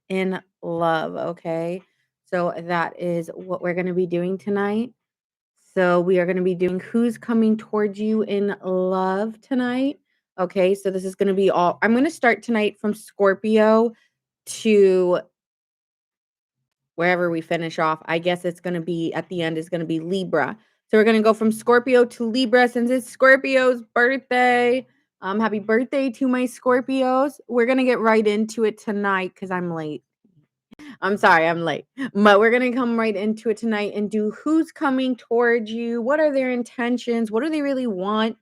in love, okay? So that is what we're going to be doing tonight. So we are going to be doing who's coming towards you in love tonight. Okay, so this is going to be all I'm going to start tonight from Scorpio to wherever we finish off. I guess it's going to be at the end is going to be Libra. So we're going to go from Scorpio to Libra since it's Scorpio's birthday. Happy birthday to my Scorpios. We're going to get right into it tonight cuz I'm late. I'm sorry, I'm late. But we're going to come right into it tonight and do who's coming towards you, what are their intentions, what do they really want?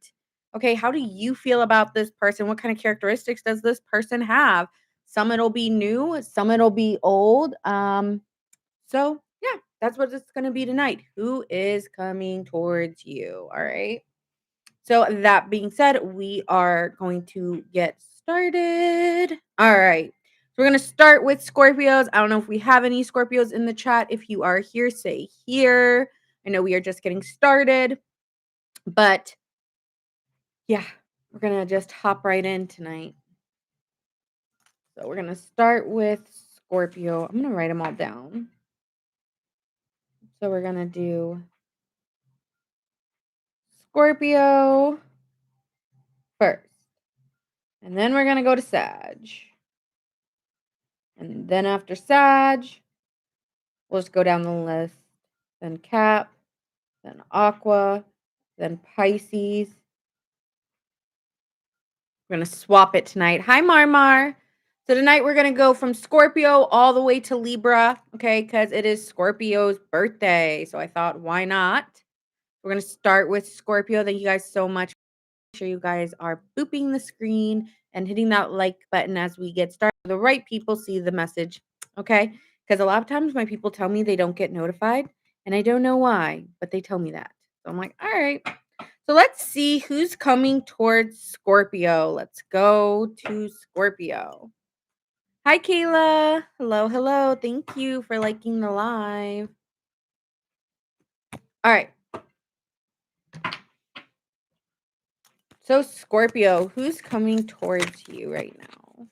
Okay, how do you feel about this person? What kind of characteristics does this person have? Some it'll be new, some it'll be old. So, yeah, that's what it's going to be tonight. Who is coming towards you? All right. So, that being said, we are going to get started. All right. So we're going to start with Scorpios. I don't know if we have any Scorpios in the chat. If you are here, say here. I know we are just getting started, but yeah, we're going to just hop right in tonight. So, we're going to start with Scorpio. I'm going to write them all down. So, we're going to do Scorpio first. And then we're going to go to Sag. And then after Sag, we'll just go down the list. Then Cap, then Aqua, then Pisces. We're going to swap it tonight. Hi, Marmar. So tonight we're going to go from Scorpio all the way to Libra, okay, because it is Scorpio's birthday. So I thought, why not? We're going to start with Scorpio. Thank you guys so much. Make sure you guys are booping the screen and hitting that like button as we get started. The right people see the message, okay? Because a lot of times my people tell me they don't get notified, and I don't know why, but they tell me that. So I'm like, all right. So let's see who's coming towards Scorpio. Let's go to Scorpio. Hi, Kayla. Hello, hello. Thank you for liking the live. All right. So, Scorpio, who's coming towards you right now?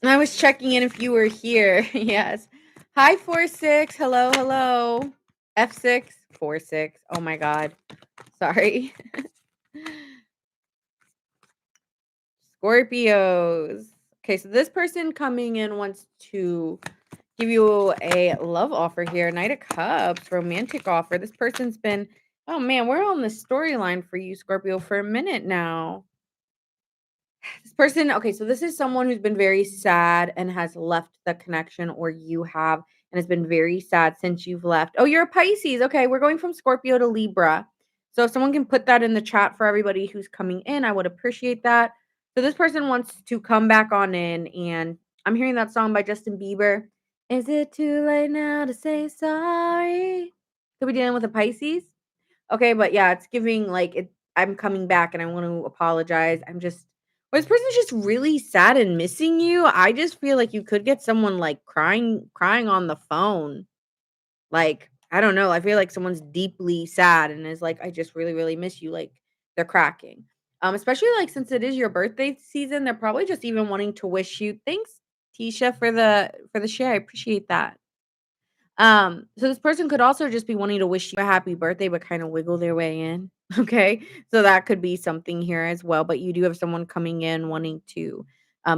I was checking in if you were here. Yes. Hi, 4-6. Hello, hello. F6, 4-6. Oh my God. Sorry. Scorpios. Okay, so this person coming in wants to give you a love offer here. Knight of Cups, romantic offer. This person's been, oh man, we're on the storyline for you, Scorpio, for a minute now. This person, okay, so this is someone who's been very sad and has left the connection, or you have, and has been very sad since you've left. Oh, you're a Pisces. Okay, we're going from Scorpio to Libra. So if someone can put that in the chat for everybody who's coming in, I would appreciate that. So this person wants to come back on in, and I'm hearing that song by Justin Bieber. Is it too late now to say sorry? Could be dealing with a Pisces. Okay, but yeah, it's giving like it. I'm coming back and I want to apologize. Or this person's just really sad and missing you. I just feel like you could get someone like crying on the phone. Like, I don't know. I feel like someone's deeply sad and is like, I just really, really miss you. Like they're cracking. Especially like since it is your birthday season, they're probably just even wanting to wish you. Thanks, Tisha, for the share. I appreciate that. So this person could also just be wanting to wish you a happy birthday, but kind of wiggle their way in. Okay. So that could be something here as well. But you do have someone coming in wanting to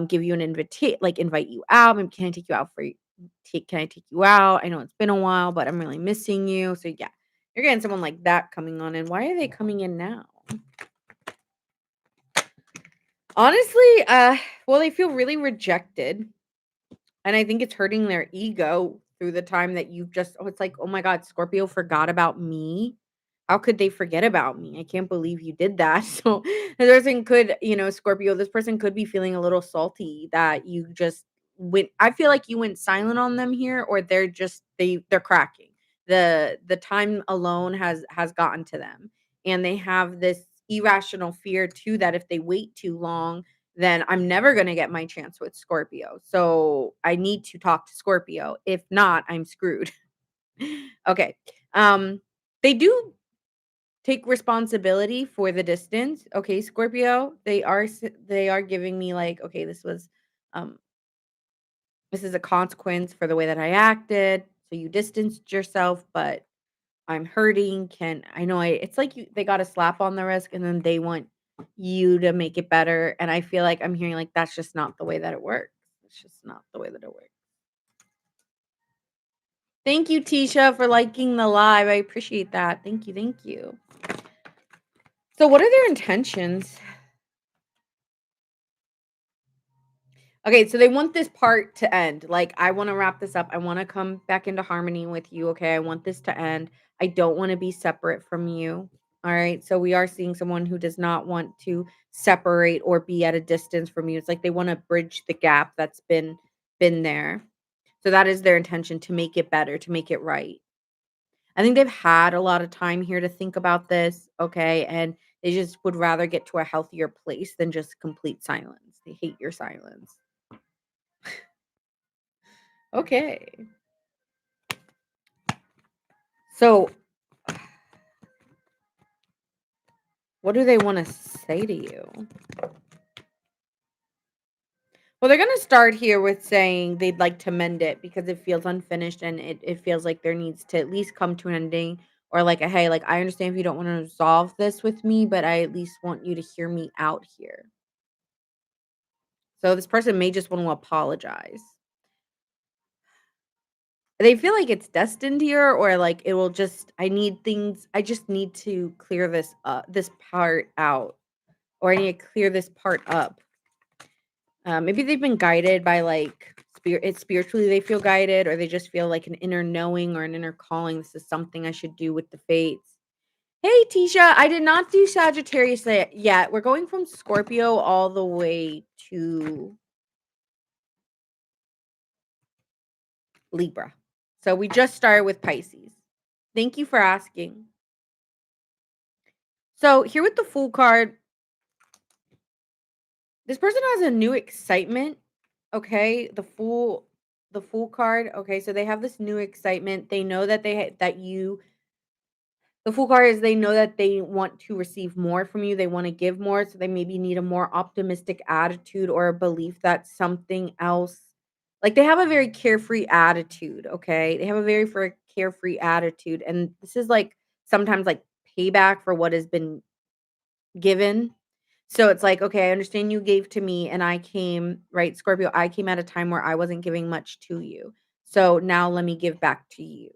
give you an invite you out. Maybe can I take you out for can I take you out? I know it's been a while, but I'm really missing you. So yeah, you're getting someone like that coming on in. Why are they coming in now? Honestly, well, they feel really rejected. And I think it's hurting their ego through the time that you've just it's like, "Oh my god, Scorpio forgot about me? How could they forget about me? I can't believe you did that." So, the person could, Scorpio, this person could be feeling a little salty that you just went I feel like you went silent on them here, or they're cracking. The time alone has gotten to them, and they have this irrational fear too that if they wait too long, then I'm never going to get my chance with Scorpio. So I need to talk to Scorpio. If not, I'm screwed. Okay. They do take responsibility for the distance. Okay, Scorpio, they are giving me like, okay, um this is a consequence for the way that I acted. So you distanced yourself, but I'm hurting. Can I know I it's like they got a slap on the wrist and then they want you to make it better. And I feel like I'm hearing like that's just not the way that it works. It's just not the way that it works. Thank you, Tisha, for liking the live. I appreciate that. Thank you. Thank you. So, what are their intentions? Okay, so they want this part to end. Like, I want to wrap this up. I want to come back into harmony with you. Okay, I want this to end. I don't want to be separate from you. All right. So, we are seeing someone who does not want to separate or be at a distance from you. It's like they want to bridge the gap that's been there. So that is their intention to make it better, to make it right. I think they've had a lot of time here to think about this, okay, and they just would rather get to a healthier place than just complete silence. They hate your silence. Okay. So, what do they wanna say to you? Well, they're gonna start here with saying they'd like to mend it because it feels unfinished and it feels like there needs to at least come to an ending or like a, "Hey, like, I understand if you don't wanna resolve this with me, but I at least want you to hear me out here." So this person may just want to apologize. They feel like it's destined here or like it will just I just need to clear this part out or I need to clear this part up. Maybe they've been guided by like spiritually they feel guided or they just feel like an inner knowing or an inner calling. This is something I should do with the fates. Hey Tisha, I did not do Sagittarius yet. We're going from Scorpio all the way to Libra. So we just started with Pisces. Thank you for asking. So here with the Fool card, this person has a new excitement. Okay, the Fool card. Okay, so they have this new excitement. They know that that you. The Fool card is they know that they want to receive more from you. They want to give more, so they maybe need a more optimistic attitude or a belief that something else. Like they have a very carefree attitude. Okay, they have a very carefree attitude, and this is like sometimes like payback for what has been given. So it's like, okay, I understand you gave to me and I came, right, Scorpio, I came at a time where I wasn't giving much to you. So now let me give back to you.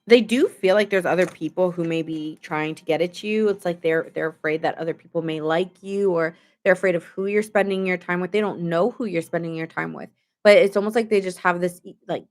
They do feel like there's other people who may be trying to get at you. It's like they're afraid that other people may like you or they're afraid of who you're spending your time with. They don't know who you're spending your time with. But it's almost like they just have this like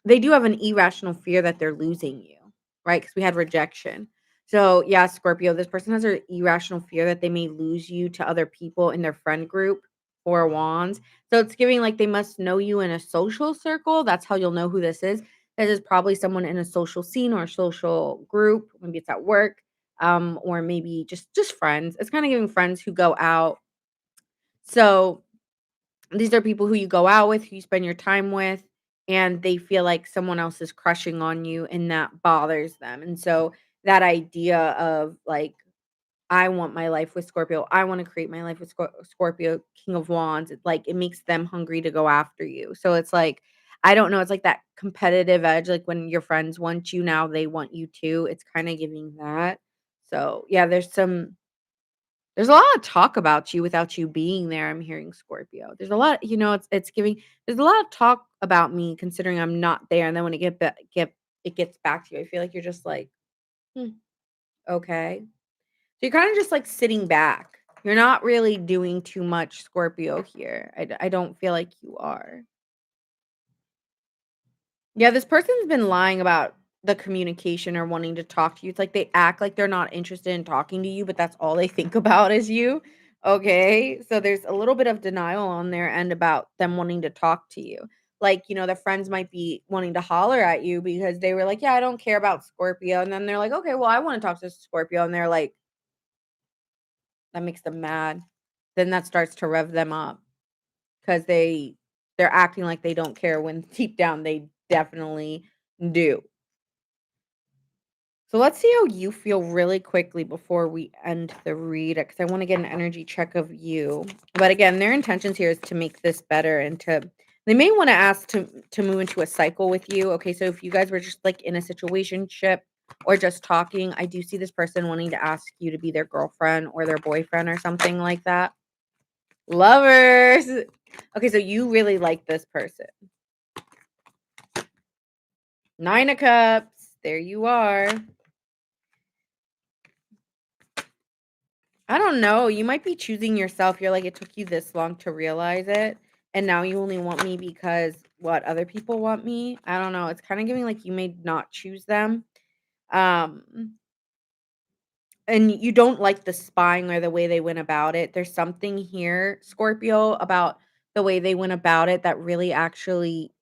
they do have an irrational fear that they're losing you, right? Because we had rejection. So yeah, Scorpio, this person has an irrational fear that they may lose you to other people in their friend group, Four of Wands. So it's giving like they must know you in a social circle. That's how you'll know who this is. This is probably someone in a social scene or a social group. Maybe it's at work, or maybe just friends. It's kind of giving friends who go out. So these are people who you go out with, who you spend your time with, and they feel like someone else is crushing on you, and that bothers them. And so that idea of like I want my life with Scorpio. I want to create my life with Scorpio, King of Wands. It makes them hungry to go after you. So it's like, I don't know. It's like that competitive edge. Like when your friends want you now, they want you too. It's kind of giving that. So yeah, there's a lot of talk about you without you being there. I'm hearing Scorpio. There's a lot, it's giving. There's a lot of talk about me considering I'm not there. And then when it gets back to you, I feel like you're just like, "Hmm, okay." So you're kinda just, like, sitting back. You're not really doing too much Scorpio here. I don't feel like you are. Yeah, this person's been lying about the communication or wanting to talk to you. It's like they act like they're not interested in talking to you, but that's all they think about is you. Okay? So there's a little bit of denial on their end about them wanting to talk to you. Like, their friends might be wanting to holler at you because they were like, "Yeah, I don't care about Scorpio." And then they're like, "Okay, well, I wanna talk to Scorpio." And they're like that makes them mad. Then that starts to rev them up because they're acting like they don't care when deep down definitely do. So let's see how you feel really quickly before we end the read because I want to get an energy check of you. But again, their intentions here is to make this better and to they may want to ask to move into a cycle with you. Okay, so if you guys were just like in a situationship or just talking, I do see this person wanting to ask you to be their girlfriend or their boyfriend or something like that. Lovers. Okay, so you really like this person. 9 of Cups. There you are. I don't know. You might be choosing yourself. You're like, it took you this long to realize it. And now you only want me because what other people want me. I don't know. It's kind of giving like you may not choose them. Um, and you don't like the spying or the way they went about it. There's something here, Scorpio, about the way they went about it that really actually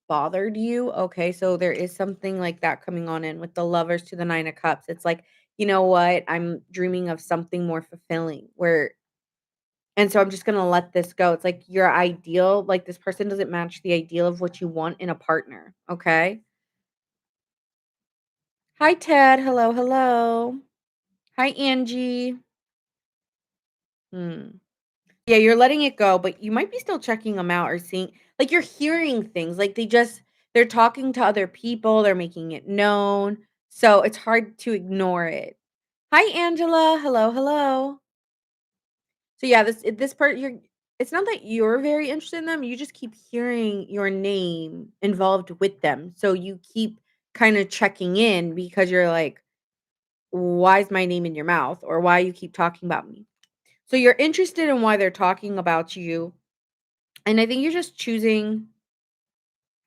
bothered you. Okay, so there is something like that coming on in with the lovers to the 9 of cups. It's like, you know what? I'm dreaming of something more fulfilling where and so I'm just gonna let this go. It's like your ideal, like this person doesn't match the ideal of what you want in a partner. Okay. Hi, Ted. Hello, hello. Hi, Angie. Hmm. Yeah, you're letting it go, but you might be still checking them out or seeing, like, you're hearing things. Like they're talking to other people, they're making it known. So it's hard to ignore it. Hi, Angela. Hello, hello. So yeah, this part you're it's not that you're very interested in them, you just keep hearing your name involved with them. So you keep kind of checking in because you're like, why is my name in your mouth? Or why you keep talking about me? So you're interested in why they're talking about you. And I think you're just choosing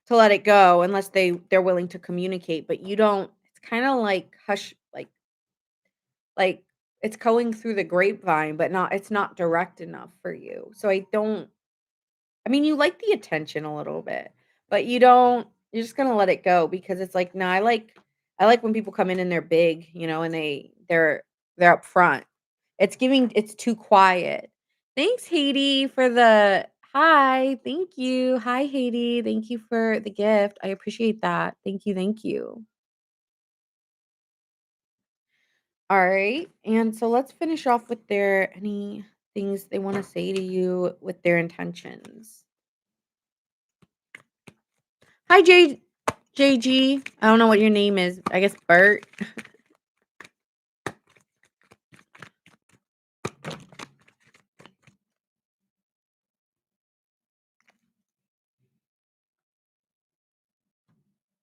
to let it go unless they're willing to communicate, but you don't it's kind of like hush like it's going through the grapevine, but not it's not direct enough for you. So I mean, you like the attention a little bit, but you're just gonna let it go because it's like, no, I like when people come in and they're big, and they're up front. It's too quiet. Thanks, Haiti, for the hi. Thank you. Hi, Haiti. Thank you for the gift. I appreciate that. Thank you. Thank you. All right. And so let's finish off with their any things they want to say to you with their intentions. Hi, JG. I don't know what your name is. I guess Bert.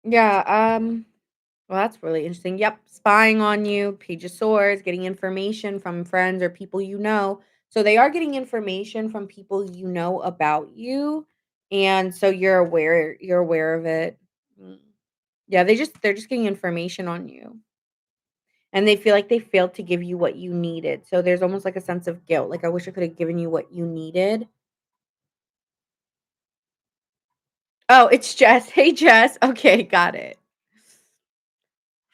Yeah, well, that's really interesting. Yep, spying on you, Page of Swords, getting information from friends or people you know. So they are getting information from people you know about you, and so you're aware of it. Mm. Yeah, they're just getting information on you. And they feel like they failed to give you what you needed. So there's almost like a sense of guilt. Like I wish I could have given you what you needed. Oh, it's Jess. Hey Jess. Okay, got it.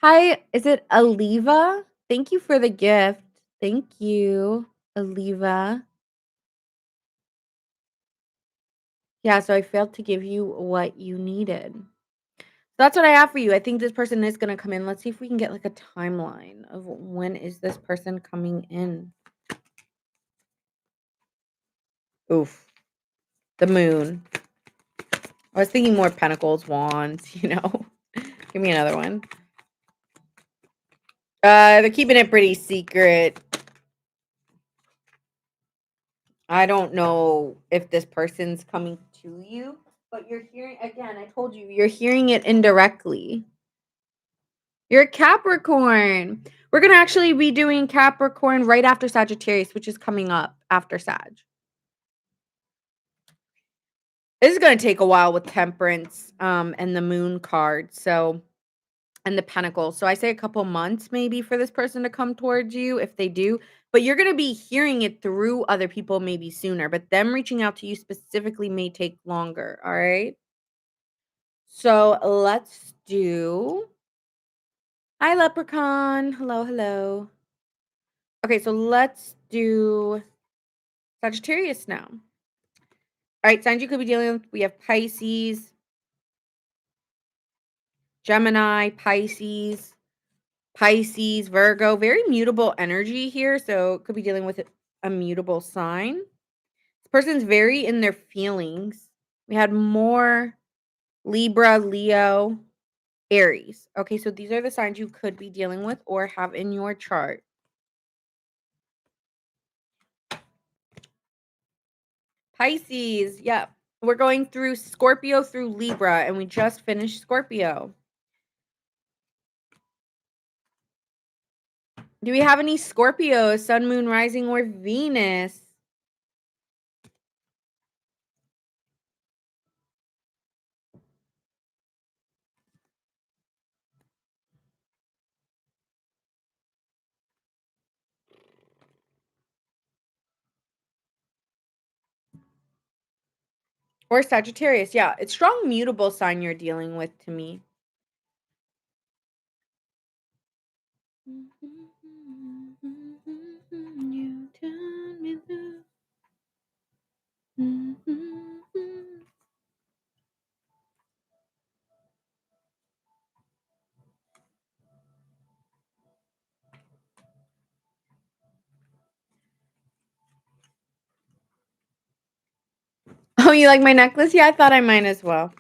Hi, is it Aliva? Thank you for the gift. Thank you, Aliva. Yeah, so I failed to give you what you needed. That's what I have for you. I think this person is gonna come in. Let's see if we can get like a timeline of when is this person coming in. Oof. The moon. I was thinking more pentacles, wands. Give me another one. They're keeping it pretty secret. I don't know if this person's coming to you, but you're hearing again, I told you, you're hearing it indirectly. You're a Capricorn. We're going to actually be doing Capricorn right after Sagittarius, which is coming up after Sag. This is going to take a while with Temperance and the Moon card. So and the Pentacles. So I say a couple months maybe for this person to come towards you if they do, but you're going to be hearing it through other people maybe sooner, but them reaching out to you specifically may take longer, all right? So let's do Hi Leprechaun. Hello, hello. Okay, so let's do Sagittarius now. All right, signs you could be dealing with. We have Pisces, Gemini, Pisces, Virgo, very mutable energy here. So could be dealing with a mutable sign. This person's very in their feelings. We had more Libra, Leo, Aries. Okay, so these are the signs you could be dealing with or have in your chart. Pisces, yep. We're going through Scorpio through Libra, and we just finished Scorpio. Do we have any Scorpios, Sun, Moon, Rising, or Venus? Or Sagittarius? Yeah, it's strong mutable sign you're dealing with to me. You turn me loose. Oh, you like my necklace? Yeah, I thought I might as well.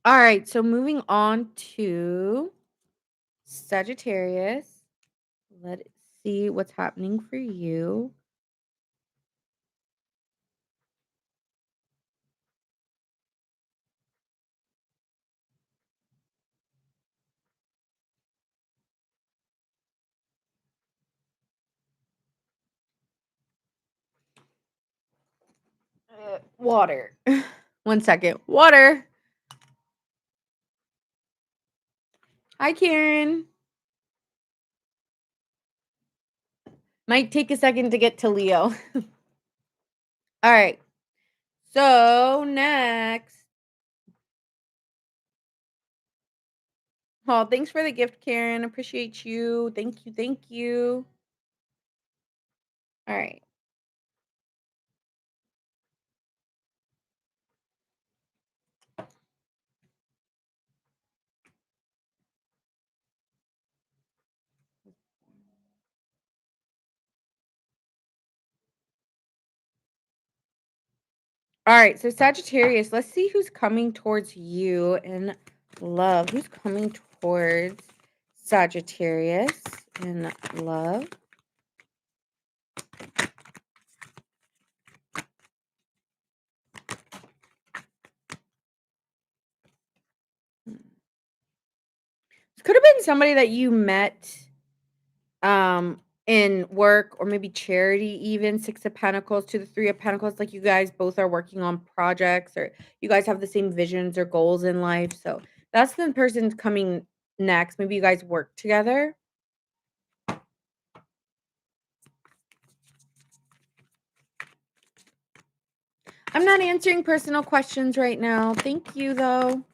All right, so moving on to Sagittarius. Let's see what's happening for you. Water. One second. Water. Hi, Karen. Might take a second to get to Leo. All right. So next. Oh, thanks for the gift, Karen. Appreciate you. Thank you. Thank you. All right. All right. So Sagittarius, let's see who's coming towards you in love. Who's coming towards Sagittarius in love? This could have been somebody that you met in work or maybe charity, even 6 of Pentacles to the 3 of Pentacles, like you guys both are working on projects or you guys have the same visions or goals in life. So that's the person coming next. Maybe you guys work together. I'm not answering personal questions right now. Thank you, though.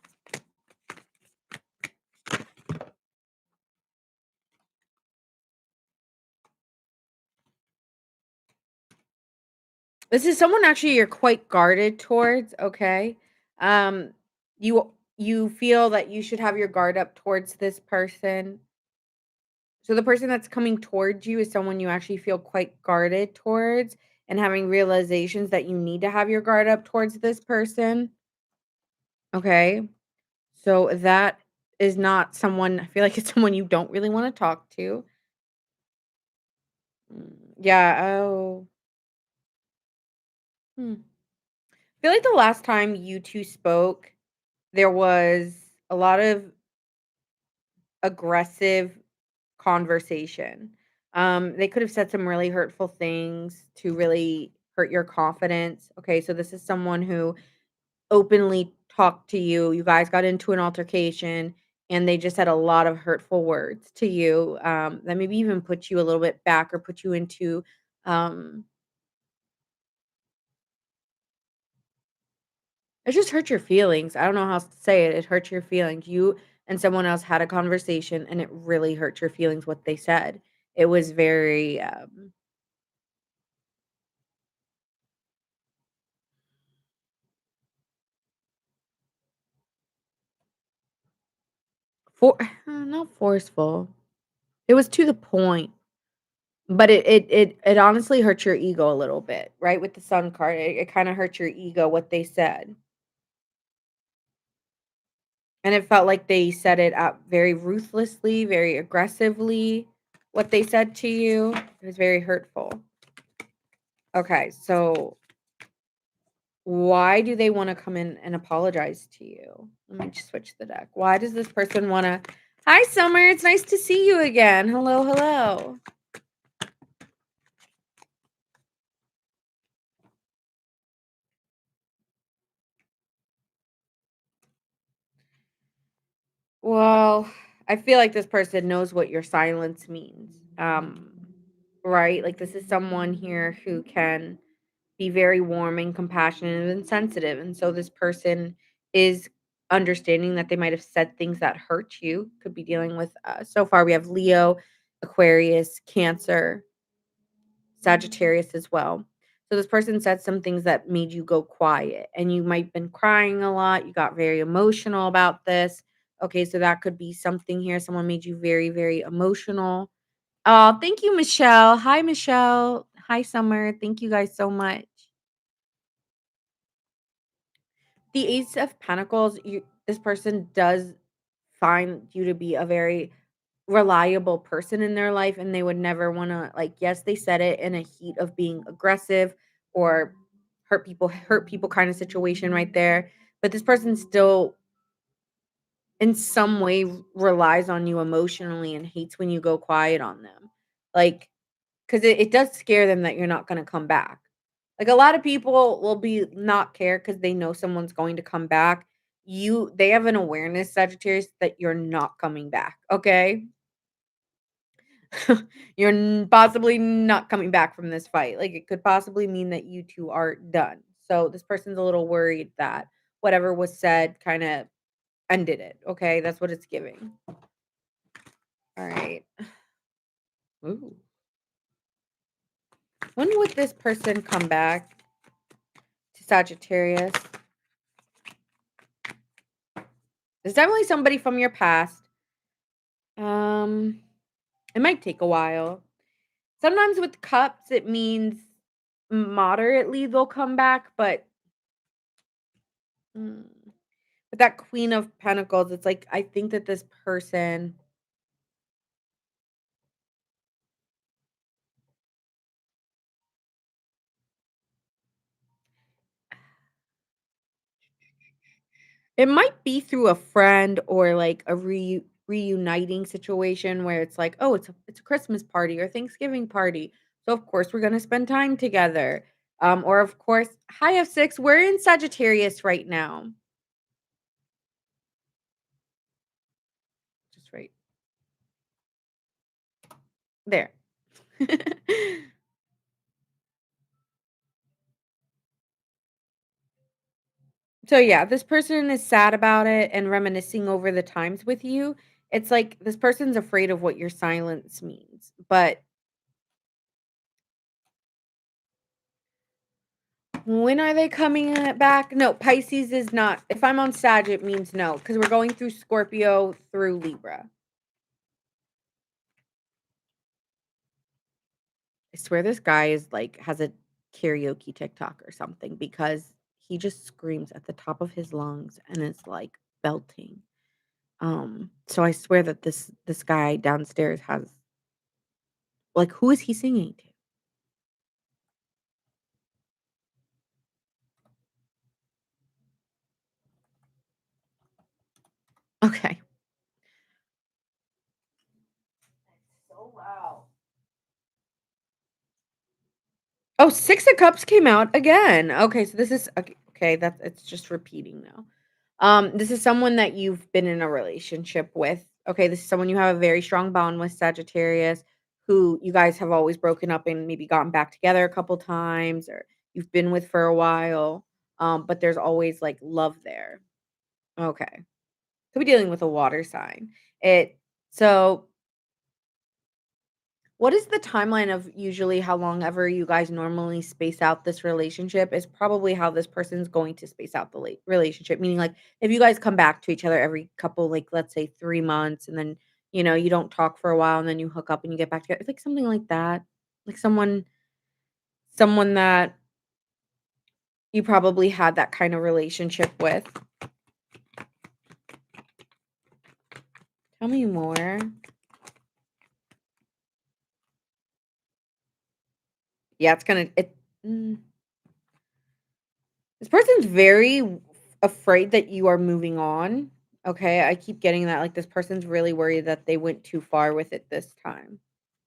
This is someone actually you're quite guarded towards, okay? Um, you feel that you should have your guard up towards this person. So the person that's coming towards you is someone you actually feel quite guarded towards and having realizations that you need to have your guard up towards this person. Okay? So that is not someone I feel like it's someone you don't really want to talk to. Yeah, oh. Hmm. I feel like the last time you two spoke, there was a lot of aggressive conversation. They could have said some really hurtful things to really hurt your confidence. Okay, so this is someone who openly talked to you. You guys got into an altercation and they just said a lot of hurtful words to you that maybe even put you a little bit back or put you into um, It just hurt your feelings. I don't know how else to say it. It hurt your feelings. You and someone else had a conversation, and it really hurt your feelings what they said. It was very, for not forceful. It was to the point, but it honestly hurt your ego a little bit, right? With the sun card, it kinda hurt your ego what they said, and it felt like they said it out very ruthlessly, very aggressively, what they said to you. It was very hurtful. Okay, so why do they wanna come in and apologize to you? Let me just switch the deck. Why does this person wanna Hi, Summer, it's nice to see you again. Hello, hello. Well, I feel like this person knows what your silence means. Right? Like this is someone here who can be very warming, compassionate, and sensitive. And so this person is understanding that they might have said things that hurt you. Could be dealing with so far we have Leo, Aquarius, Cancer, Sagittarius as well. So this person said some things that made you go quiet and you might have been crying a lot. You got very emotional about this. Okay, so that could be something here. Someone made you very, very emotional. Oh, thank you, Michelle. Hi, Michelle. Hi, Summer. Thank you guys so much. The Ace of Pentacles, this person does find you to be a very reliable person in their life, and they would never wanna like, yes, they said it in a heat of being aggressive or hurt people kinda situation right there, but this person still in some way relies on you emotionally and hates when you go quiet on them. Like, 'cause it does scare them that you're not gonna come back. Like, a lot of people will be not care because they know someone's going to come back. They have an awareness, Sagittarius, that you're not coming back, okay? You're possibly not coming back from this fight. Like, it could possibly mean that you 2 are done. So, this person's a little worried that whatever was said kinda ended it, okay? That's what it's giving. Alright. Ooh. When would this person come back to Sagittarius? There's definitely somebody from your past. Um, it might take a while. Sometimes with cups, it means moderately they'll come back, but mm, with that Queen of Pentacles, it's like I think that this person it might be through a friend or like a reuniting situation where it's like, oh, it's a Christmas party or Thanksgiving party, so of course we're gonna spend time together. Or of course, hi F6, we're in Sagittarius right now. Just right there. So yeah, this person is sad about it and reminiscing over the times with you. It's like this person's afraid of what your silence means. But when are they coming back? No, Pisces is not. If I'm on Sag, it means no, because we're going through Scorpio through Libra. I swear this guy is like has a karaoke TikTok or something because he just screams at the top of his lungs and it's like belting. So I swear that this guy downstairs has like who is he singing to? Okay. So loud. Oh, 6 of Cups came out again. Okay, so this is okay, that's it's just repeating now. This is someone that you've been in a relationship with. Okay, this is someone you have a very strong bond with, Sagittarius, who you guys have always broken up and maybe gotten back together a couple times or you've been with for a while. but there's always like love there. Okay. Could be dealing with a water sign. It so what is the timeline of usually how long ever you guys normally space out this relationship is probably how this person's going to space out the relationship. Meaning, like, if you guys come back to each other every couple, like, let's say 3 months, and then, you don't talk for a while and then you hook up and you get back together, like something like that. Like someone that you probably had that kind of relationship with. Tell me more. Yeah, it's gonna, mm, this person's very afraid that you are moving on. Okay, I keep getting that, like, this person's really worried that they went too far with it this time.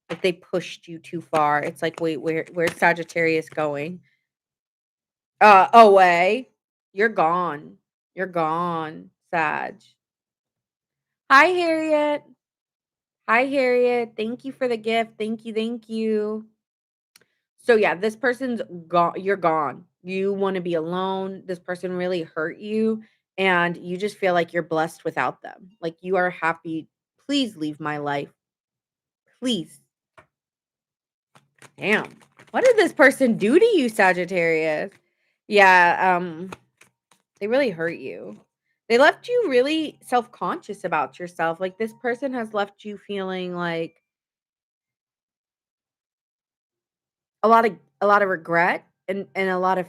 Like, they pushed you too far. It's like, "Wait, where's Sagittarius going?" Away. You're gone. You're gone, Sag. Hi, Harriet. Hi, Harriet. Thank you for the gift. Thank you, thank you. So yeah, this person's gone. You're gone. You want to be alone. This person really hurt you, and you just feel like you're blessed without them. Like you are happy. Please leave my life. Please. Damn. What did this person do to you, Sagittarius? Yeah, they really hurt you. They left you really self-conscious about yourself. Like this person has left you feeling like a lot of regret and a lot of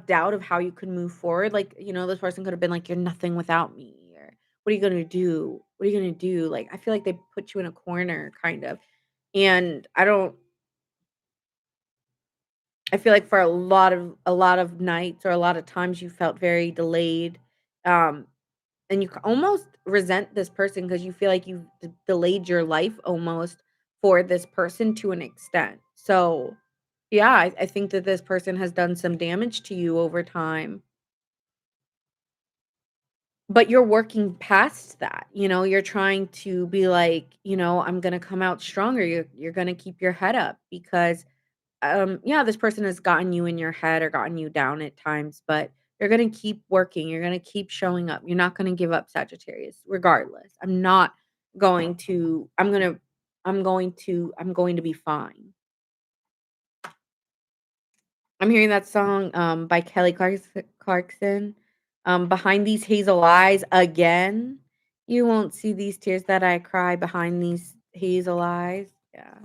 doubt of how you could move forward. Like, this person could have been like, "You're nothing without me," or "What are you gonna do? What are you gonna do?" Like, I feel like they put you in a corner, kind of. And I feel like for a lot of nights or a lot of times you felt very delayed, um, and you almost resent this person because you feel like you've delayed your life almost for this person to an extent. So, yeah, I think that this person has done some damage to you over time. But you're working past that, you're trying to be like, "I'm gonna come out stronger." You're gonna keep your head up because, yeah, this person has gotten you in your head or gotten you down at times, but you're gonna keep working, you're gonna keep showing up. You're not gonna give up, Sagittarius, regardless. I'm going to be fine. I'm hearing that song, by Kelly Clarkson, "Behind These Hazel Eyes" again. "You won't see these tears that I cry behind these hazel eyes." Yeah.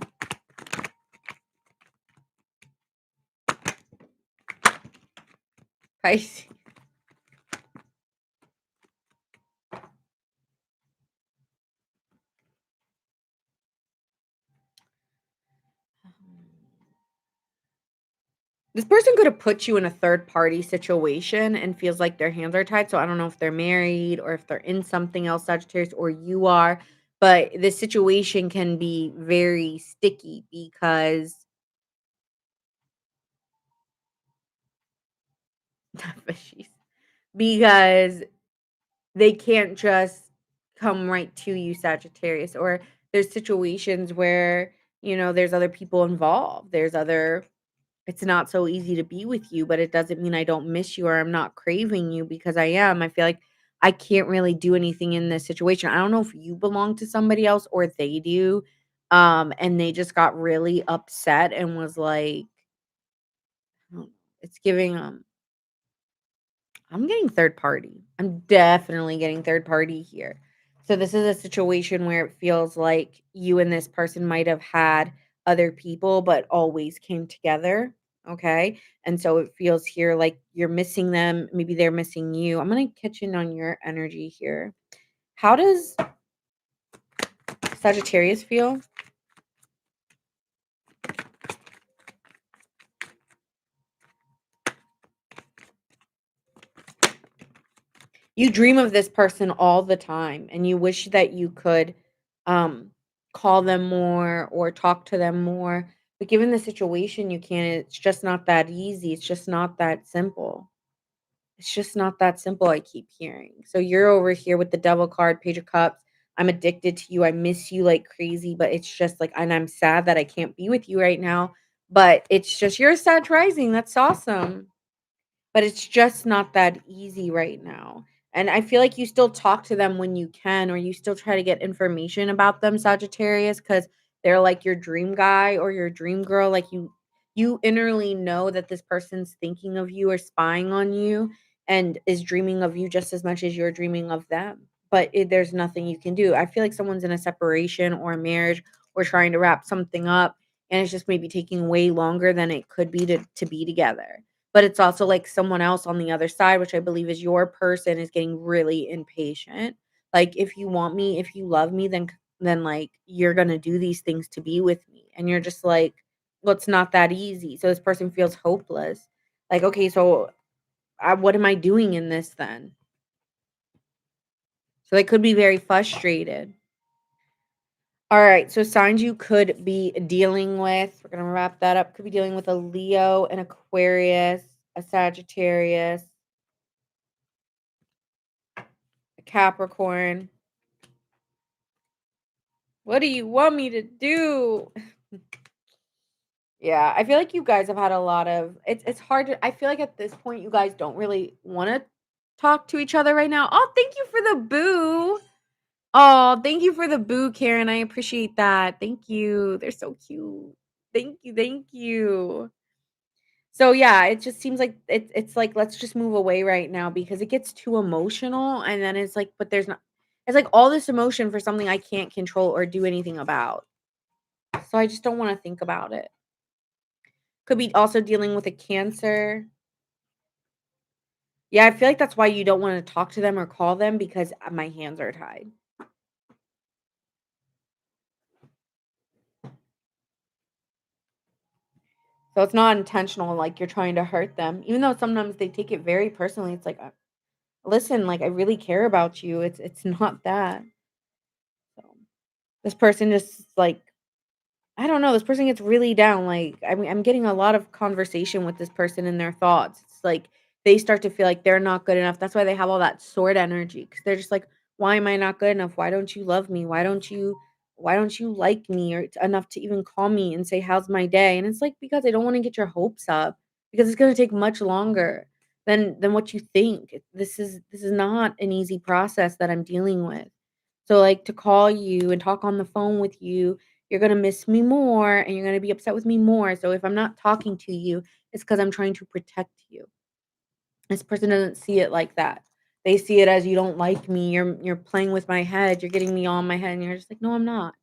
Pisces. This person could have put you in a third party situation and feels like their hands are tied, so I don't know if they're married or if they're in something else, Sagittarius, or you are, but this situation can be very sticky because fishies, because they can't just come right to you, Sagittarius, or there's situations where, there's other people involved. It's not so easy to be with you, but it doesn't mean I don't miss you or I'm not craving you because I am. I feel like I can't really do anything in this situation. I don't know if you belong to somebody else or they do. And they just got really upset and was like, "Oh," it's giving I'm getting third party. I'm definitely getting third party here. So this is a situation where it feels like you and this person might have had other people but always came together, okay? And so it feels here like you're missing them, maybe they're missing you. I'm going to catch in on your energy here. How does Sagittarius feel? You dream of this person all the time and you wish that you could um call them more or talk to them more. But given the situation, you can't. It's just not that easy. It's just not that simple. It's just not that simple, I keep hearing. So you're over here with the devil card, Page of Cups. I'm addicted to you. I miss you like crazy, but it's just like, and I'm sad that I can't be with you right now. But it's just you're a Sag rising. That's awesome. but it's just not that easy right now. And I feel like you still talk to them when you can, or you still try to get information about them, Sagittarius, because they're like your dream guy or your dream girl. Like you innerly know that this person's thinking of you or spying on you and is dreaming of you just as much as you're dreaming of them. But there's nothing you can do. I feel like someone's in a separation or a marriage or trying to wrap something up, and it's just maybe taking way longer than it could be to be together. But it's also like someone else on the other side, which I believe is your person, is getting really impatient. Like, if you want me, if you love me, then like you're gonna do these things to be with me. And you're just like, well, it's not that easy. So this person feels hopeless. Like, okay, so what am I doing in this then? So they could be very frustrated. All right, so signs you could be dealing with. We're gonna wrap that up. Could be dealing with a Leo, an Aquarius, a Sagittarius, a Capricorn. What do you want me to do? Yeah, I feel like you guys have had a lot of it's hard to I feel like at this point you guys don't really want to talk to each other right now. Oh, thank you for the boo. Oh, thank you for the boo, Karen. I appreciate that. Thank you. They're so cute. Thank you. Thank you. So yeah, it just seems like it's like let's just move away right now because it gets too emotional and then it's like but there's not it's like all this emotion for something I can't control or do anything about. So I just don't want to think about it. Could be also dealing with a cancer. Yeah, I feel like that's why you don't want to talk to them or call them because my hands are tied. So it's not intentional, like you're trying to hurt them, even though sometimes they take it very personally. It's like, listen, like I really care about you. It's not that. So this person just like I don't know, this person gets really down, like, I'm getting a lot of conversation with this person and their thoughts. It's like they start to feel like they're not good enough. That's why they have all that sword energy because 'cause they're just like, "Why am I not good enough? Why don't you love me? Why don't you like me or enough to even call me and say, 'How's my day?'" And it's like, "Because I don't wanna get your hopes up because it's gonna take much longer than what you think. This is not an easy process that I'm dealing with. So, like, to call you and talk on the phone with you, you're gonna miss me more and you're gonna be upset with me more. So if I'm not talking to you, it's because 'cause I'm trying to protect you." This person doesn't see it like that. They see it as you don't like me, you're playing with my head, you're getting me on my head, and you're just like, "No, I'm not."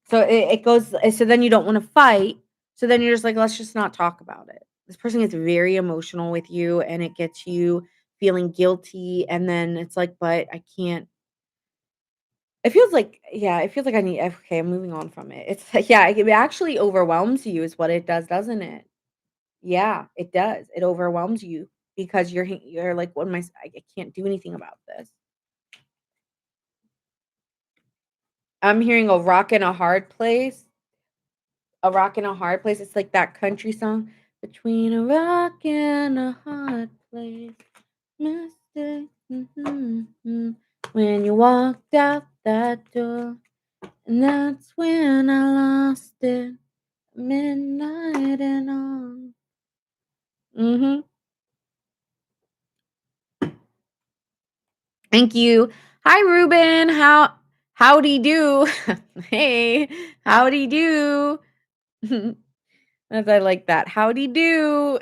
So it goes so then you don't wanna fight, so then you're just like, "Let's just not talk about it." This person gets very emotional with you, and it gets you feeling guilty, and then it's like, "But I can't." It feels like yeah, it feels like I need okay, I'm moving on from it. It's like, yeah, it actually overwhelms you is what it does, doesn't it? Yeah, it does. It overwhelms you because you're like, "What am I can't do anything about this." I'm hearing a rock in a hard place. A rock in a hard place. It's like that country song. Between a rock and a hard place. Mistake. When you walked out that door. And that's when I lost it. Midnight and on. Mhm. Thank you. Hi, Ruben. Howdy do? Hey, howdy do. As I like that. Howdy do.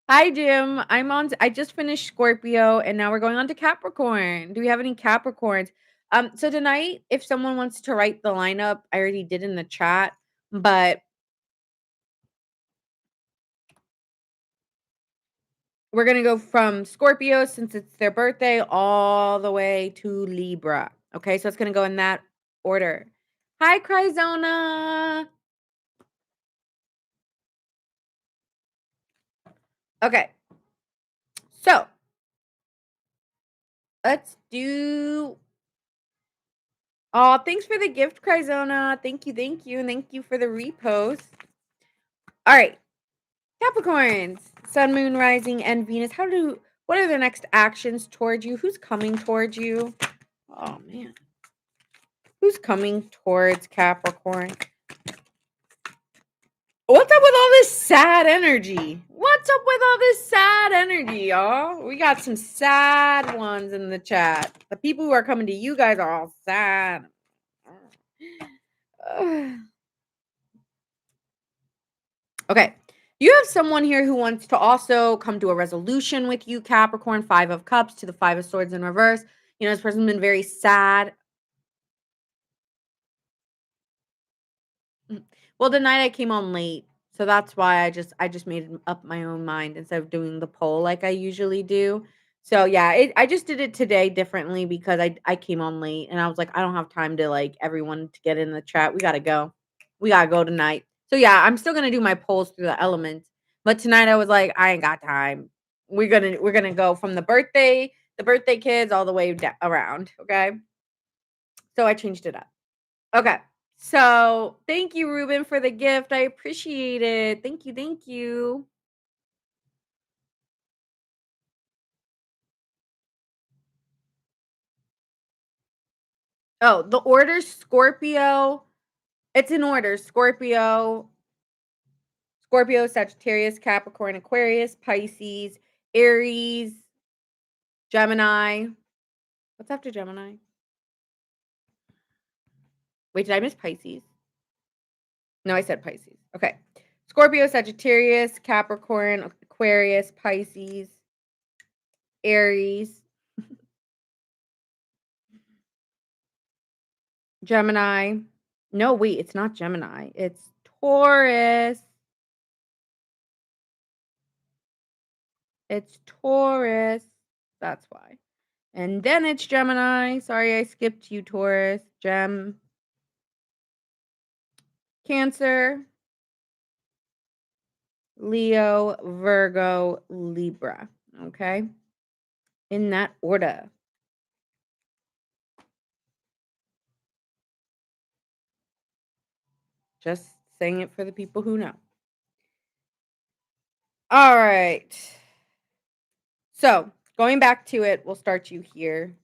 Hi, Jim. I just finished Scorpio and now we're going on to Capricorn. Do we have any Capricorns? So tonight, if someone wants to write the lineup, I already did in the chat, but we're gonna go from Scorpio since it's their birthday all the way to Libra. Okay, so it's gonna go in that order. Hi, Cryzona. Okay, so let's do. Oh, thanks for the gift, Cryzona. Thank you, and thank you for the repost. All right, Capricorns, Sun, Moon, Rising, and Venus. What are their next actions towards you? Who's coming towards you? Oh man, who's coming towards Capricorn? What's up with all this sad energy? What's up with all this sad energy, y'all? We got some sad ones in the chat. The people who are coming to you guys are all sad. Okay. You have someone here who wants to also come to a resolution with you, Capricorn. 5 of Cups to the 5 of Swords in reverse. You know, this person's been very sad. Well, the night I came on late, so that's why I just made up my own mind instead of doing the poll like I usually do. So yeah, I just did it today differently because I came on late and I was like, I don't have time to like everyone to get in the chat. We gotta go. We gotta go tonight. So yeah, I'm still gonna do my polls through the elements, but tonight I was like, I ain't got time. We're gonna go from the birthday kids all the way around. Okay, so I changed it up. Okay. So thank you, Ruben, for the gift. I appreciate it. Thank you. Thank you. Oh, the order Scorpio. It's in order Scorpio, Sagittarius, Capricorn, Aquarius, Pisces, Aries, Gemini. What's after Gemini? Wait, did I miss Pisces? No, I said Pisces. Okay. Scorpio, Sagittarius, Capricorn, Aquarius, Pisces, Aries, Gemini. No, wait, it's not Gemini. It's Taurus. It's Taurus. That's why. And then it's Gemini. Sorry, I skipped you, Taurus. Cancer, Leo, Virgo, Libra. Okay. In that order. Just saying it for the people who know. All right. So going back to it, we'll start you here.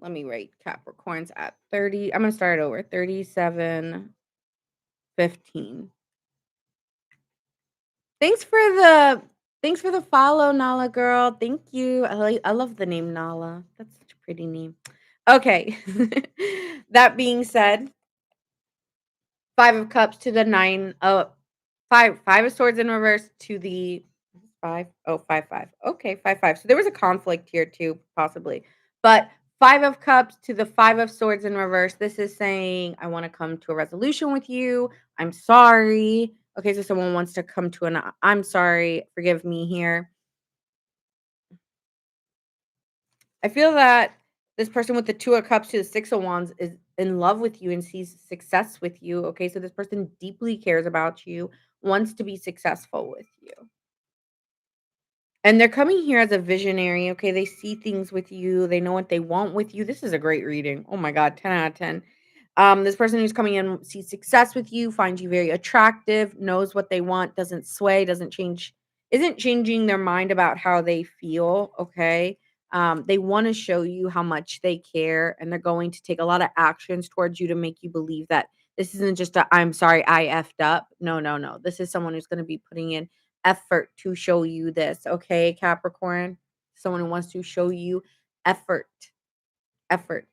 Let me rate Capricorns at 30. I'm going to start over. 37, 15. Thanks for the follow, Nala girl. Thank you. I love the name Nala. That's such a pretty name. Okay. That being said, 5 of Cups to the 9 5 of Swords in reverse to the 5. Oh, 5 5. Okay, 5 5. So there was a conflict here too, possibly. But 5 of Cups to the 5 of Swords in reverse. This is saying, I want to come to a resolution with you. I'm sorry. Okay, so someone wants to come to an I'm sorry. Forgive me here. I feel that this person with the 2 of Cups to the 6 of Wands is in love with you and sees success with you. Okay, so this person deeply cares about you, wants to be successful with you. And they're coming here as a visionary, okay? They see things with you, they know what they want with you. This is a great reading. Oh my god, 10 out of 10. This person who's coming in sees success with you, finds you very attractive, knows what they want, doesn't sway, doesn't change, isn't changing their mind about how they feel, okay? They want to show you how much they care, and they're going to take a lot of actions towards you to make you believe that this isn't just a I'm sorry, I effed up. No, no, no. This is someone who's going to be putting in effort to show you this, okay, Capricorn? Someone who wants to show you effort. Effort.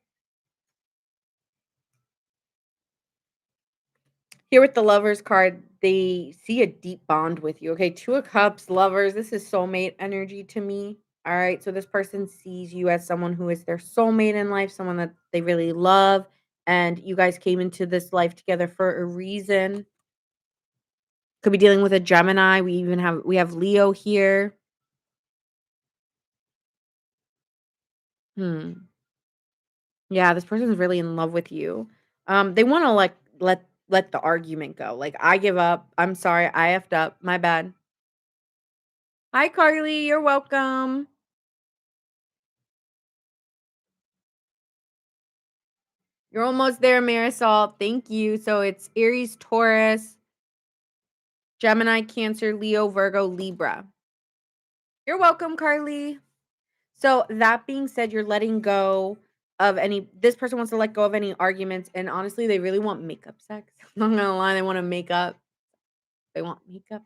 Here with the lovers card, they see a deep bond with you. Okay, 2 of Cups, lovers. This is soulmate energy to me. All right, so this person sees you as someone who is their soulmate in life, someone that they really love, and you guys came into this life together for a reason. Could be dealing with a Gemini. We have Leo here. Hmm. Yeah, this person's really in love with you. They want to like let the argument go. Like, I give up. I'm sorry. I effed up. My bad. Hi, Carly. You're welcome. You're almost there, Marisol. Thank you. So it's Aries, Taurus, Gemini, Cancer, Leo, Virgo, Libra. You're welcome, Carly. So that being said, you're letting go of any. This person wants to let go of any arguments, and honestly, they really want makeup sex. I'm not gonna lie, they want to make up. They want makeup.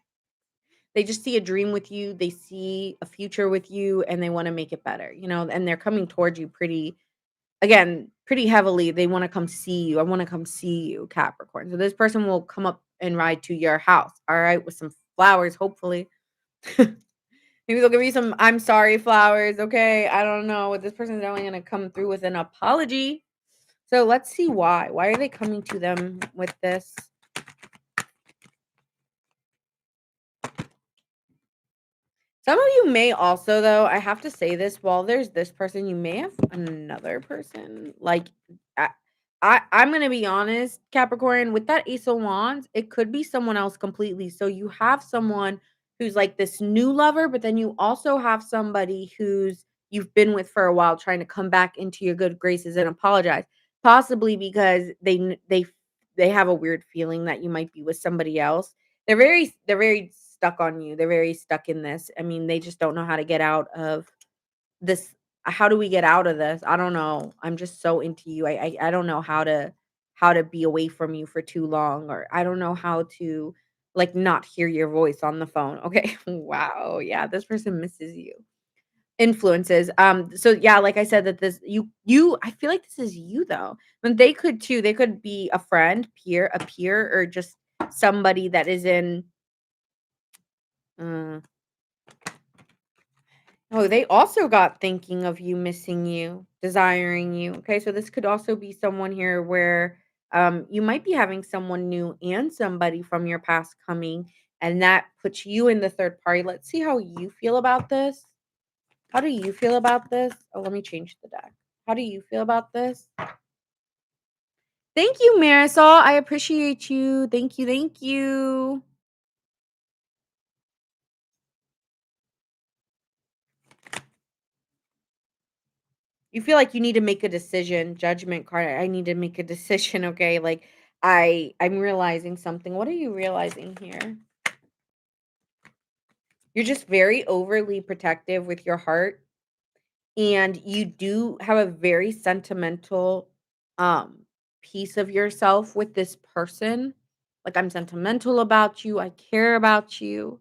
They just see a dream with you, they see a future with you, and they wanna make it better, and they're coming towards you pretty heavily. They wanna come see you. "I wanna come see you, Capricorn." So this person will come up and ride to your house, alright, with some flowers, hopefully. Maybe they'll give you some "I'm sorry" flowers, okay? I don't know, what this person's only gonna come through with an apology. So let's see why. Why are they coming to them with this? Some of you may also, though, I have to say this, while there's this person, you may have another person. Like, I, I'm gonna be honest, Capricorn, with that Ace of Wands, it could be someone else completely. So you have someone who's like this new lover, but then you also have somebody who's you've been with for a while trying to come back into your good graces and apologize. Possibly because they have a weird feeling that you might be with somebody else. They're very stuck on you. They're very stuck in this. I mean, they just don't know how to get out of this. How do we get out of this? I don't know. I'm just so into you. I don't know how to be away from you for too long, or I don't know how to like not hear your voice on the phone. Okay. Wow. Yeah, this person misses you. Influences. So yeah, like I said, that this you I feel like this is you though. And they could too. They could be a friend, a peer, or just somebody that is in uh, oh, they also got thinking of you, missing you, desiring you. Okay, so this could also be someone here where you might be having someone new and somebody from your past coming, and that puts you in the third party. Let's see how you feel about this. How do you feel about this? Oh, let me change the deck. How do you feel about this? Thank you, Marisol. I appreciate you. Thank you. Thank you. You feel like you need to make a decision, judgment card. I need to make a decision, okay? Like I'm realizing something. What are you realizing here? You're just very overly protective with your heart, and you do have a very sentimental um piece of yourself with this person. Like, I'm sentimental about you. I care about you.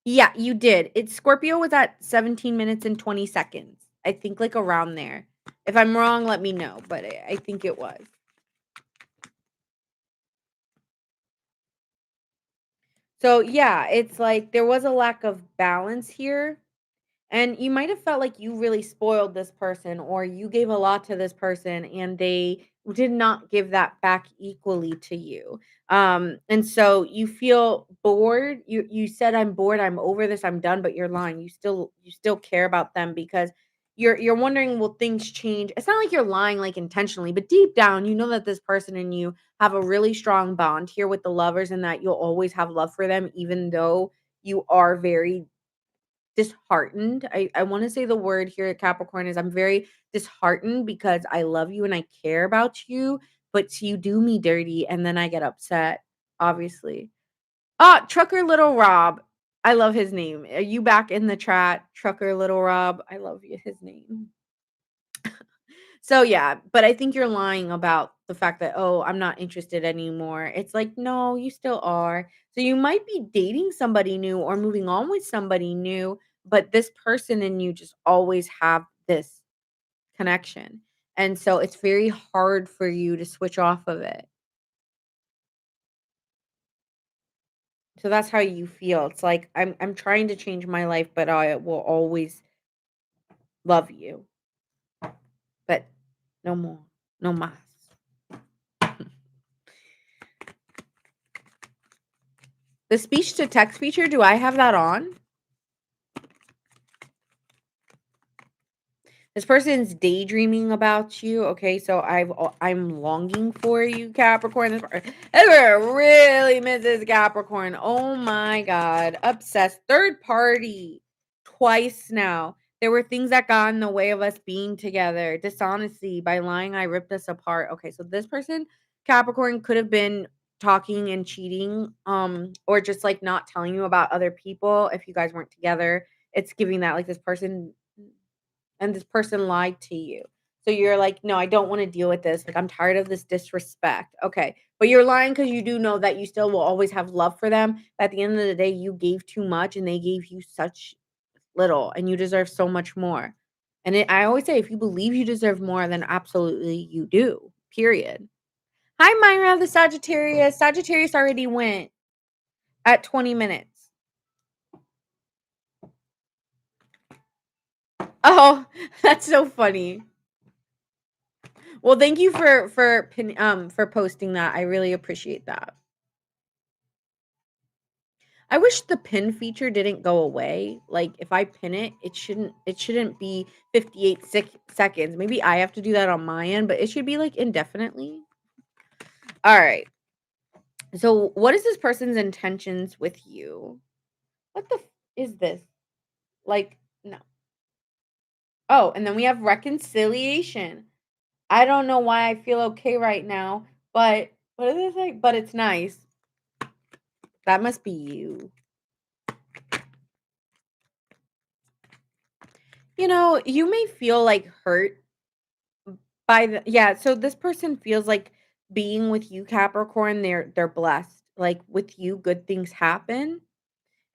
Yeah, you did. It's Scorpio was at 17 minutes and 20 seconds. I think like around there. If I'm wrong, let me know, but I think it was. So yeah, it's like there was a lack of balance here. And you might have felt like you really spoiled this person or you gave a lot to this person and they did not give that back equally to you. And so you feel bored. You said I'm bored, I'm over this, I'm done, but you're lying. You still care about them because you're wondering will things change. It's not like you're lying like intentionally, but deep down you know that this person and you have a really strong bond here with the lovers and that you'll always have love for them even though you are very disheartened. I wanna say the word here at Capricorn is I'm very disheartened because I love you and I care about you, but you do me dirty and then I get upset, obviously. Ah, Trucker Little Rob. I love his name. Are you back in the chat? Trucker Little Rob. I love his name. So yeah, but I think you're lying about the fact that, "Oh, I'm not interested anymore." It's like, "No, you still are." So you might be dating somebody new or moving on with somebody new, but this person and you just always have this connection. And so it's very hard for you to switch off of it. So that's how you feel. It's like I'm trying to change my life, but I will always love you, but no more. No más. The speech to text feature, do I have that on? This person's daydreaming about you, okay, so I'm longing for you, Capricorn. This person really misses Capricorn. Oh my god. Obsessed. Third party. Twice now. There were things that got in the way of us being together. Dishonesty. By lying, I ripped us apart. Okay, so this person, Capricorn, could have been talking and cheating, or just like not telling you about other people if you guys weren't together. It's giving that like this person and this person lied to you. So you're like, "No, I don't wanna deal with this, like, I'm tired of this disrespect." Okay, but you're lying because you do know that you still will always have love for them. At the end of the day, you gave too much and they gave you such little, and you deserve so much more. And I always say, if you believe you deserve more, then absolutely you do, period. Hi, Myra, the Sagittarius. Sagittarius already went at 20 minutes. Oh, that's so funny. Well, thank you for posting that. I really appreciate that. I wish the pin feature didn't go away. Like if I pin it, it shouldn't be 58 seconds. Maybe I have to do that on my end, but it should be like indefinitely. All right. So, what is this person's intentions with you? What the is this? Like, no. Oh, and then we have reconciliation. I don't know why I feel okay right now, but what is it like? But it's nice. That must be you. You may feel like hurt by the yeah, so this person feels like being with you, Capricorn, they're blessed. Like with you, good things happen.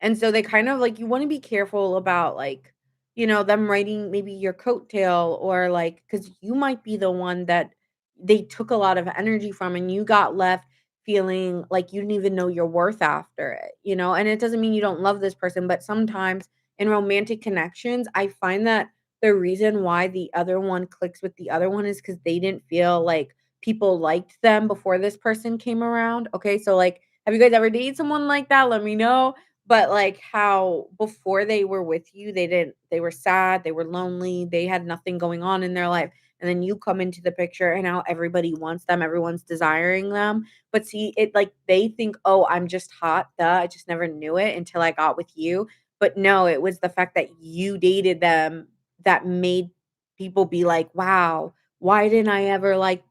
And so they kind of like you wanna be careful about, like, them writing maybe your coattail or, like, because you might be the one that they took a lot of energy from and you got left feeling like you didn't even know your worth after it? And it doesn't mean you don't love this person, but sometimes in romantic connections, I find that the reason why the other one clicks with the other one is because they didn't feel like people liked them before this person came around, okay? So, like, have you guys ever dated someone like that? Let me know. But, like, how before they were with you, they were sad, they were lonely, they had nothing going on in their life, and then you come into the picture and now everybody wants them, everyone's desiring them. But see, it like, they think, "Oh, I'm just hot, duh, I just never knew it until I got with you." But no, it was the fact that you dated them that made people be like, "Wow, why didn't I ever like,"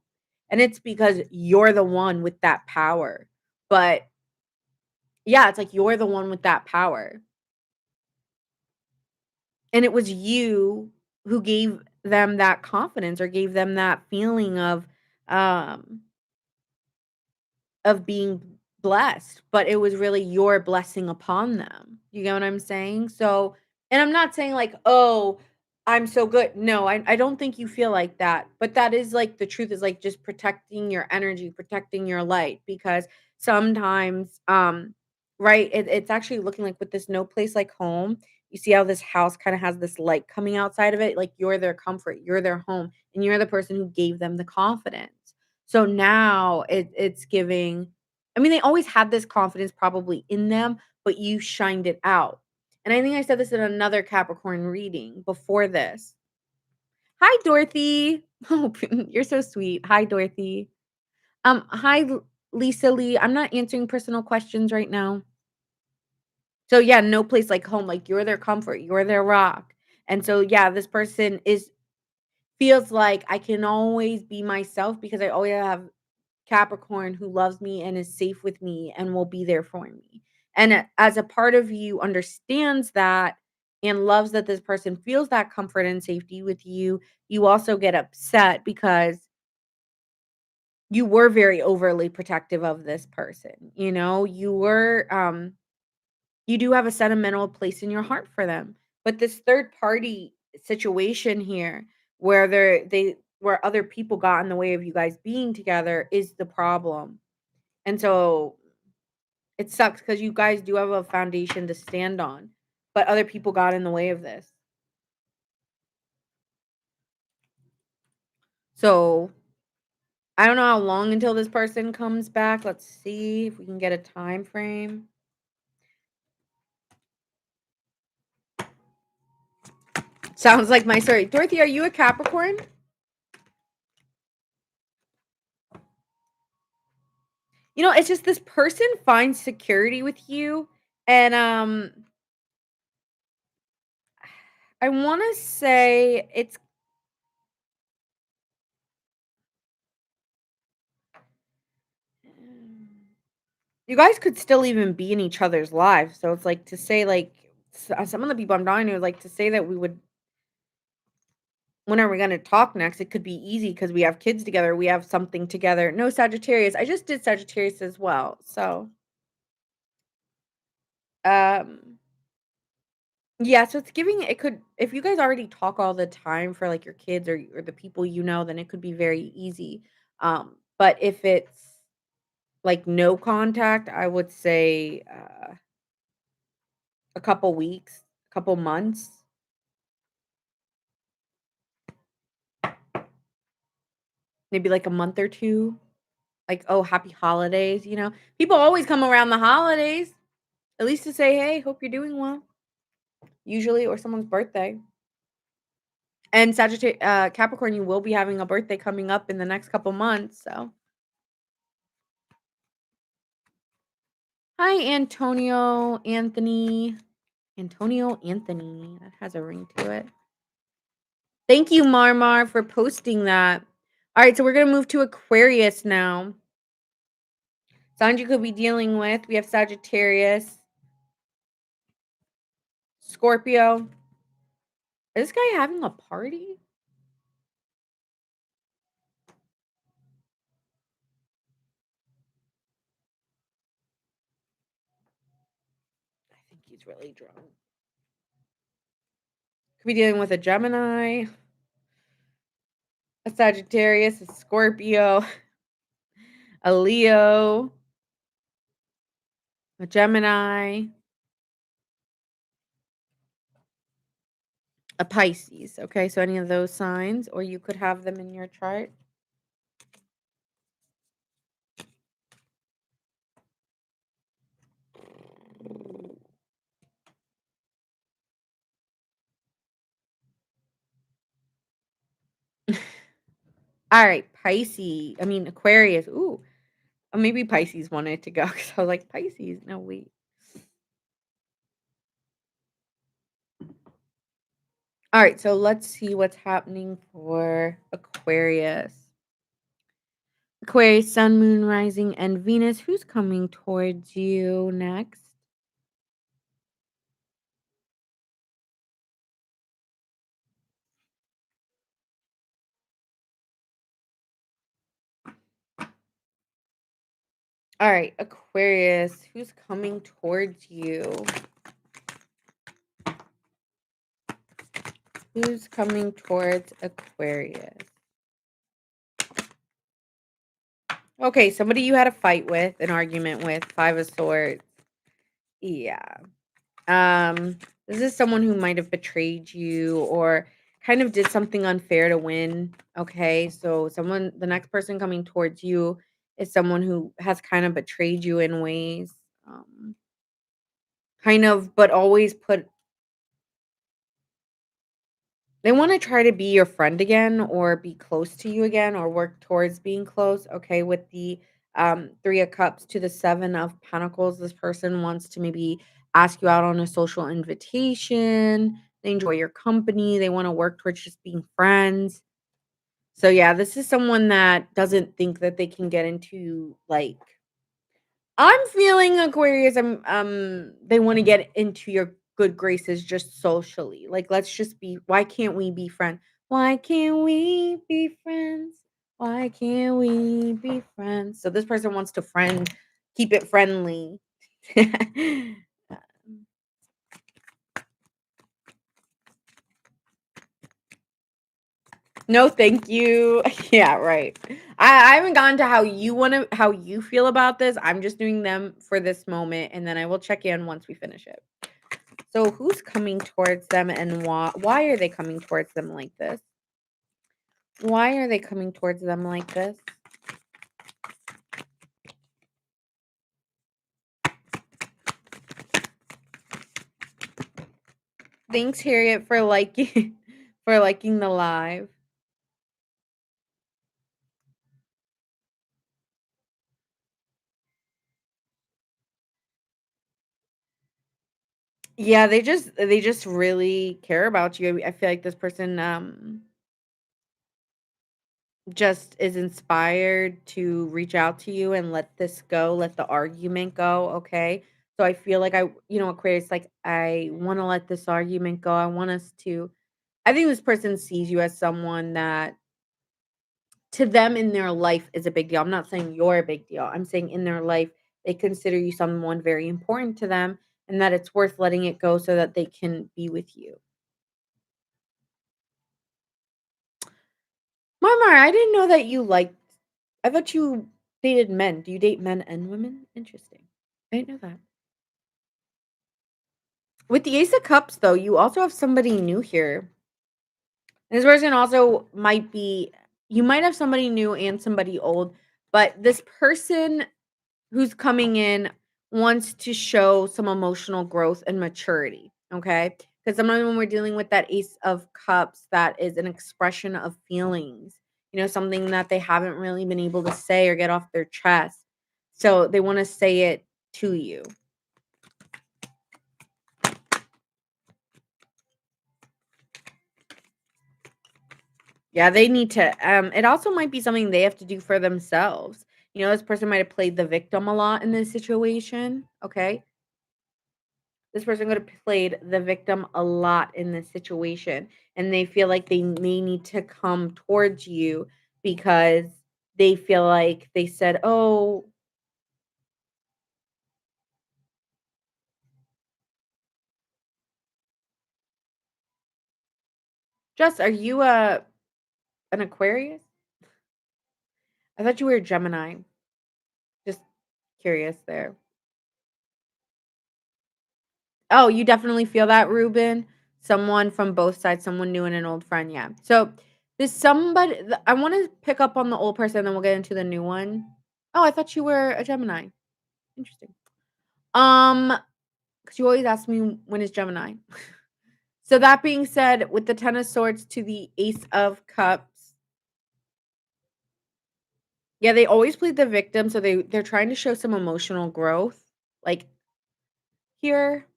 and it's because you're the one with that power. But yeah, it's like you're the one with that power. And it was you who gave them that confidence or gave them that feeling um of being blessed, but it was really your blessing upon them. You get what I'm saying? So, and I'm not saying like, "Oh, I'm so good." No, I don't think you feel like that. But that is like the truth is like just protecting your energy, protecting your light because sometimes right, it's actually looking like with this no place like home. You see how this house kind of has this light coming outside of it, like you're their comfort, you're their home, and you're the person who gave them the confidence. So now it's giving I mean, they always had this confidence probably in them, but you shined it out. And I think I said this in another Capricorn reading before this. Hi, Dorothy. Oh, you're so sweet. Hi, Dorothy. Hi, Lisa Lee. I'm not answering personal questions right now. So yeah, no place like home. Like you're their comfort, you're their rock. And so yeah, this person is feels like I can always be myself because I always have Capricorn who loves me and is safe with me and will be there for me. And as a part of you understands that and loves that this person feels that comfort and safety with you, you also get upset because you were very overly protective of this person. You do have a sentimental place in your heart for them. But this third party situation here where where other people got in the way of you guys being together is the problem. And so it sucks because you guys do have a foundation to stand on, but other people got in the way of this. So I don't know how long until this person comes back. Let's see if we can get a time frame. Sounds like my story. Dorothy, are you a Capricorn? It's just this person finds security with you, and I want to say you guys could still even be in each other's lives. So it's like to say like some of the people I'm talking to like to say that we would when are we gonna talk next? It could be easy because we have kids together, we have something together. No Sagittarius. I just did Sagittarius as well. So, um, yeah, so it's giving it could if you guys already talk all the time for like your kids or the people you know, then it could be very easy. But if it's like no contact, I would say a couple weeks, couple months, maybe like a month or two. Like, oh, happy holidays, you know? People always come around the holidays, at least to say, "Hey, hope you're doing well," usually, or someone's birthday. And Capricorn, you will be having a birthday coming up in the next couple months, so hi, Antonio Anthony, that has a ring to it. Thank you, Marmar, for posting that. Alright, so we're gonna move to Aquarius now. Signs you could be dealing with, we have Sagittarius, Scorpio. Is this guy having a party? I think he's really drunk. Could be dealing with a Gemini, a Sagittarius, a Scorpio, a Leo, a Gemini, a Pisces. Okay, so any of those signs, or you could have them in your chart. All right, Pisces. I mean Aquarius. Ooh, maybe Pisces wanted to go because I was like Pisces. No, wait. All right, so let's see what's happening for Aquarius. Aquarius, Sun, Moon, Rising, and Venus. Who's coming towards you next? All right, Aquarius, who's coming towards you? Who's coming towards Aquarius? Okay, somebody you had a fight with, an argument with, 5 of swords. Yeah. Um, this is someone who might have betrayed you or kind of did something unfair to win. Okay, so the next person coming towards you is someone who has kind of betrayed you in ways. Kind of, but always put they wanna try to be your friend again or be close to you again or work towards being close, okay? With the, 3 of Cups to the 7 of Pentacles, this person wants to maybe ask you out on a social invitation, they enjoy your company, they wanna work towards just being friends. So, yeah, this is someone that doesn't think that they can get into, like I'm feeling Aquarius, they wanna get into your good graces just socially. Like, let's just be why can't we be friends? Why can't we be friends? Why can't we be friends? So this person wants to keep it friendly. No, thank you. Yeah, right. I haven't gotten to how you feel about this. I'm just doing them for this moment, and then I will check in once we finish it. So who's coming towards them and why are they coming towards them like this? Why are they coming towards them like this? Thanks, Harriet, for liking for liking the live. Yeah, they just really care about you. I feel like this person just is inspired to reach out to you and let this go, let the argument go, okay? So I feel like Aquarius, like I want to let this argument go. I want us to I think this person sees you as someone that to them in their life is a big deal. I'm not saying you're a big deal. I'm saying in their life, they consider you someone very important to them and that it's worth letting it go so that they can be with you. Marmar, I didn't know that you liked I thought you dated men. Do you date men and women? Interesting. I didn't know that. With the Ace of Cups, though, you also have somebody new here. This person also might be you might have somebody new and somebody old, but this person who's coming in wants to show some emotional growth and maturity, okay? Because sometimes when we're dealing with that Ace of Cups, that is an expression of feelings, something that they haven't really been able to say or get off their chest. So they want to say it to you. Yeah, they need to. It also might be something they have to do for themselves. This person might have played the victim a lot in this situation. Okay. This person could have played the victim a lot in this situation, and they feel like they may need to come towards you because they feel like they said, "Oh, Jess, are you an Aquarius? I thought you were a Gemini." Just curious there. Oh, you definitely feel that, Ruben. Someone from both sides, someone new and an old friend. Yeah. So this somebody. I want to pick up on the old person, then we'll get into the new one. Oh, I thought you were a Gemini. Interesting. Um, because you always ask me when is Gemini. So that being said, with the Ten of Swords to the Ace of Cups, yeah, they always play the victim, so they're trying to show some emotional growth. Like here,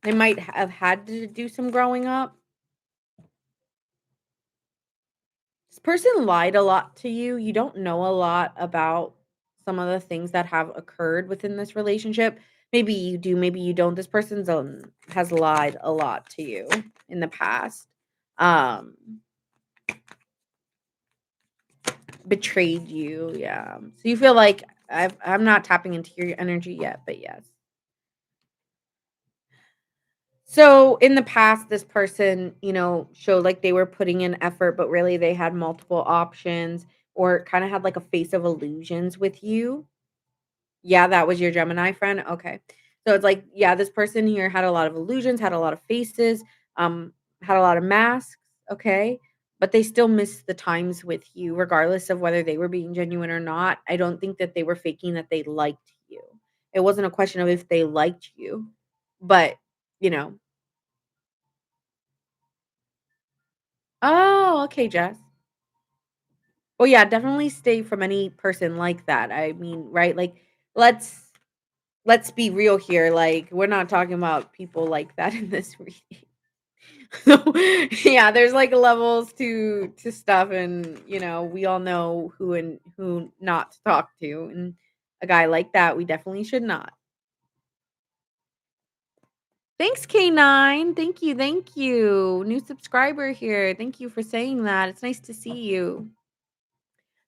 they might have had to do some growing up. This person lied a lot to you. You don't know a lot about some of the things that have occurred within this relationship. Maybe you do, maybe you don't. This person's has lied a lot to you in the past. Um Betrayed you, yeah. So you feel like I'm not tapping into your energy yet, but yes. So in the past, this person, showed like they were putting in effort, but really they had multiple options or kind of had like a face of illusions with you. Yeah, that was your Gemini friend? Okay. So it's like, yeah, this person here had a lot of illusions, had a lot of faces, um, had a lot of masks, okay? But they still missed the times with you, regardless of whether they were being genuine or not. I don't think that they were faking that they liked you. It wasn't a question of if they liked you, but, you know. Oh, okay, Jess. Well, yeah, definitely stay from any person like that. I mean, right? Like, let's let's be real here. Like, we're not talking about people like that in this reading. So, yeah, there's like levels to stuff, and we all know who and who not to talk to. And a guy like that, we definitely should not. Thanks, K9. Thank you, thank you. New subscriber here. Thank you for saying that. It's nice to see you.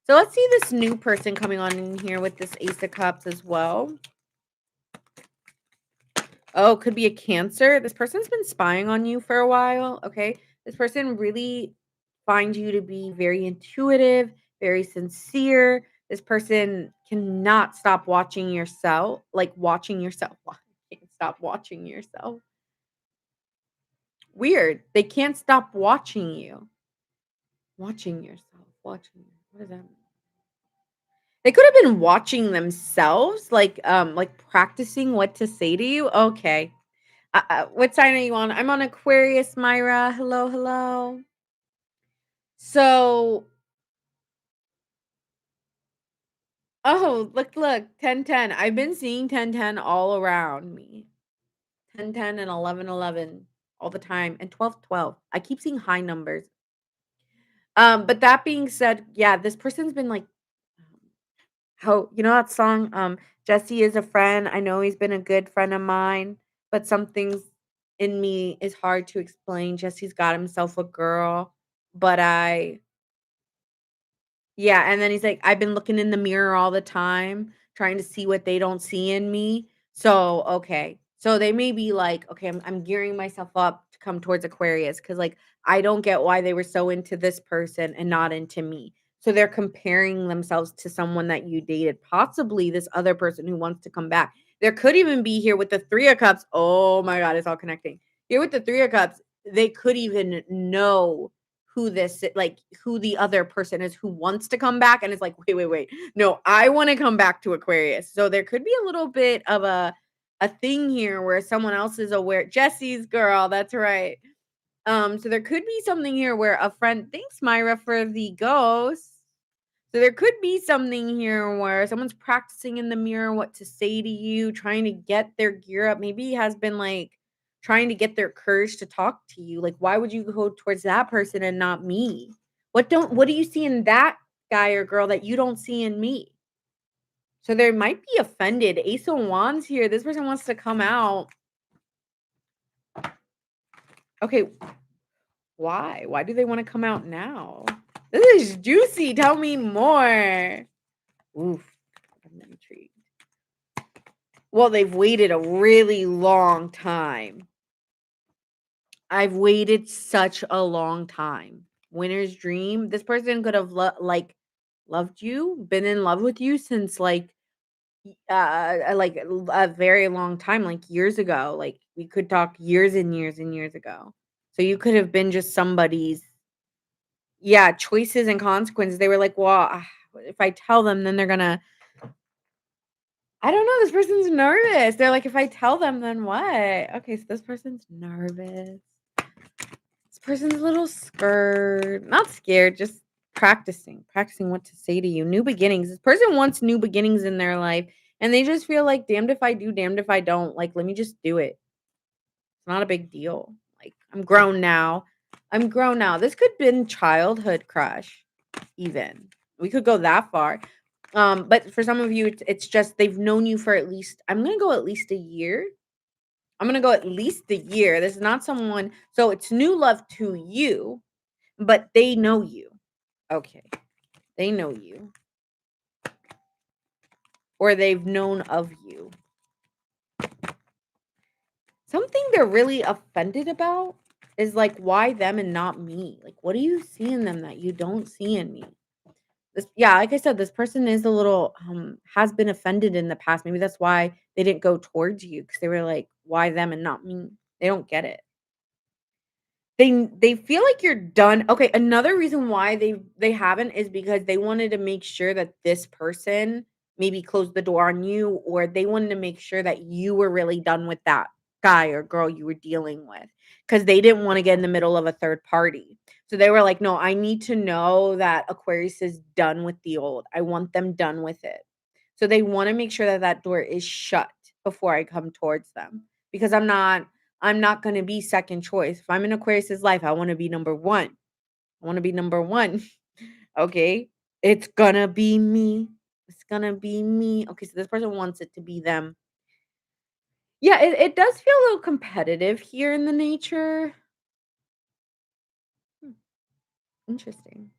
So let's see this new person coming on in here with this Ace of Cups as well. Oh, could be a Cancer. This person's been spying on you for a while, okay? This person really finds you to be very intuitive, very sincere. This person cannot stop watching yourself, like watching yourself. Can't stop watching yourself. Weird. They can't stop watching you. Watching yourself. Watching. What does that mean? They could have been watching themselves, like practicing what to say to you. Okay. What sign are you on? I'm on Aquarius, Myra. Hello, hello. So, oh, look, 1010. I've been seeing 1010 all around me. 1010 and 1111 all the time, and 1212. I keep seeing high numbers. But that being said, yeah, this person's been like, oh, you know that song? Jesse is a friend. I know he's been a good friend of mine, but some things in me is hard to explain. Jesse's got himself a girl, but I yeah, and then he's like, "I've been looking in the mirror all the time, trying to see what they don't see in me." So, okay. So they may be like, "Okay, I'm gearing myself up to come towards Aquarius because, like, I don't get why they were so into this person and not into me." So they're comparing themselves to someone that you dated, possibly this other person who wants to come back. There could even be here with the 3 of Cups. Oh my god, it's all connecting. Here with the 3 of Cups, they could even know who the other person is who wants to come back and it's like, "Wait, wait, wait. No, I wanna come back to Aquarius." So there could be a little bit of a thing here where someone else is aware. Jesse's girl, that's right. So there could be something here where a friend thanks, Myra, for the ghost. So there could be something here where someone's practicing in the mirror what to say to you, trying to get their gear up. Maybe has been like trying to get their courage to talk to you. Like, why would you go towards that person and not me? What do you see in that guy or girl that you don't see in me? So they might be offended. Ace of Wands here. This person wants to come out. Okay, why? Why do they want to come out now? This is juicy. Tell me more. Oof. I'm intrigued. Well, they've waited a really long time. I've waited such a long time. Winter's dream. This person could have loved you, been in love with you since a very long time, like years ago. Like we could talk years and years and years ago. So you could have been just somebody's yeah, choices and consequences. They were like, "Well, if I tell them, then they're gonna I don't know, this person's nervous. They're like, "If I tell them, then what?" Okay, so this person's nervous. This person's a little scared. Not scared, just practicing what to say to you. New beginnings. This person wants new beginnings in their life, and they just feel like, "Damned if I do, damned if I don't." Like, let me just do it. It's not a big deal. Like, I'm grown now. I'm grown now. This could been childhood crush, even. We could go that far. But for some of you, it's just they've known you for at least I'm gonna go at least a year. I'm gonna go at least a year. This is not someone so it's new love to you, but they know you. Okay. They know you. Or they've known of you. Something they're really offended about is like why them and not me? Like what do you see in them that you don't see in me? This yeah, like I said, this person is a little has been offended in the past. Maybe that's why they didn't go towards you because they were like, why them and not me? They don't get it. They feel like you're done. Okay, another reason why they haven't is because they wanted to make sure that this person maybe closed the door on you, or they wanted to make sure that you were really done with that guy or girl you were dealing with, because they didn't wanna get in the middle of a third party. So they were like, "No, I need to know that Aquarius is done with the old. I want them done with it." So they wanna make sure that that door is shut before I come towards them, because I'm not gonna be second choice. If I'm in Aquarius's life, I wanna be number 1. I wanna be number 1. Okay? It's gonna be me. It's gonna be me. Okay, so this person wants it to be them. Yeah, it does feel a little competitive here in the nature. Hmm, interesting.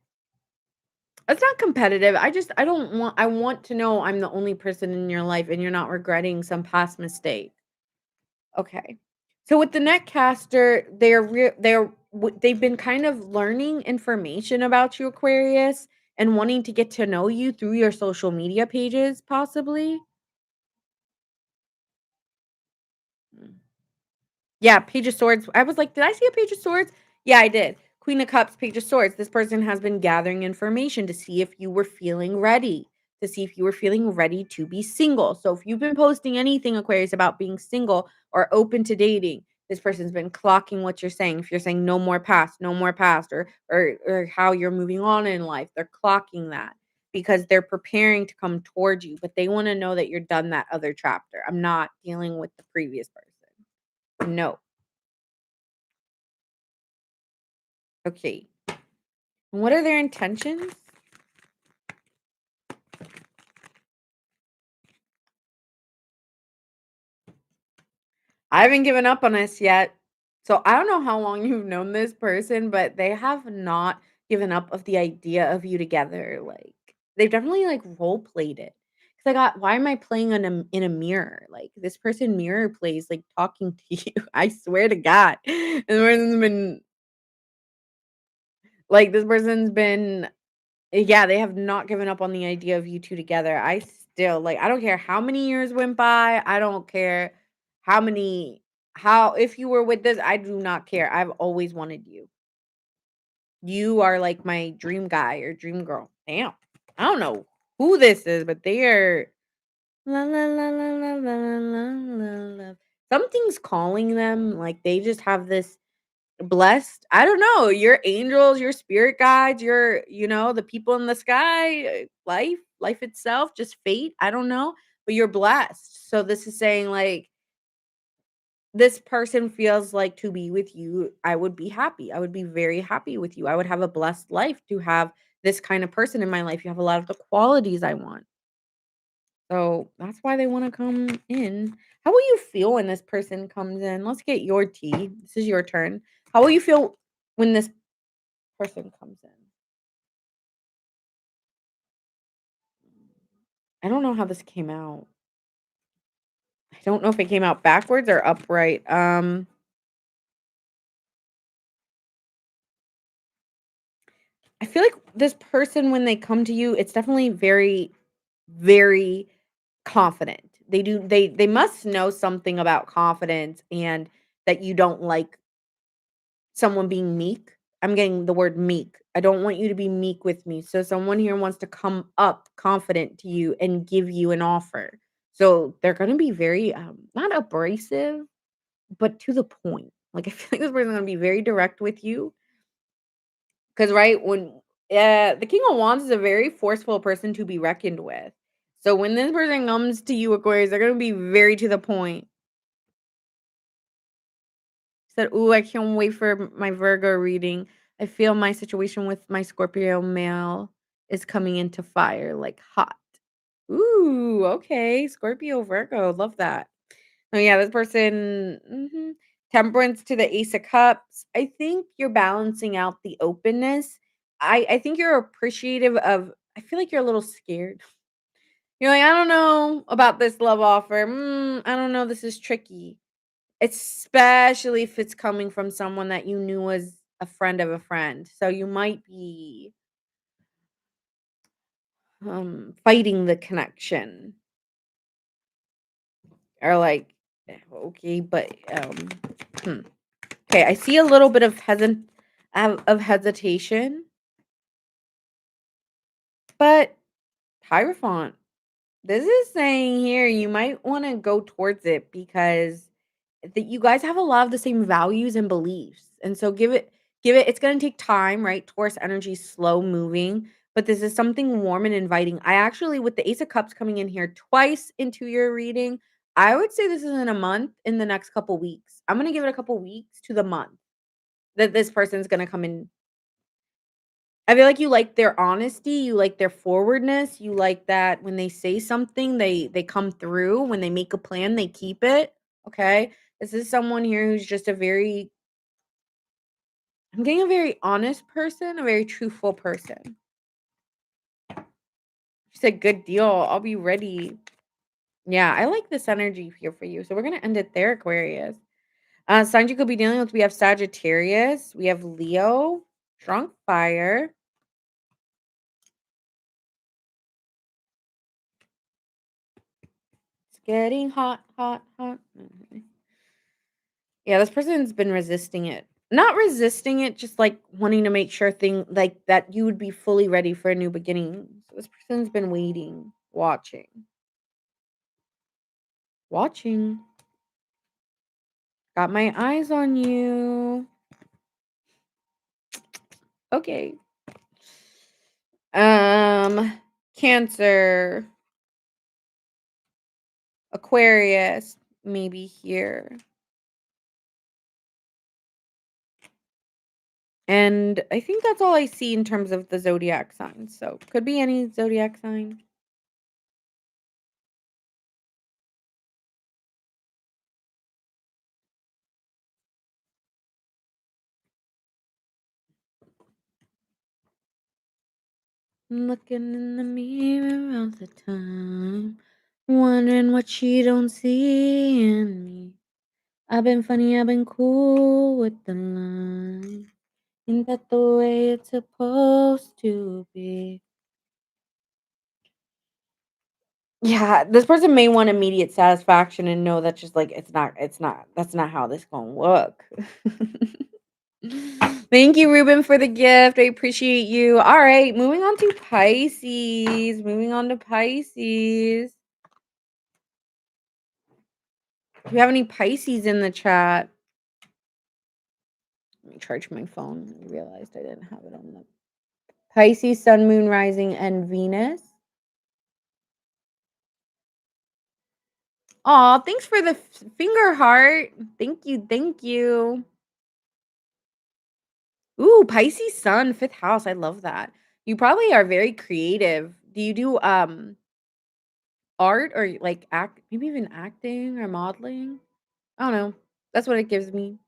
It's not competitive. I don't want I want to know I'm the only person in your life and you're not regretting some past mistake. Okay. So with the netcaster, they've been kind of learning information about you, Aquarius, and wanting to get to know you through your social media pages, possibly. Mm. Yeah, Page of Swords. I was like, did I see a Page of Swords? Yeah, I did. Queen of Cups, Page of Swords. This person has been gathering information to see if you were feeling ready, to see if you were feeling ready to be single. So if you've been posting anything, Aquarius, about being single or open to dating, this person's been clocking what you're saying. If you're saying no more past, or how you're moving on in life, they're clocking that because they're preparing to come towards you, but they want to know that you're done that other chapter. I'm not dealing with the previous person. No. Okay. And what are their intentions? I haven't given up on this yet. So I don't know how long you've known this person, but they have not given up of the idea of you together. Like they've definitely like role played it. Cause I got why am I playing in a mirror? Like this person mirror plays like talking to you. I swear to God. This person's been yeah, they have not given up on the idea of you 2 together. I still like, I don't care how many years went by, I don't care how many how if you were with this, I do not care. I've always wanted you. You are like my dream guy or dream girl. Damn. I don't know who this is, but they are la la la la la la la la la. Something's calling them, like, they just have this blessed I don't know, your angels, your spirit guides, the people in the sky, life itself, just fate, I don't know, but you're blessed. So this is saying, like, this person feels like to be with you, I would be happy. I would be very happy with you. I would have a blessed life to have this kind of person in my life. You have a lot of the qualities I want. So that's why they wanna come in. How will you feel when this person comes in? Let's get your tea. This is your turn. How will you feel when this person comes in? I don't know how this came out. I don't know if it came out backwards or upright. I feel like this person when they come to you, it's definitely very, very confident. They must know something about confidence and that you don't like someone being meek. I'm getting the word meek. I don't want you to be meek with me. So someone here wants to come up confident to you and give you an offer. So they're going to be very not abrasive, but to the point. Like I feel like this person's going to be very direct with you cuz right when the King of Wands is a very forceful person to be reckoned with. So when this person comes to you Aquarius, they're going to be very to the point. Said, "Ooh, I can't wait for my Virgo reading. I feel my situation with my Scorpio male is coming into fire like hot." Ooh, okay. Scorpio, Virgo, love that. Oh yeah, this person, Temperance to the Ace of Cups. I think you're balancing out the openness. I think you're appreciative of. I feel like you're a little scared. You're like, I don't know about this love offer. I don't know. This is tricky. Especially if it's coming from someone that you knew was a friend of a friend. So you might be, fighting the connection or like, okay, but, hmm. Okay, I see a little bit of hesitation, but Hierophant, this is saying here you might wanna go towards it because that you guys have a lot of the same values and beliefs. And so give it it's going to take time, right? Taurus energy is slow moving, but this is something warm and inviting. I actually with the Ace of Cups coming in here twice into your reading, I would say this is in a month in the next couple weeks. I'm going to give it a couple weeks to the month that this person's going to come in. I feel like you like their honesty, you like their forwardness, you like that when they say something, they come through, when they make a plan, they keep it, okay? This is someone here who's just a very I'm getting a very honest person, a very truthful person. She said, "Good deal. I'll be ready." Yeah, I like this energy here for you. So we're gonna end it there, Aquarius. Signs you could be dealing with. We have Sagittarius, we have Leo, strong fire. It's getting hot, hot, hot. Yeah, this person's been resisting it. Not resisting it, just like wanting to make sure thing like that you would be fully ready for a new beginning. So this person's been waiting, watching, watching. Got my eyes on you. Okay. Um, Cancer, Aquarius, maybe here. And I think that's all I see in terms of the zodiac signs. So could be any zodiac sign. Looking in the mirror all the time, wondering what she don't see in me. I've been funny, I've been cool with the line. Ain't that the way it's supposed to be? Yeah, this person may want immediate satisfaction and know that just like it's not that's not how this gonna work. Thank you, Ruben, for the gift. I appreciate you. All right, moving on to Pisces. Moving on to Pisces. Do you have any Pisces in the chat? Let me charge my phone. I realized I didn't have it on the Pisces, Sun, Moon, Rising, and Venus. Aw, thanks for the finger heart. Thank you, thank you. Ooh, Pisces Sun, 5th house. I love that. You probably are very creative. Do you do art or like act maybe even acting or modeling? I don't know. That's what it gives me.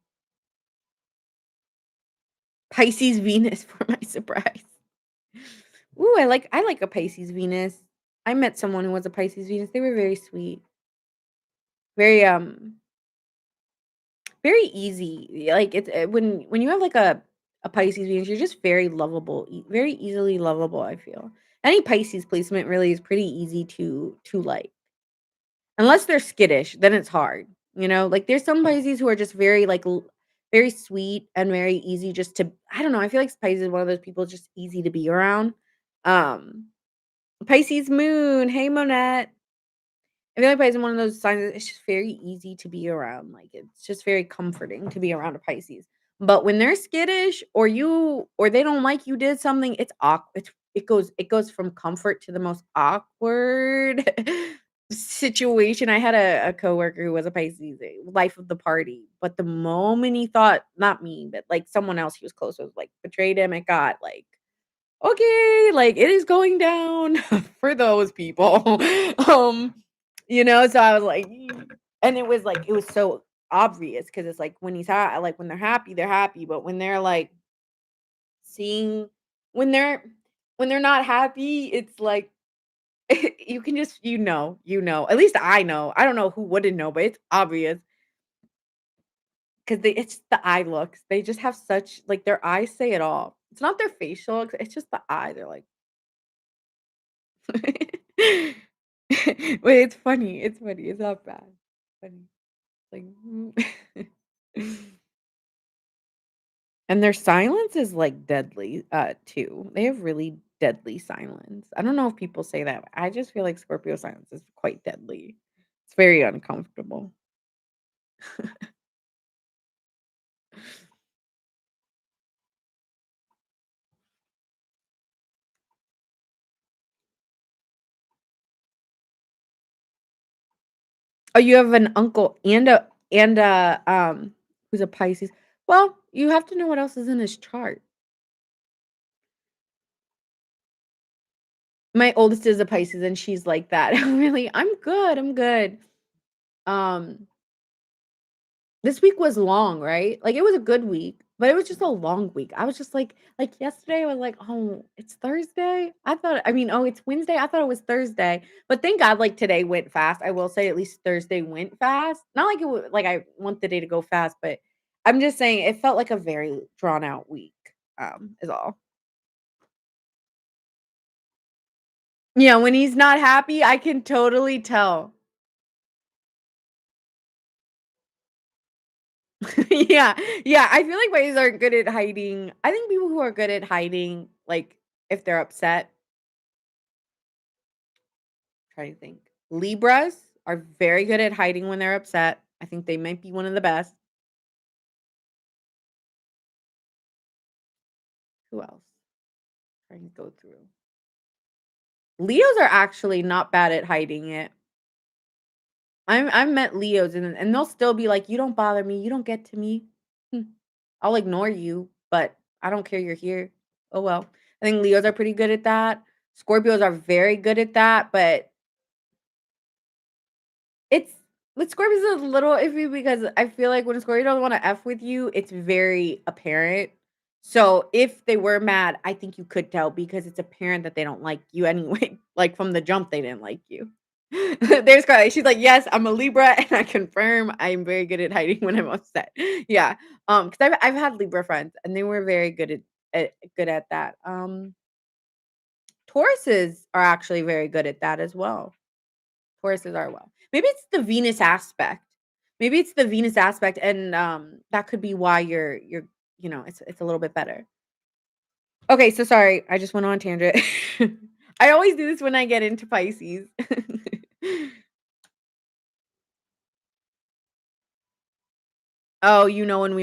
Pisces Venus for my surprise. Ooh, I like a Pisces Venus. I met someone who was a Pisces Venus. They were very sweet. Very very easy. Like it's when you have like a Pisces Venus, you're just very lovable, very easily lovable, I feel. Any Pisces placement really is pretty easy to like. Unless they're skittish, then it's hard, you know? Like, there's some Pisces who are just very, like, very sweet and very easy just to I don't know, I feel like Pisces is one of those people just easy to be around. Um, Pisces moon, hey, Monette. I feel like Pisces is one of those signs that it's just very easy to be around, like, it's just very comforting to be around a Pisces. But when they're skittish or they don't like you did something, it goes from comfort to the most awkward situation. I had a coworker who was a Pisces, life of the party, but the moment he thought not me, but, like, someone else he was close with, like, betrayed him, it got, like, "Okay, like, it is going down for those people." Um, so I was like, and it was so obvious because it's like when when they're happy, but when they're, like, seeing when they're when they're not happy, it's like you can just at least I know. I don't know who wouldn't know, but it's obvious because it's the eye looks. They just have such like, their eyes say it all. It's not their facial, it's just the eye. They're like Wait, it's funny, it's not bad. Funny, like, and their silence is, like, deadly, too. They have really deadly silence. I don't know if people say that. I just feel like Scorpio silence is quite deadly. It's very uncomfortable. Oh, you have an uncle and who's a Pisces. Well, you have to know what else is in his chart. My oldest is a Pisces, and she's like that. Really, I'm good, I'm good. Um, this week was long, right? Like, it was a good week, but it was just a long week. I was just like yesterday, I was like, "Oh, it's Thursday?" Oh, it's Wednesday? I thought it was Thursday, but thank God, like, today went fast. I will say at least Thursday went fast. Not like like, I want the day to go fast, but I'm just saying it felt like a very drawn out week, is all. Yeah, when he's not happy, I can totally tell. Yeah, yeah, I feel like Pisces are good at hiding. I think people who are good at hiding, like, if they're upset, trying to think. Libras are very good at hiding when they're upset. I think they might be one of the best. Who else? Trying to go through. Leos are actually not bad at hiding it. I've met Leos and they'll still be like, "You don't bother me. You don't get to me. Hmm, I'll ignore you, but I don't care you're here. Oh well." I think Leos are pretty good at that. Scorpios are very good at that, but it's with Scorpios is a little iffy because I feel like when a Scorpio doesn't wanna F with you, it's very apparent. So if they were mad, I think you could tell because it's apparent that they don't like you anyway. Like from the jump, they didn't like you. There's Scarlett. She's like, yes, I'm a Libra, and I confirm I'm very good at hiding when I'm upset. Yeah, because I've had Libra friends, and they were very good at that. Tauruses are actually very good at that as well. Tauruses are well. Maybe it's the Venus aspect. Maybe it's the Venus aspect, and that could be why it's a little bit better. Okay, so sorry, I just went on a tangent. I always do this when I get into Pisces. Oh, when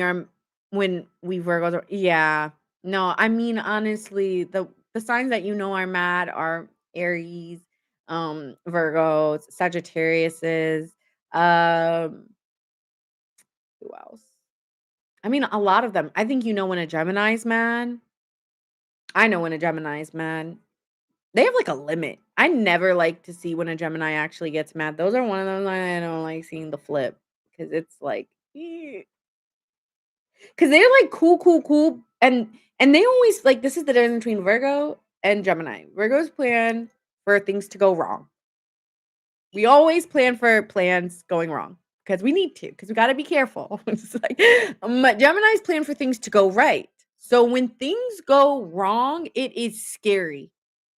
we Virgos are yeah. No, I mean, honestly, the signs that are mad are Aries, Virgos, Sagittariuses, um, who else? I mean, a lot of them. I think when a Gemini's mad. I know when a Gemini's mad. They have, like, a limit. I never like to see when a Gemini actually gets mad. Those are one of those I don't like seeing the flip because it's like, because 'cause they're, like, cool, cool, cool, and they always like, this is the difference between Virgo and Gemini. Virgos plan for things to go wrong. We always plan for plans going wrong because we need to because we gotta be careful. It's like, but Geminis plan for things to go right. So when things go wrong, it is scary.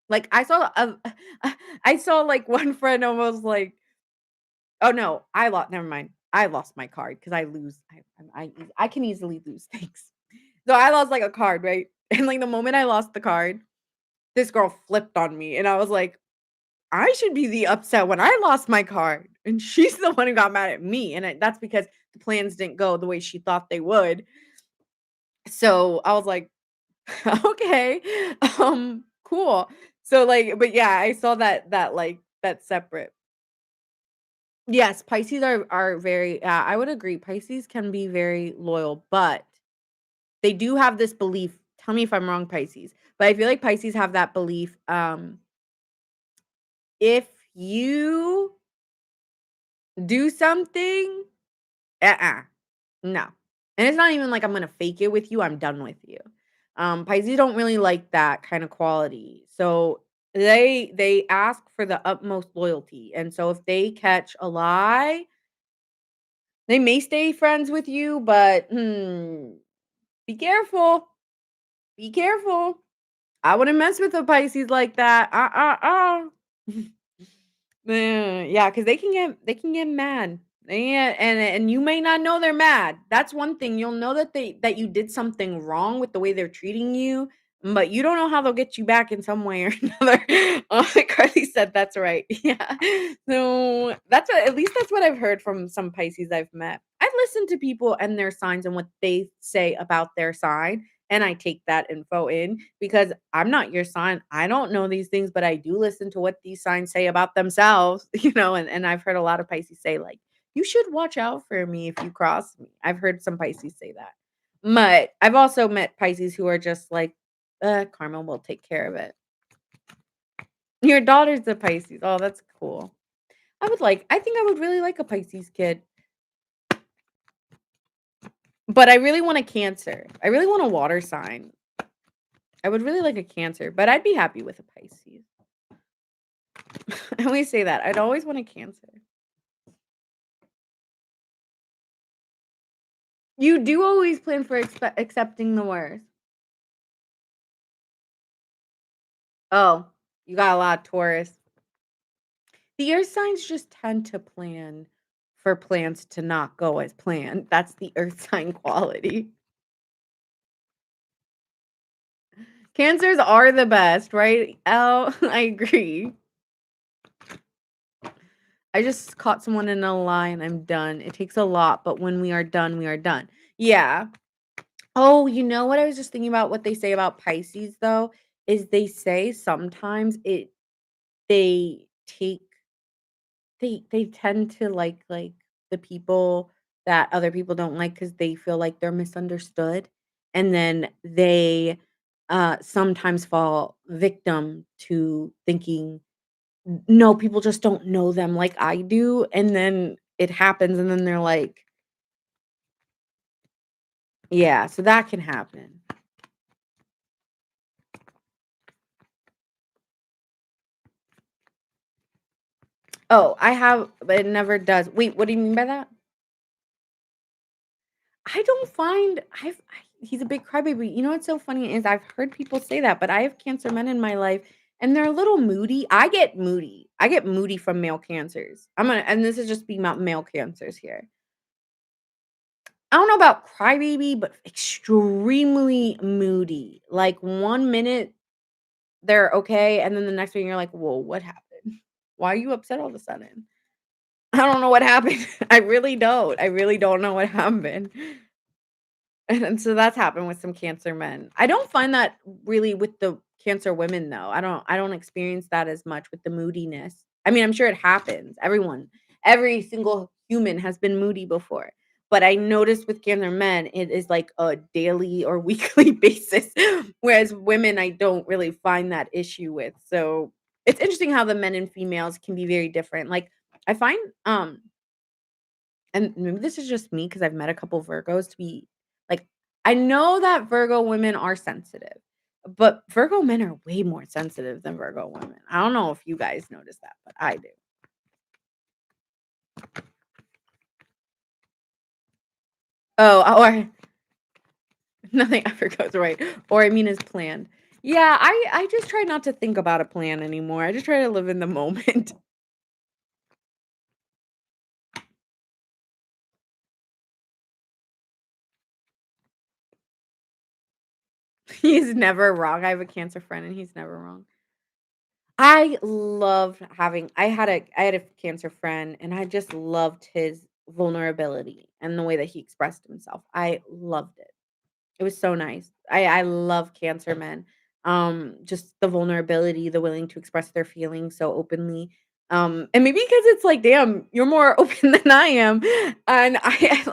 Like, I saw, like, one friend almost like oh, no, I lost never mind. I lost my card because I lose I can easily lose things. So I lost, like, a card, right? And, like, the moment I lost the card, this girl flipped on me, and I was like, "I should be the upset when I lost my card, and she's the one who got mad at me," and that's because the plans didn't go the way she thought they would. So, I was like, "Okay, cool." So, like but yeah, I saw that separate. Yes, Pisces are very I would agree, Pisces can be very loyal, but they do have this belief tell me if I'm wrong, Pisces, but I feel like Pisces have that belief, if you do something, uh-uh, no. And it's not even like I'm gonna fake it with you, I'm done with you. Pisces don't really like that kind of quality. So they ask for the utmost loyalty. And so if they catch a lie, they may stay friends with you, but be careful. Be careful. I wouldn't mess with a Pisces like that. Yeah, because they can get mad. And you may not know they're mad. That's one thing. You'll know that you did something wrong with the way they're treating you, but you don't know how they'll get you back in some way or another. Oh, Carly said that's right. Yeah. So at least that's what I've heard from some Pisces I've met. I've listened to people and their signs and what they say about their sign. And I take that info in because I'm not your sign. I don't know these things, but I do listen to what these signs say about themselves, and I've heard a lot of Pisces say, like, you should watch out for me if you cross me. I've heard some Pisces say that. But I've also met Pisces who are just like, karma will take care of it. Your daughter's a Pisces. Oh, that's cool. I think I would really like a Pisces kid. But I really want a Cancer. I really want a water sign. I would really like a Cancer, but I'd be happy with a Pisces. I always say that. I'd always want a Cancer. You do always plan for accepting the worst. Oh, you got a lot of Taurus. The earth signs just tend to plan for plans to not go as planned. That's the earth sign quality. Cancers are the best, right? Oh, I agree. I just caught someone in a lie and I'm done. It takes a lot, but when we are done, we are done. Yeah. Oh, you know what I was just thinking about what they say about Pisces though, is they say sometimes they take they tend to like the people that other people don't like because they feel like they're misunderstood, and then they, sometimes fall victim to thinking, "N no, people just don't know them like I do," and then it happens, and then they're like yeah, so that can happen. Oh, I have, but it never does. Wait, what do you mean by that? I don't find he's a big crybaby. You know what's so funny is I've heard people say that, but I have Cancer men in my life and they're a little moody. I get moody. I get moody from male cancers. I'm gonna, and this is just being about male cancers here. I don't know about crybaby, but extremely moody. Like 1 minute they're okay, and then the next thing you're like, "Whoa, what happened? Why are you upset all of a sudden?" I don't know what happened. I really don't. I really don't know what happened. And so that's happened with some Cancer men. I don't find that really with the Cancer women though. I don't experience that as much with the moodiness. I mean, I'm sure it happens. Every single human has been moody before. But I noticed with Cancer men, it is like a daily or weekly basis. Whereas women, I don't really find that issue with. So it's interesting how the men and females can be very different. Like I find and maybe this is just me because I've met a couple Virgos to be like, I know that Virgo women are sensitive, but Virgo men are way more sensitive than Virgo women. I don't know if you guys notice that, but I do. Or nothing ever goes right, or I mean is planned. Yeah, I just try not to think about a plan anymore. I just try to live in the moment. He's never wrong. I have a Cancer friend and he's never wrong. I had a Cancer friend, and I just loved his vulnerability and the way that he expressed himself. I loved it. It was so nice. I love Cancer men. Just the vulnerability, the willing to express their feelings so openly. And maybe because it's like, damn, you're more open than I am, and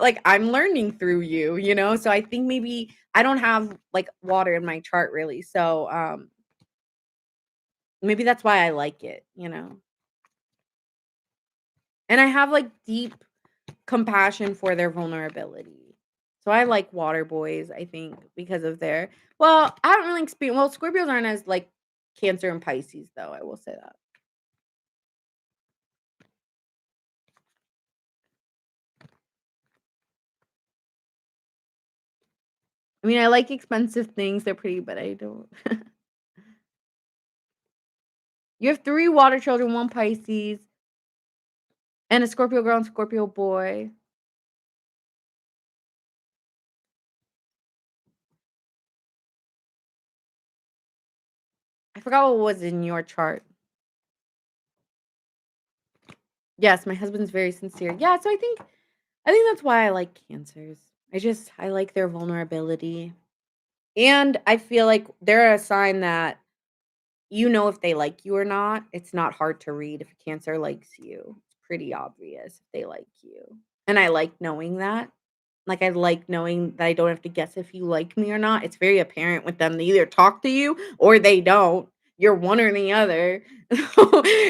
like I'm learning through you, you know. So I think maybe I don't have like water in my chart really, so maybe that's why I like it, you know. And I have, like, deep compassion for their vulnerability. So I like water boys, I think, because of their I haven't really experienced Scorpios aren't as, like, Cancer and Pisces, though, I will say that. I mean, I like expensive things, they're pretty, but I don't You have 3 water children, 1 Pisces, and a Scorpio girl and Scorpio boy. I forgot what was in your chart. Yes, my husband's very sincere. Yeah, so I think that's why I like Cancers. I like their vulnerability. And I feel like they're a sign that you know if they like you or not. It's not hard to read if a Cancer likes you. It's pretty obvious if they like you. And I like knowing that. Like, I like knowing that I don't have to guess if you like me or not. It's very apparent with them. They either talk to you or they don't. You're one or the other.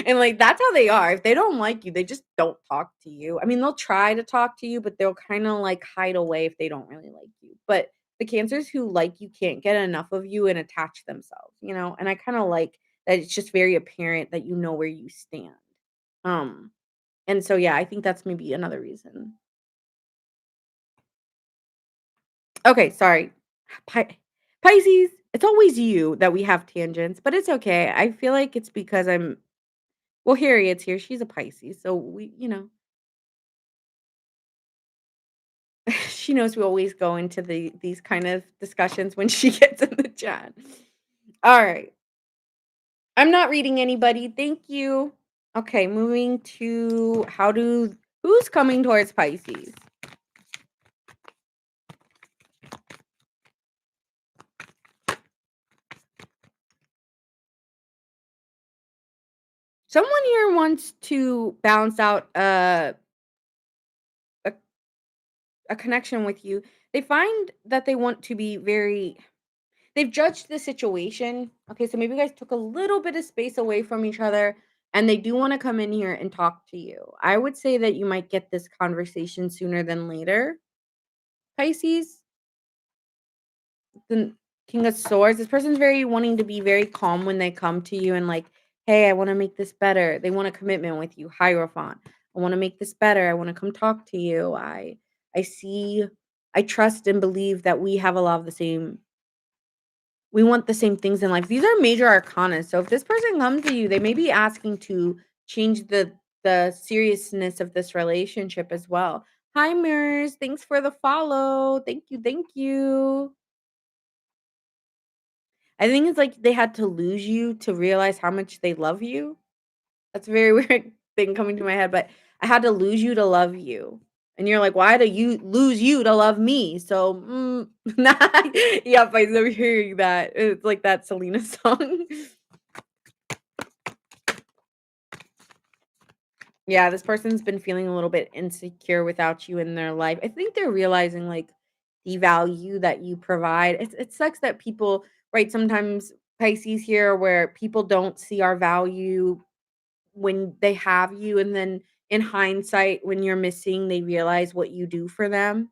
And, like, that's how they are. If they don't like you, they just don't talk to you. I mean, they'll try to talk to you, but they'll kinda, like, hide away if they don't really like you. But the Cancers who like you can't get enough of you and attach themselves, you know? And I kinda like that it's just very apparent that you know where you stand. Um, and so, yeah, I think that's maybe another reason. Okay, sorry. Pi Pisces, it's always you that we have tangents, but it's okay. I feel like it's because Harriet's here, she's a Pisces, so she knows we always go into these kind of discussions when she gets in the chat. Alright. I'm not reading anybody, thank you. Okay, moving to who's coming towards Pisces? Someone here wants to balance out a a connection with you. They find that they want to be very they've judged the situation. Okay, so maybe you guys took a little bit of space away from each other and they do want to come in here and talk to you. I would say that you might get this conversation sooner than later. Pisces, the King of Swords. This person's very wanting to be very calm when they come to you and like "Hey, I wanna make this better." They want a commitment with you, Hierophant. "I wanna make this better. I wanna come talk to you. I see I trust and believe that we have a lot of the same we want the same things in life." These are major arcana. So if this person comes to you, they may be asking to change the seriousness of this relationship as well. Hi, mirrors. Thanks for the follow. Thank you. Thank you. I think it's like they had to lose you to realize how much they love you. That's a very weird thing coming to my head, but I had to lose you to love you. And you're like, "Why do you lose you to love me?" So, nah, yep, I remember hearing that. It's like that Selena song. Yeah, this person's been feeling a little bit insecure without you in their life. I think they're realizing, like, the value that you provide. It sucks that people right, sometimes Pisces here where people don't see our value when they have you, and then in hindsight, when you're missing, they realize what you do for them.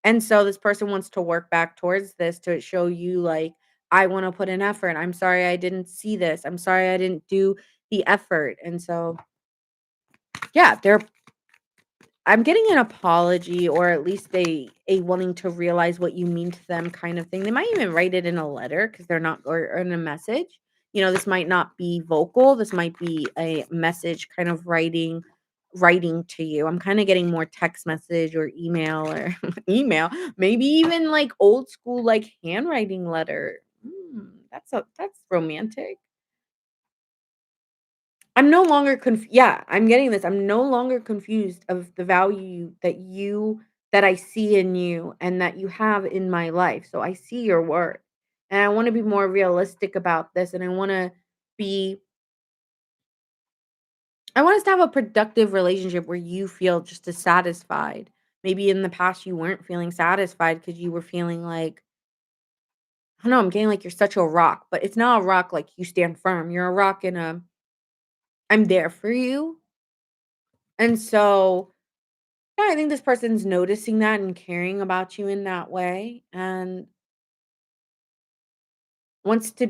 And so this person wants to work back towards this to show you, like, I want to put an effort. I'm sorry I didn't see this. I'm sorry I didn't do the effort. And so, yeah, I'm getting an apology or at least a wanting to realize what you mean to them kind of thing. They might even write it in a letter because they're not or in a message. This might not be vocal. This might be a message kind of writing to you. I'm kind of getting more text message or email or email, maybe even like old school like handwriting letter. That's romantic. I'm no longer yeah, I'm getting this. I'm no longer confused of the value that I see in you and that you have in my life. So I see your worth. And I want to be more realistic about this and be I want us to have a productive relationship where you feel just as satisfied. Maybe in the past you weren't feeling satisfied because you were feeling like, I don't know, I'm getting like you're such a rock, but it's not a rock like you stand firm. You're a rock in a I'm there for you. And so yeah, I think this person's noticing that and caring about you in that way and wants to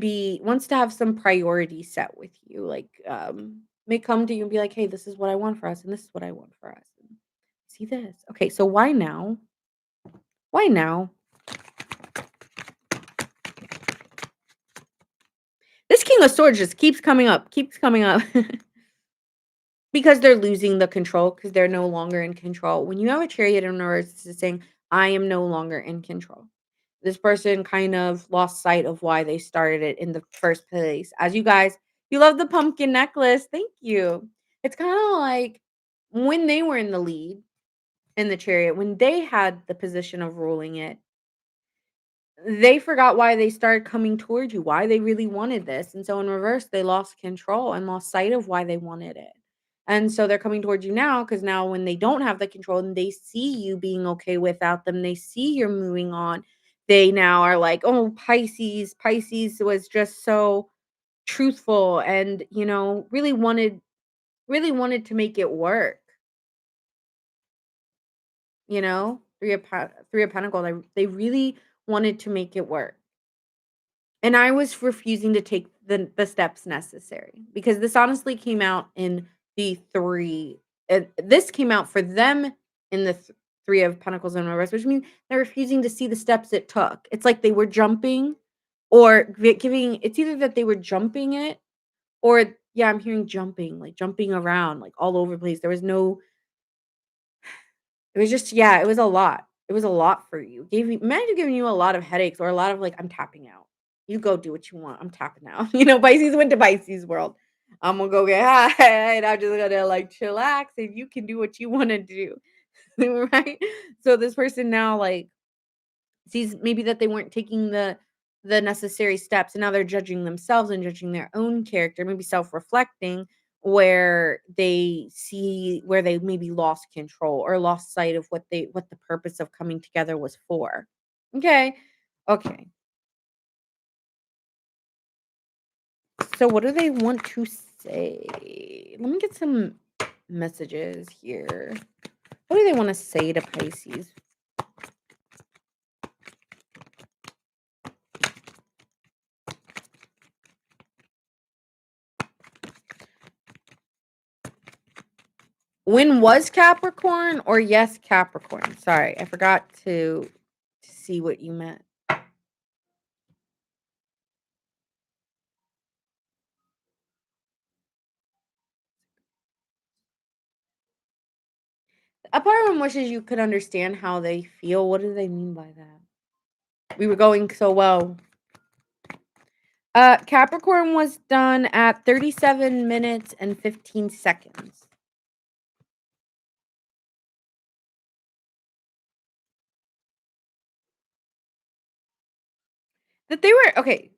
have some priority set with you. Like, may come to you and be like, "Hey, this is what I want for us, and this is what I want for us. And see this. Okay, so why now? Why now? This King of Swords just keeps coming up. Because they're losing the control, because they're no longer in control. When you have a chariot in reverse, it's saying, I am no longer in control. This person kind of lost sight of why they started it in the first place. As you love the pumpkin necklace. Thank you. It's kind of like when they were in the lead in the chariot, when they had the position of ruling it, they forgot why they started coming towards you, why they really wanted this, and so in reverse, they lost control and lost sight of why they wanted it. And so they're coming towards you now because now when they don't have the control and they see you being okay without them, they see you're moving on, they now are like, "Oh, Pisces was just so truthful and, really wanted to make it work." 3 of Pentacles, they really wanted to make it work. And I was refusing to take the steps necessary because this honestly came out in the 3 this came out for them in the 3 of Pentacles in reverse, which means they're refusing to see the steps it took. It's like they were jumping or giving it's either that they were jumping it or yeah, I'm hearing jumping, like jumping around, like all over the place. There was no it was just yeah, it was a lot. It was a lot for you. Gave you imagine giving you a lot of headaches or a lot of like, "I'm tapping out. You go do what you want. I'm tapping out." Pisces went to Pisces world. I'm gonna go get high and I'm just gonna like chillax and you can do what you wanna do. Right? So this person now like sees maybe that they weren't taking the necessary steps and now they're judging themselves and judging their own character, maybe self-reflecting where they maybe lost control or lost sight of what the purpose of coming together was for. Okay. Okay. So what do they want to say? Let me get some messages here. What do they want to say to Pisces? When was Capricorn or yes Capricorn? Sorry, I forgot to see what you meant. A part of him wishes you could understand how they feel. What do they mean by that? We were going so well. Capricorn was done at 37 minutes and 15 seconds. That they were okay.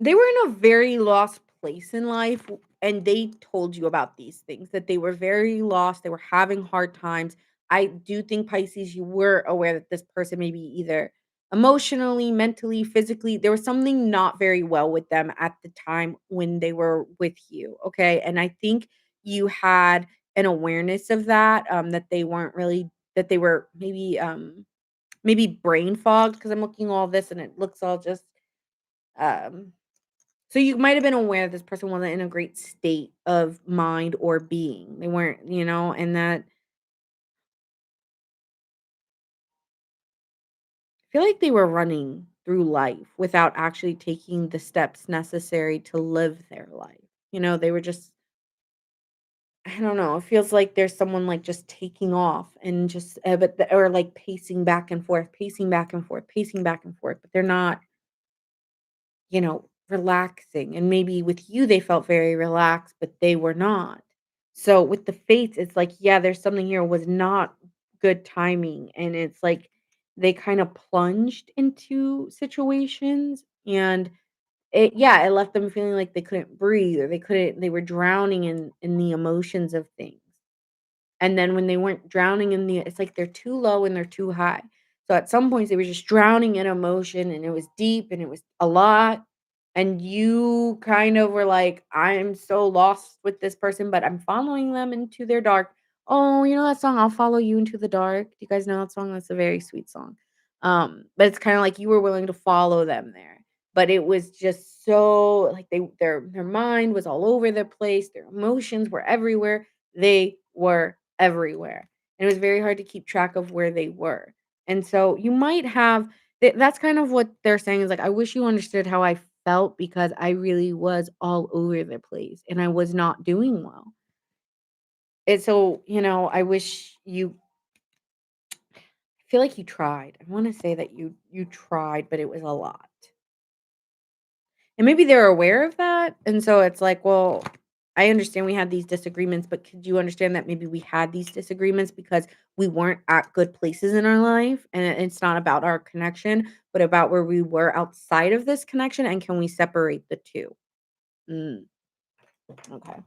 They were in a very lost place in life, and they told you about these things, that they were very lost, they were having hard times. I do think, Pisces, you were aware that this person may be either emotionally, mentally, physically, there was something not very well with them at the time when they were with you, okay? And I think you had an awareness of that, that they weren't really, that they were maybe brain fogged, because I'm looking all this and it looks all just um so you might have been aware that this person wasn't in a great state of mind or being. They weren't, and that I feel like they were running through life without actually taking the steps necessary to live their life. They were just, I don't know. It feels like there's someone like just taking off and just, or like pacing back and forth, pacing back and forth, pacing back and forth, but they're not, relaxing. And maybe with you, they felt very relaxed, but they were not. So with the fates, it's like, yeah, there's something here was not good timing. And it's like they kind of plunged into situations and it left them feeling like they couldn't breathe or they were drowning in the emotions of things. And then when they weren't drowning in the it's like they're too low and they're too high. So at some points they were just drowning in emotion and it was deep and it was a lot. And you kind of were like, I'm so lost with this person, but I'm following them into their dark. Oh, you know that song, I'll Follow You Into the Dark. Do you guys know that song? That's a very sweet song. But it's kind of like you were willing to follow them there. But it was just so like their mind was all over the place, their emotions were everywhere. They were everywhere. And it was very hard to keep track of where they were. And so you might have that's kind of what they're saying is like, I wish you understood how I felt because I really was all over the place and I was not doing well. And so, I wish you I feel like you tried. I want to say that you tried, but it was a lot. And maybe they're aware of that, and so it's like, "Well, I understand we had these disagreements, but could you understand that maybe we had these disagreements because we weren't at good places in our life, and it's not about our connection, but about where we were outside of this connection, and can we separate the 2?" Mm, okay.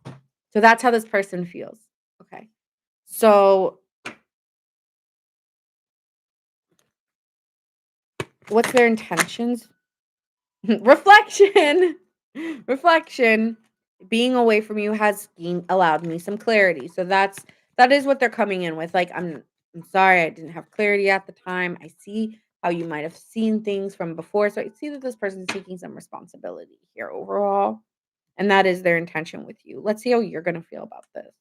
So that's how this person feels. Okay. So, what's their intentions? Reflection. Reflection. Being away from you has allowed me some clarity. So that is what they're coming in with. Like, I'm sorry I didn't have clarity at the time. I see how you might have seen things from before. So I see that this person is taking some responsibility here overall. And that is their intention with you. Let's see how you're gonna feel about this.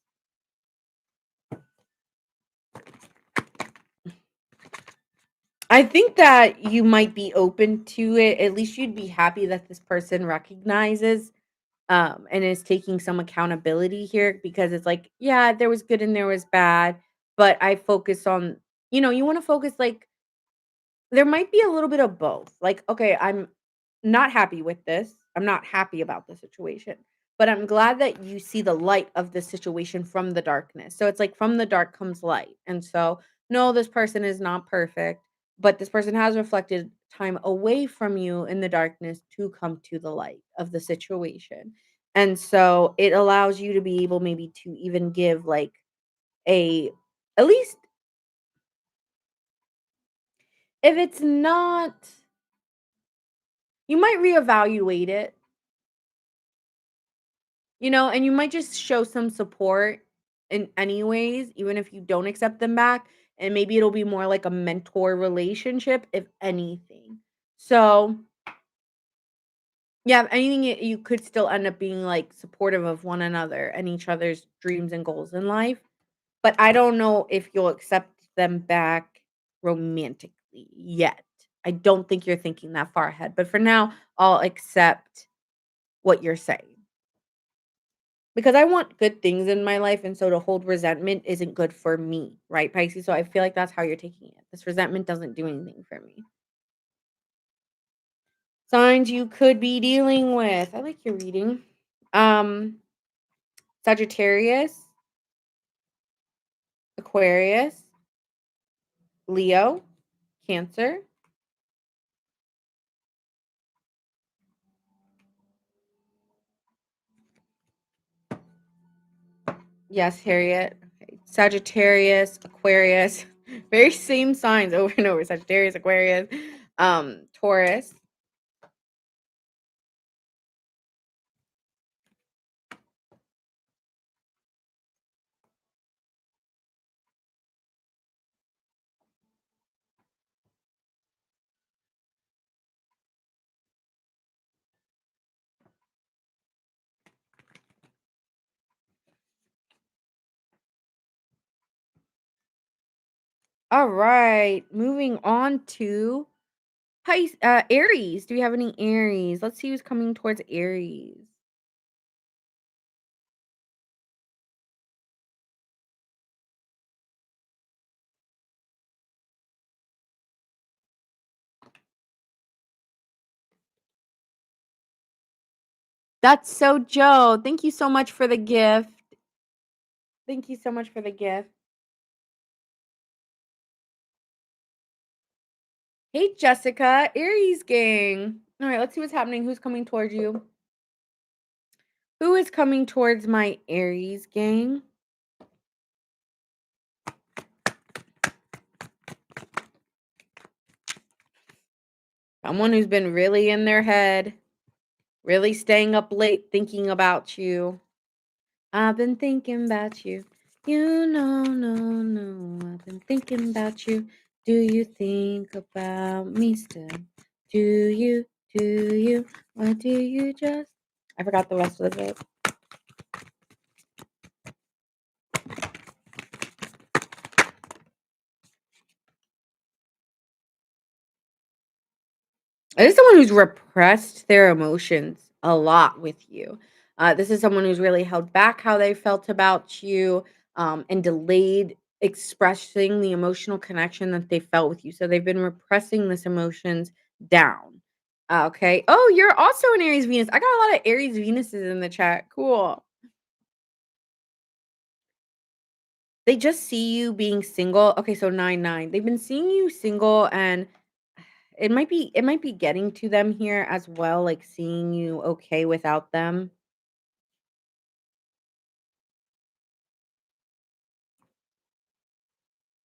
I think that you might be open to it. At least you'd be happy that this person recognizes and is taking some accountability here because it's like, yeah, there was good and there was bad, but I focus on, you want to focus like there might be a little bit of both. Like, okay, I'm not happy with this. I'm not happy about the situation, but I'm glad that you see the light of the situation from the darkness. So it's like from the dark comes light. And so, no, this person is not perfect, but this person has reflected time away from you in the darkness to come to the light of the situation. And so it allows you to be able maybe to even give like a at least if it's not you might reevaluate it, and you might just show some support in anyways, even if you don't accept them back. And maybe it'll be more like a mentor relationship, if anything. So, yeah, if anything, you could still end up being like supportive of one another and each other's dreams and goals in life. but I don't know if you'll accept them back romantically yet. I don't think you're thinking that far ahead, but for now, I'll accept what you're saying. Because I want good things in my life, and so to hold resentment isn't good for me, right, Pisces? So I feel like that's how you're taking it. This resentment doesn't do anything for me. Signs you could be dealing with. I like your reading. Um, Sagittarius, Aquarius, Leo, Cancer. Yes, Harriet. Okay. Sagittarius, Aquarius. Very same signs over and over. Sagittarius, Aquarius, Taurus. All right. Moving on to Aries. Do you have any Aries? Let's see who's coming towards Aries. That's so Joe. Thank you so much for the gift. Thank you so much for the gift. Hey, Jessica, Aries gang. All right, let's see what's happening. Who's coming towards you? Who is coming towards my Aries gang? Someone who's been really in their head, really staying up late thinking about you. I've been thinking about you. You know, no, no. I've been thinking about you. Do you think about me still? Do you? Do you? Or do you just? I forgot the rest of it. This is someone who's repressed their emotions a lot with you. This is someone who's really held back how they felt about you, and delayed expressing the emotional connection that they felt with you. So they've been repressing this emotions down. Okay. Oh, you're also an Aries Venus. I got a lot of Aries Venuses in the chat. Cool. They just see you being single. Okay, so 9-9. They've been seeing you single, and it might be getting to them here as well, like seeing you okay without them.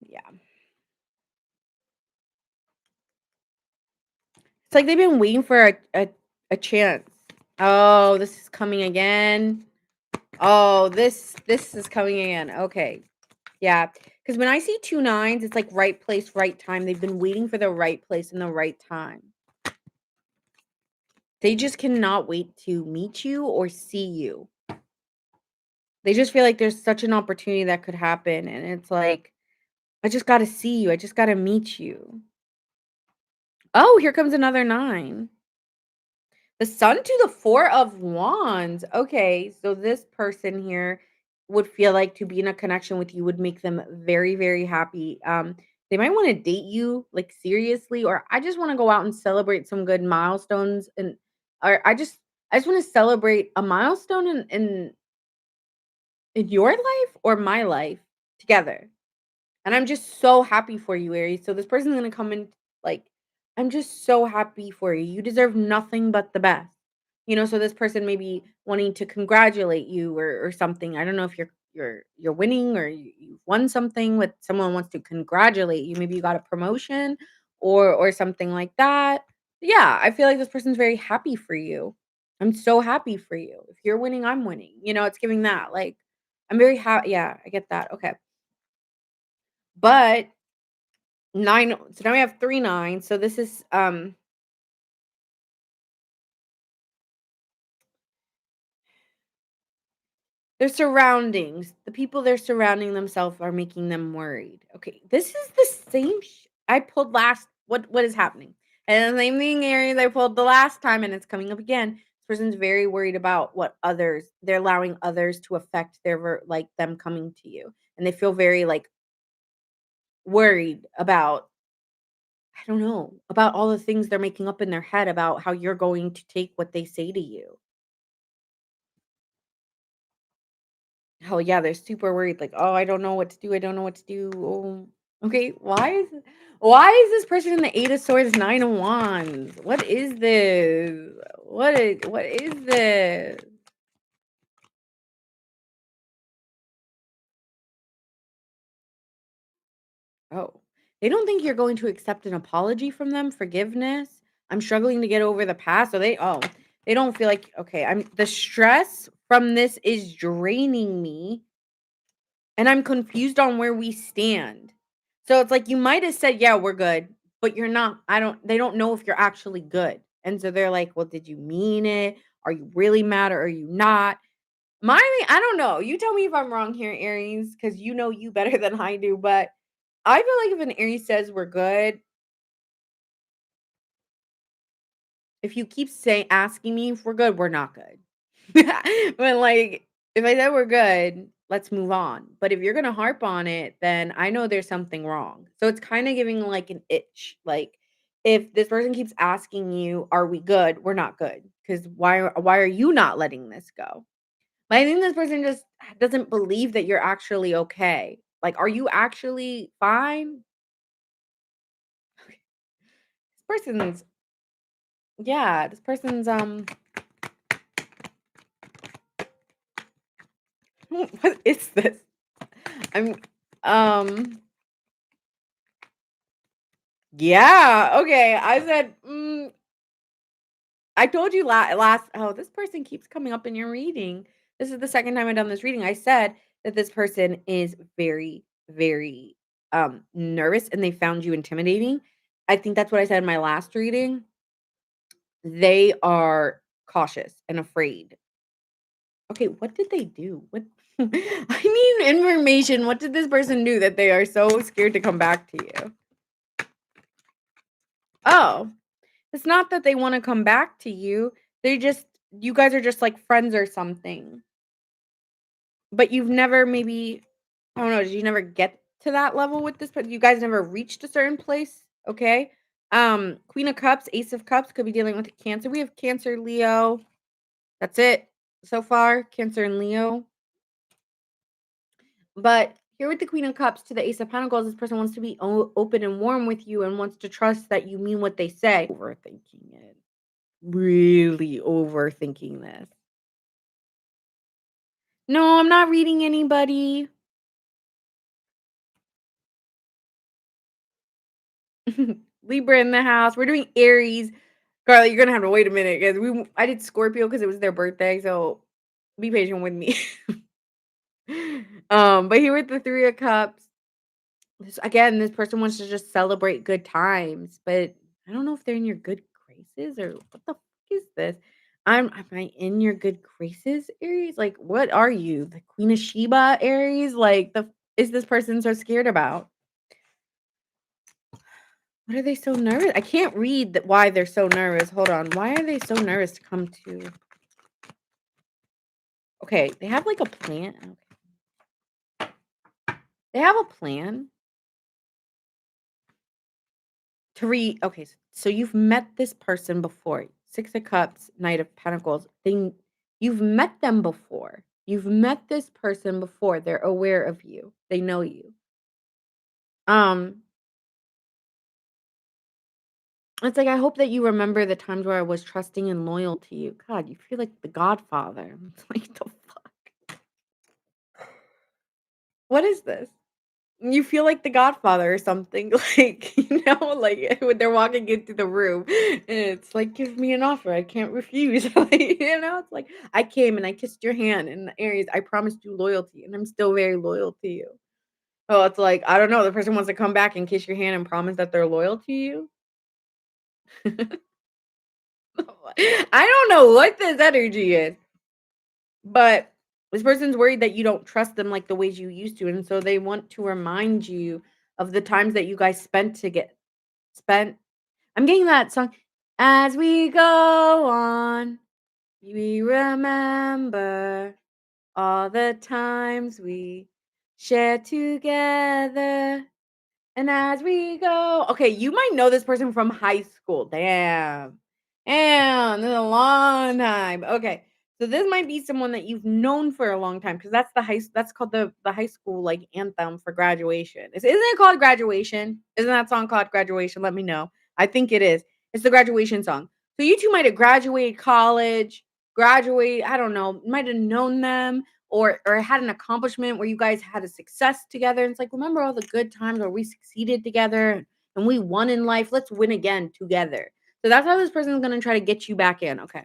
Yeah. It's like they've been waiting for a chance. Oh, this is coming again. Oh, this is coming again. Okay. Yeah. Because when I see 2 9s, it's like right place, right time. They've been waiting for the right place and the right time. They just cannot wait to meet you or see you. They just feel like there's such an opportunity that could happen. And it's like, I just got to see you. I just got to meet you. Oh, here comes another 9. The Sun to the 4 of Wands. Okay, so this person here would feel like to be in a connection with you would make them very, very happy. They might want to date you like seriously, or I just want to go out and celebrate some good milestones, and or I just want to celebrate a milestone in your life or my life together. And I'm just so happy for you, Aries. So this person's gonna come in like, I'm just so happy for you. You deserve nothing but the best. So this person may be wanting to congratulate you or something. I don't know if you're winning or you've won something with someone wants to congratulate you. Maybe you got a promotion or something like that. Yeah, I feel like this person's very happy for you. I'm so happy for you. If you're winning, I'm winning. It's giving that. Like, I'm very happy. Yeah, I get that. Okay. But 9, so now we have 3 9. So Their surroundings, the people they're surrounding themselves are making them worried. Okay, this is the same I pulled last what is happening? And the same thing Aries I pulled the last time and it's coming up again. This person's very worried about what others they're allowing others to affect their like them coming to you. And they feel very like worried about I don't know, about all the things they're making up in their head about how you're going to take what they say to you. Oh, yeah, they're super worried, like, "Oh, I don't know what to do, I don't know what to do, oh." Okay, why is this person in the 8 of Swords, 9 of Wands? What is this? What is this? Oh, they don't think you're going to accept an apology from them, forgiveness. I'm struggling to get over the past, so they don't feel like, "Okay, I'm the stress from this is draining me, and I'm confused on where we stand." So it's like you might have said, "Yeah, we're good," but you're not. I don't they don't know if you're actually good. And so they're like, "Well, did you mean it? Are you really mad or are you not?" I don't know. You tell me if I'm wrong here, Aries, because you know you better than I do. But I feel like if an Aries says we're good, if you keep saying asking me if we're good, we're not good. But, like, if I said we're good, let's move on. But if you're gonna harp on it, then I know there's something wrong. So it's kinda giving, like, an itch. Like, if this person keeps asking you, "Are we good?" We're not good. Because why are you not letting this go? But I think this person just doesn't believe that you're actually okay. Like, are you actually fine? This person's yeah, this person's, what is this? I'm um yeah, okay. I said, I told you last oh, this person keeps coming up in your reading. This is the second time I've done this reading. I said that this person is very, very nervous and they found you intimidating. I think that's what I said in my last reading. They are cautious and afraid. Okay, what did they do? What I need information. What did this person do that they are so scared to come back to you? Oh, it's not that they wanna come back to you, they just you guys are just, like, friends or something, but you've never maybe I don't know, did you never get to that level with this but you guys never reached a certain place? Okay. Queen of Cups, Ace of Cups could be dealing with Cancer. We have Cancer, Leo. That's it so far, Cancer and Leo. But here with the Queen of Cups to the Ace of Pentacles, this person wants to be open and warm with you and wants to trust that you mean what they say. Overthinking it. Really overthinking this. No, I'm not reading anybody. Libra in the house. We're doing Aries. Carly, you're gonna have to wait a minute because I did Scorpio because it was their birthday, so be patient with me. But here with the Three of Cups, this person wants to just celebrate good times, but I don't know if they're in your good graces or what the fuck is this? Am I in your good graces, Aries? Like, what are you? The Queen of Sheba, Aries? Like, the is this person so scared about? What are they so nervous? I can't read that why they're so nervous. Hold on. Why are they so nervous to come to okay, they have like a plan. Okay. They have a plan to read. Okay, so you've met this person before. Six of Cups, Knight of Pentacles. You've met them before. You've met this person before. They're aware of you. They know you. Um, it's like I hope that you remember the times where I was trusting and loyal to you. God, you feel like the Godfather. It's like the fuck. What is this? You feel like the Godfather or something, like, like, when they're walking into the room, and it's like, "Give me an offer, I can't refuse." Like, it's like, "I came and I kissed your hand in the Aries, I promised you loyalty, and I'm still very loyal to you." Oh, it's like, I don't know, the person wants to come back and kiss your hand and promise that they're loyal to you? I don't know what this energy is, but This person's worried that you don't trust them like the ways you used to, and so they want to remind you of the times that you guys spent. I'm getting that song. As we go on, we remember all the times we shared together. And as we go, okay, you might know this person from high school. Damn. Damn, this is a long time. Okay. So this might be someone that you've known for a long time because that's called the high school like anthem for graduation. Isn't it called graduation? Isn't that song called graduation? Let me know. I think it is. It's the graduation song. So you two might have graduated college, I don't know, might have known them or had an accomplishment where you guys had a success together. And it's like, remember all the good times where we succeeded together and we won in life. Let's win again together. So that's how this person is going to try to get you back in. Okay.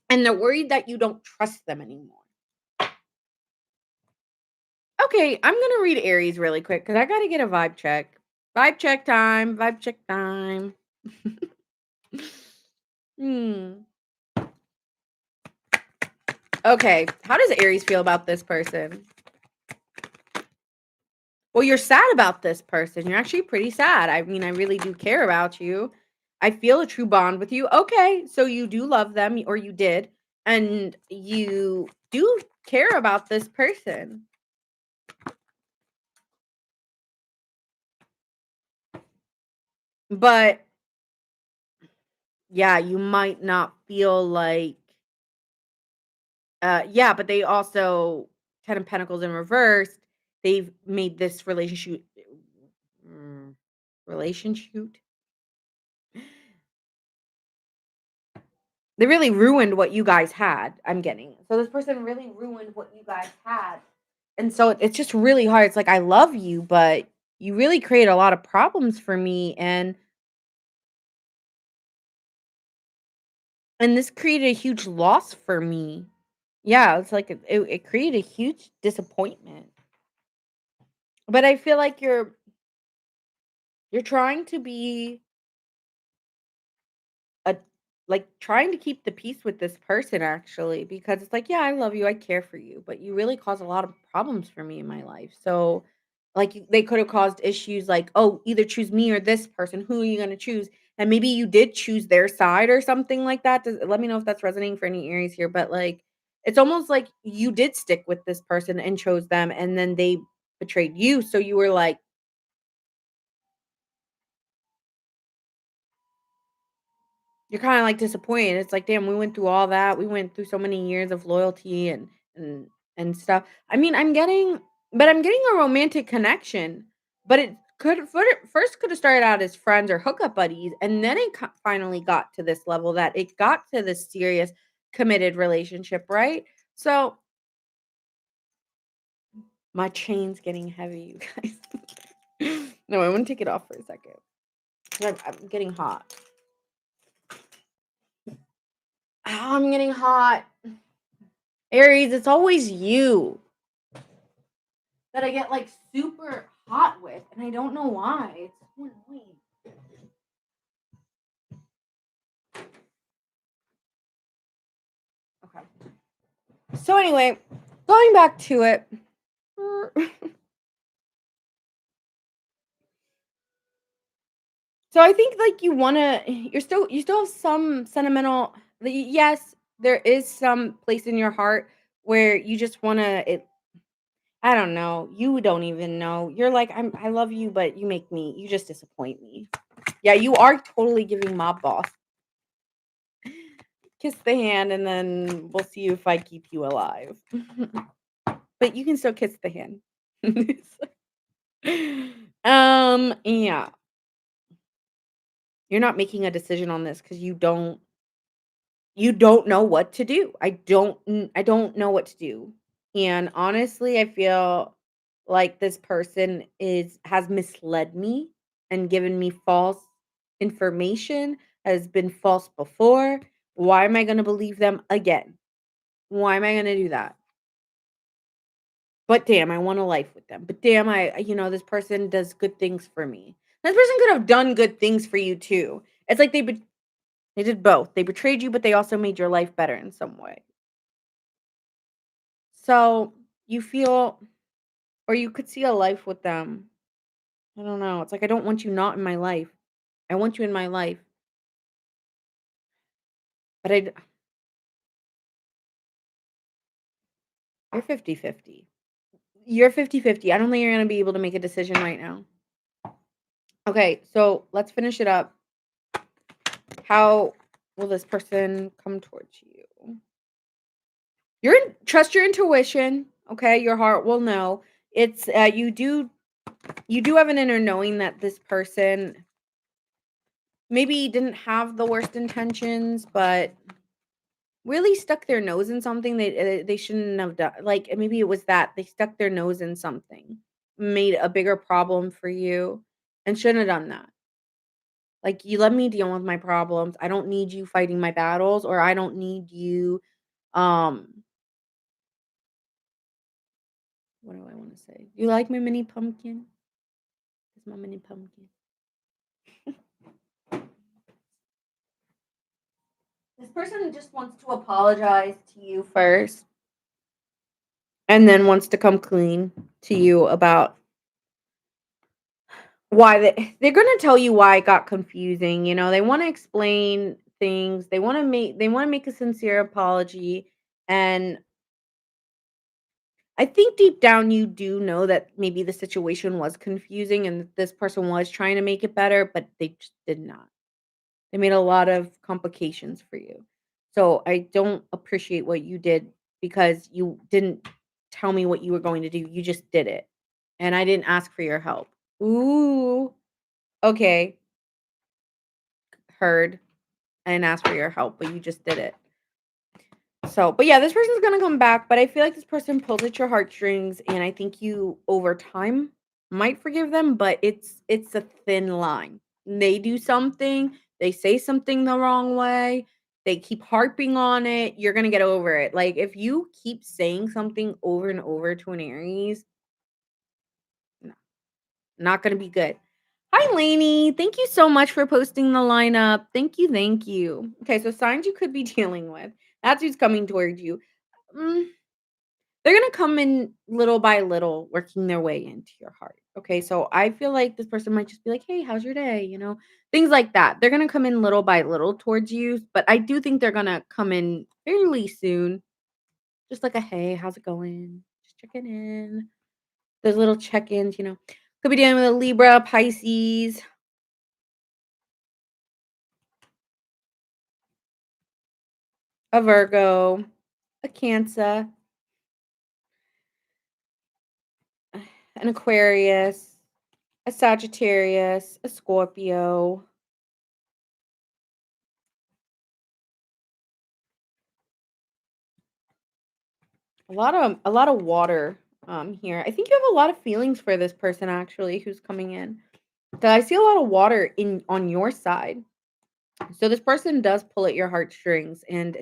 And they're worried that you don't trust them anymore. Okay. I'm going to read Aries really quick because I got to get a vibe check. Vibe check time. Vibe check time. hmm. Okay. How does Aries feel about this person? Well, you're sad about this person. You're actually pretty sad. I mean, I really do care about you. I feel a true bond with you. Okay, so you do love them, or you did, and you do care about this person. But yeah, you might not feel like, yeah, but they also, Ten of Pentacles in reversed, they've made this mm, relationship. They really ruined what you guys had, I'm getting. So this person really ruined what you guys had. And so it's just really hard. It's like, I love you, but you really create a lot of problems for me. And this created a huge loss for me. Yeah, it's like it created a huge disappointment. But I feel like you're trying to be a like trying to keep the peace with this person actually because it's like, yeah, I love you, I care for you, but you really cause a lot of problems for me in my life. So like they could have caused issues like, oh, either choose me or this person. Who are you going to choose? And maybe you did choose their side or something like that. Let me know if that's resonating for any Aries here, but like it's almost like you did stick with this person and chose them and then they betrayed you. So you were like, you're kinda, like, disappointed. It's like, "Damn, we went through all that. We went through so many years of loyalty and stuff." I mean, I'm getting a romantic connection, but it could first coulda started out as friends or hookup buddies, and then it finally got to this level that it got to this serious, committed relationship, right? So my chain's getting heavy, you guys. No, I wanna take it off for a second. 'Cause I'm getting hot. I'm getting hot. Aries, it's always you that I get like super hot with, and I don't know why. It's so annoying. Okay. So anyway, going back to it. So I think like you still have some sentimental yes, there is some place in your heart where you just wanna it I don't know. You don't even know. You're like, I love you, but you just disappoint me. Yeah, you are totally giving mob boss. Kiss the hand and then we'll see if I keep you alive. But you can still kiss the hand. Yeah. You're not making a decision on this because you don't know what to do. I don't know what to do. And honestly, I feel like this person has misled me and given me false information, has been false before. Why am I going to believe them again? Why am I going to do that? But damn, I want a life with them. But damn, this person does good things for me. This person could have done good things for you too. It's like they did both. They betrayed you, but they also made your life better in some way. So you feel, or you could see a life with them. I don't know. It's like I don't want you not in my life. I want you in my life, but you're 50-50. You're 50-50. I don't think you're gonna be able to make a decision right now. Okay, so let's finish it up. How will this person come towards you? Trust your intuition, okay? Your heart will know. It's you do have an inner knowing that this person maybe didn't have the worst intentions, but really stuck their nose in something they shouldn't have done. Like maybe it was that they stuck their nose in something, made a bigger problem for you, and shouldn't have done that. Like you let me deal with my problems. I don't need you fighting my battles, or I don't need you. Um, what do I want to say? You like my mini pumpkin? It's my mini pumpkin. This person just wants to apologize to you first, and then wants to come clean to you about why they're gonna tell you why it got confusing. They wanna explain things, they wanna make a sincere apology, and I think deep down you do know that maybe the situation was confusing and that this person was trying to make it better, but they just did not. They made a lot of complications for you. So I don't appreciate what you did because you didn't tell me what you were going to do. You just did it. And I didn't ask for your help. Ooh. Okay. Heard. I didn't ask for your help, but you just did it. So, but yeah, this person's gonna come back, but I feel like this person pulled at your heartstrings, and I think you over time might forgive them, but it's a thin line. They do something, they say something the wrong way, they keep harping on it, you're gonna get over it. Like if you keep saying something over and over to an Aries, no, not gonna be good. Hi, Lainey. Thank you so much for posting the lineup. Thank you, thank you. Okay, so signs you could be dealing with. That's who's coming towards you. Mm, they're gonna come in little by little, working their way into your heart. Okay, so I feel like this person might just be like, "Hey, how's your day?" Things like that. They're gonna come in little by little towards you, but I do think they're gonna come in fairly soon. Just like a, "Hey, how's it going?" Just checking in. Those little check-ins. Could be dealing with a Libra, Pisces, a Virgo, a Cancer, an Aquarius, a Sagittarius, a Scorpio. A lot of water here. I think you have a lot of feelings for this person actually who's coming in. So I see a lot of water in on your side. So this person does pull at your heartstrings, and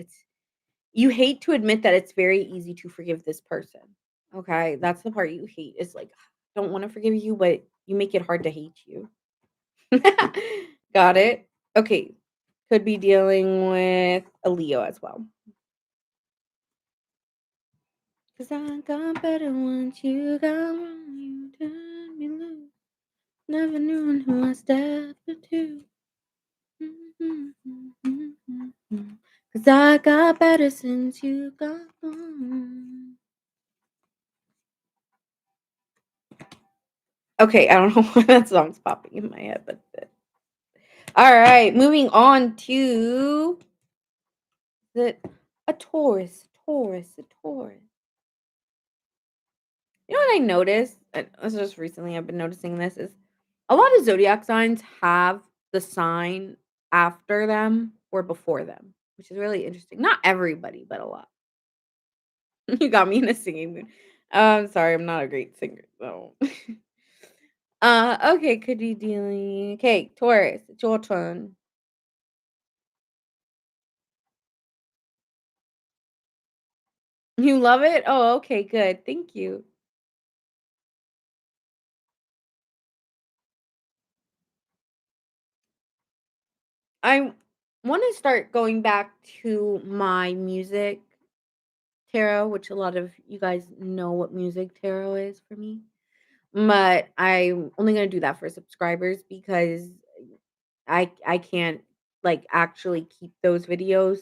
you hate to admit that it's very easy to forgive this person. Okay? That's the part you hate. It's like I don't want to forgive you, but you make it hard to hate you. Got it. Okay. Could be dealing with a Leo as well. 'Cause I got better once you got wrong, you turned me loose. Never knew who I stepped into. 'Cause I got better since you got gone. Okay, I don't know why that song's popping in my head, but all right, moving on to the a Taurus, Taurus, a Taurus. You know what I noticed? This is just recently I've been noticing this is a lot of zodiac signs have the sign after them or before them, which is really interesting. Not everybody, but a lot. You got me in a singing mood. I'm sorry, I'm not a great singer, so. Okay, could be dealing. Okay, Taurus, it's your turn. You love it? Oh, okay, good. Thank you. I want to start going back to my music tarot, which a lot of you guys know what music tarot is for me. But I'm only gonna do that for subscribers because I can't like actually keep those videos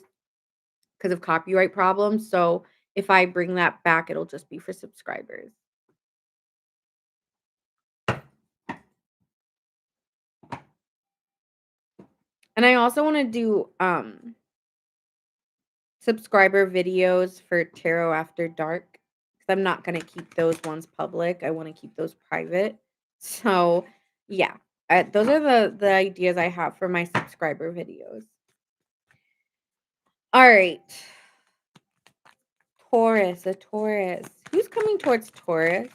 because of copyright problems. So if I bring that back, it'll just be for subscribers. And I also want to do subscriber videos for Tarot After Dark because I'm not going to keep those ones public. I want to keep those private. So, yeah, those are the ideas I have for my subscriber videos. All right. Taurus, a Taurus. Who's coming towards Taurus?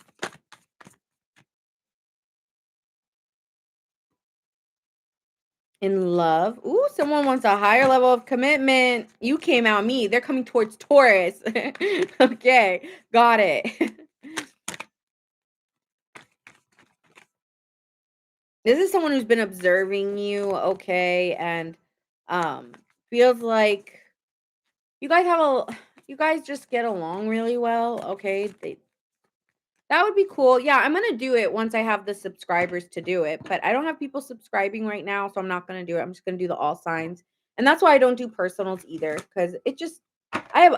In love. Ooh, someone wants a higher level of commitment. You came out me. They're coming towards Taurus. Okay, got it. This is someone who's been observing you, okay, and um feels like you guys have a you guys just get along really well, okay? That would be cool. Yeah, I'm gonna do it once I have the subscribers to do it, but I don't have people subscribing right now, so I'm not gonna do it. I'm just gonna do the all signs. And that's why I don't do personals either, because it just I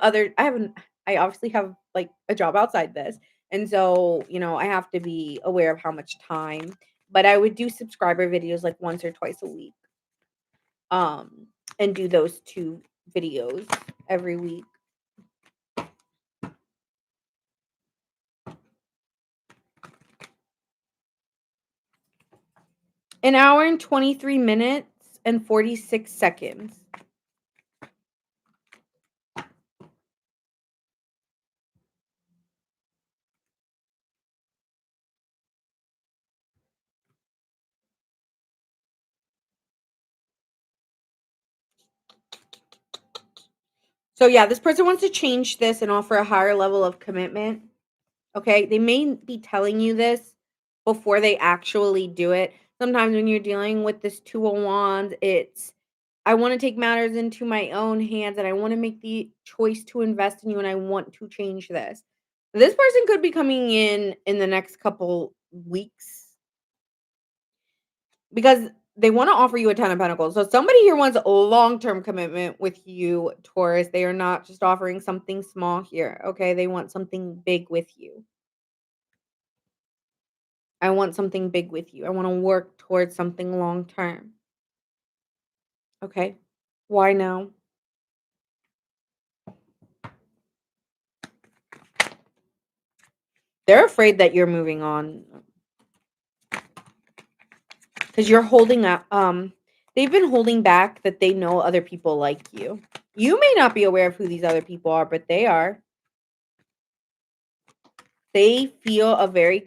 obviously have like a job outside this. And so, I have to be aware of how much time. But I would do subscriber videos like once or twice a week. Um, and do those two videos every week. An hour and 23 minutes and 46 seconds. So yeah, this person wants to change this and offer a higher level of commitment. Okay? They may be telling you this before they actually do it. Sometimes when you're dealing with this 2 of wands, it's I want to take matters into my own hands and I want to make the choice to invest in you and I want to change this. This person could be coming in the next couple weeks because they wanna offer you a Ten of Pentacles. So somebody here wants a long-term commitment with you, Taurus. They are not just offering something small here, okay? They want something big with you. I want something big with you. I wanna work towards something long term. Okay? Why now? They're afraid that you're moving on because you're holding up, they've been holding back that they know other people like you. You may not be aware of who these other people are, but they are. They feel a very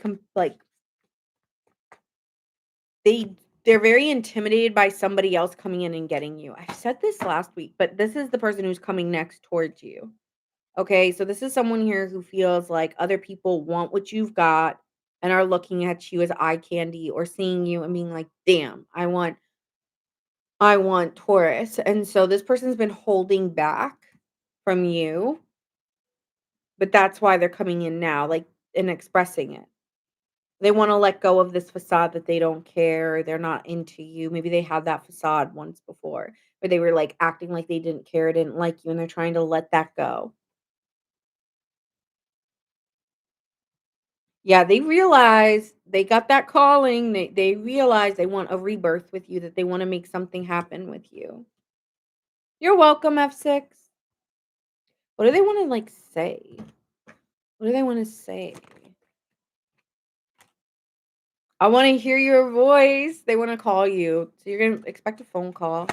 they they're very intimidated by somebody else coming in and getting you. I said this last week, but this is the person who's coming next towards you. Okay, so this is someone here who feels like other people want what you've got and are looking at you as eye candy or seeing you and being like, "Damn, I want Taurus." And so this person's been holding back from you, but that's why they're coming in now, like and expressing it. They wanna let go of this facade that they don't care, they're not into you. Maybe they had that facade once before, where they were, like, acting like they didn't care, didn't like you, and they're trying to let that go. Yeah, they realize they got that calling, they realize they want a rebirth with you, that they wanna make something happen with you. You're welcome, F6. What do they wanna, like, say? What do they wanna say? I wanna hear your voice. They wanna call you, so you're gonna expect a phone call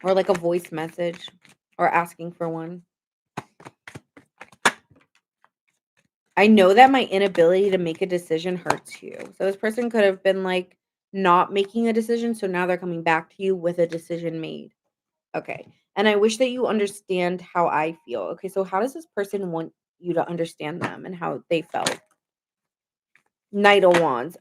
or, like, a voice message or asking for one. I know that my inability to make a decision hurts you. So this person could have been, like, not making a decision, so now they're coming back to you with a decision made. Okay, and I wish that you understand how I feel. Okay, so how does this person want you to understand them and how they felt? Knight of Wands.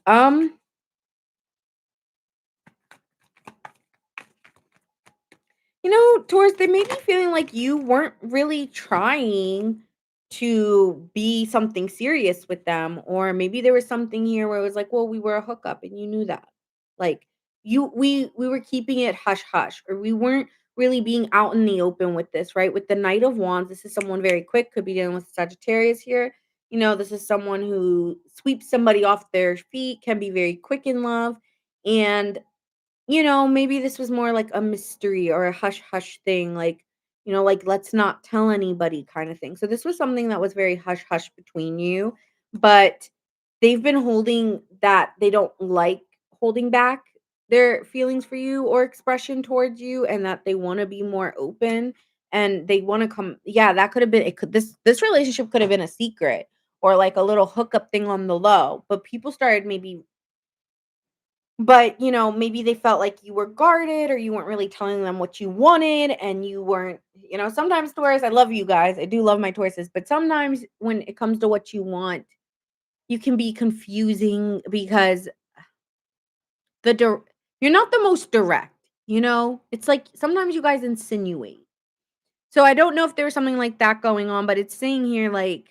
Taurus, they may be feeling like you weren't really trying to be something serious with them, or maybe there was something here where it was like, well, we were a hookup and you knew that. Like we were keeping it hush hush, or we weren't really being out in the open with this, right? With the Knight of Wands, this is someone very quick, could be dealing with Sagittarius here. This is someone who sweeps somebody off their feet, can be very quick in love, and maybe this was more like a mystery or a hush hush thing, like let's not tell anybody kind of thing. So this was something that was very hush hush between you, but they've been holding that they don't like holding back their feelings for you or expression towards you, and that they want to be more open, and they want to come. Yeah, that could have been it. Could this relationship could have been a secret or like a little hookup thing on the low, but people started maybe maybe they felt like you were guarded or you weren't really telling them what you wanted, and you weren't, sometimes Taurus, I love you guys. I do love my Tauruses, but sometimes when it comes to what you want, you can be confusing because the dir- you're not the most direct. It's like sometimes you guys insinuate. So I don't know if there was something like that going on, but it's saying here like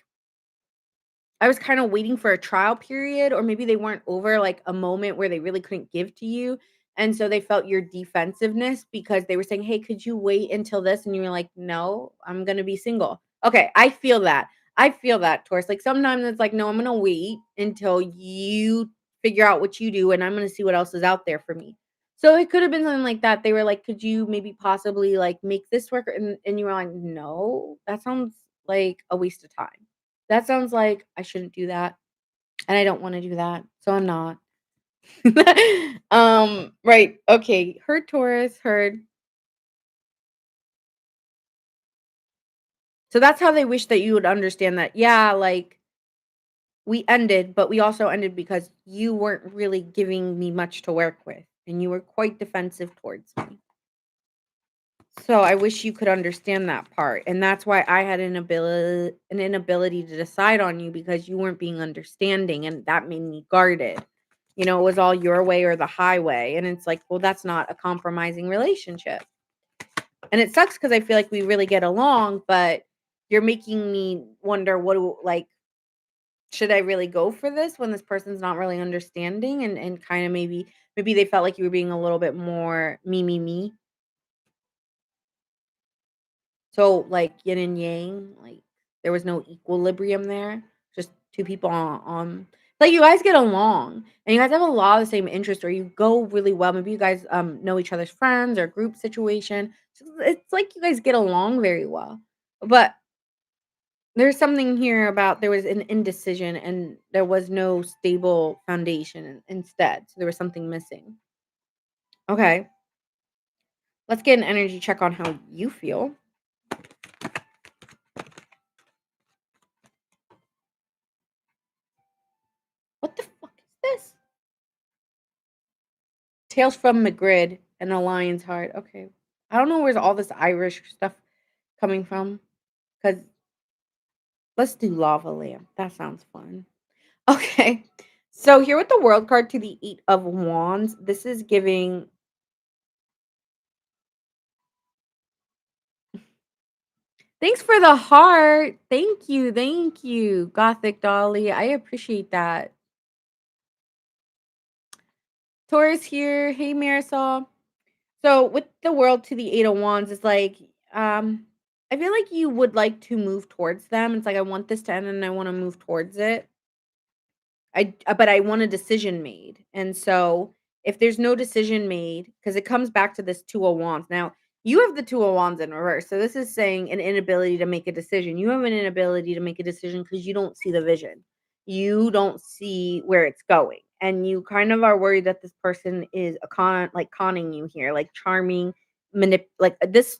I was kind of waiting for a trial period, or maybe they weren't over like a moment where they really couldn't give to you. And so they felt your defensiveness because they were saying, hey, could you wait until this? And you were like, no, I'm going to be single. Okay. I feel that. I feel that, Taurus. Like sometimes it's like, no, I'm going to wait until you figure out what you do, and I'm going to see what else is out there for me. So it could have been something like that. They were like, could you maybe possibly like make this work? And you were like, no, that sounds like a waste of time. That sounds like I shouldn't do that, and I don't wanna do that, so I'm not. Right, okay, heard Taurus, heard. So that's how they wish that you would understand that, yeah, like, we ended, but we also ended because you weren't really giving me much to work with, and you were quite defensive towards me. So I wish you could understand that part, and that's why I had an inability to decide on you, because you weren't being understanding, and that made me guarded. It was all your way or the highway, and it's like, well, that's not a compromising relationship. And it sucks because I feel like we really get along, but you're making me wonder, like, should I really go for this when this person's not really understanding, and kind of maybe they felt like you were being a little bit more me me me. So, like, yin and yang, like, there was no equilibrium there, just 2 people on like, you guys get along, and you guys have a lot of the same interests, or you go really well. Maybe you guys, know each other's friends or group situation. So, it's like you guys get along very well. But there's something here about there was an indecision, and there was no stable foundation instead, so there was something missing. Okay, let's get an energy check on how you feel. What the fuck is this? Tales from Madrid and a Lion's Heart. Okay. I don't know where's all this Irish stuff coming from. Cause let's do Lava Lamp. That sounds fun. Okay. So here with the World card to the Eight of Wands, this is giving. Thanks for the heart. Thank you. Thank you, Gothic Dolly. I appreciate that. Taurus here. Hey, Marisol. So with the World to the Eight of Wands, it's like, I feel like you would like to move towards them. It's like I want this to end and I want to move towards it. But I want a decision made. And so if there's no decision made, because it comes back to this Two of Wands. Now, you have the Two of Wands in reverse. So this is saying an inability to make a decision. You have an inability to make a decision because you don't see the vision. You don't see where it's going. And you kind of are worried that this person is conning you here, like charming, like this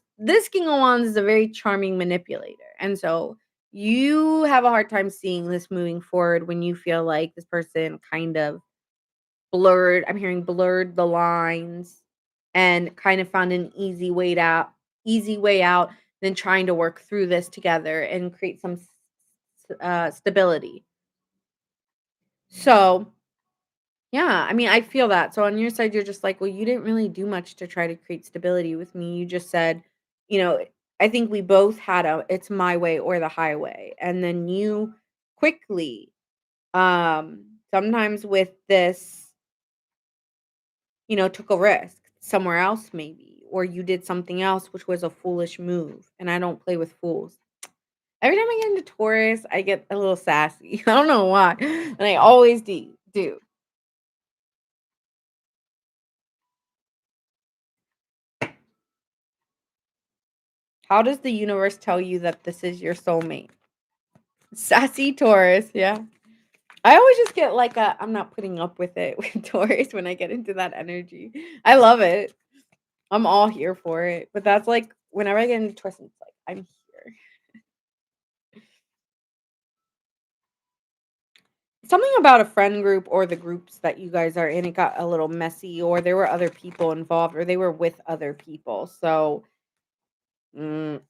King of Wands is a very charming manipulator. And so you have a hard time seeing this moving forward when you feel like this person kind of I'm hearing blurred the lines and kind of found an easy way out than trying to work through this together and create some stability. So Yeah, I mean, I feel that. So on your side, you're just like, well, you didn't really do much to try to create stability with me. You just said, you know, I think we both had a it's my way or the highway. And then you quickly, sometimes with this, took a risk somewhere else maybe, or you did something else which was a foolish move. And I don't play with fools. Every time I get into Taurus, I get a little sassy. I don't know why. And I always do. How does the universe tell you that this is your soulmate? Sassy Taurus, yeah. I always just get like a I'm not putting up with it with Taurus when I get into that energy. I love it. I'm all here for it. But that's like whenever I get into Taurus, it's like I'm here. Something about a friend group or the groups that you guys are in, it got a little messy, or there were other people involved, or they were with other people. So mm,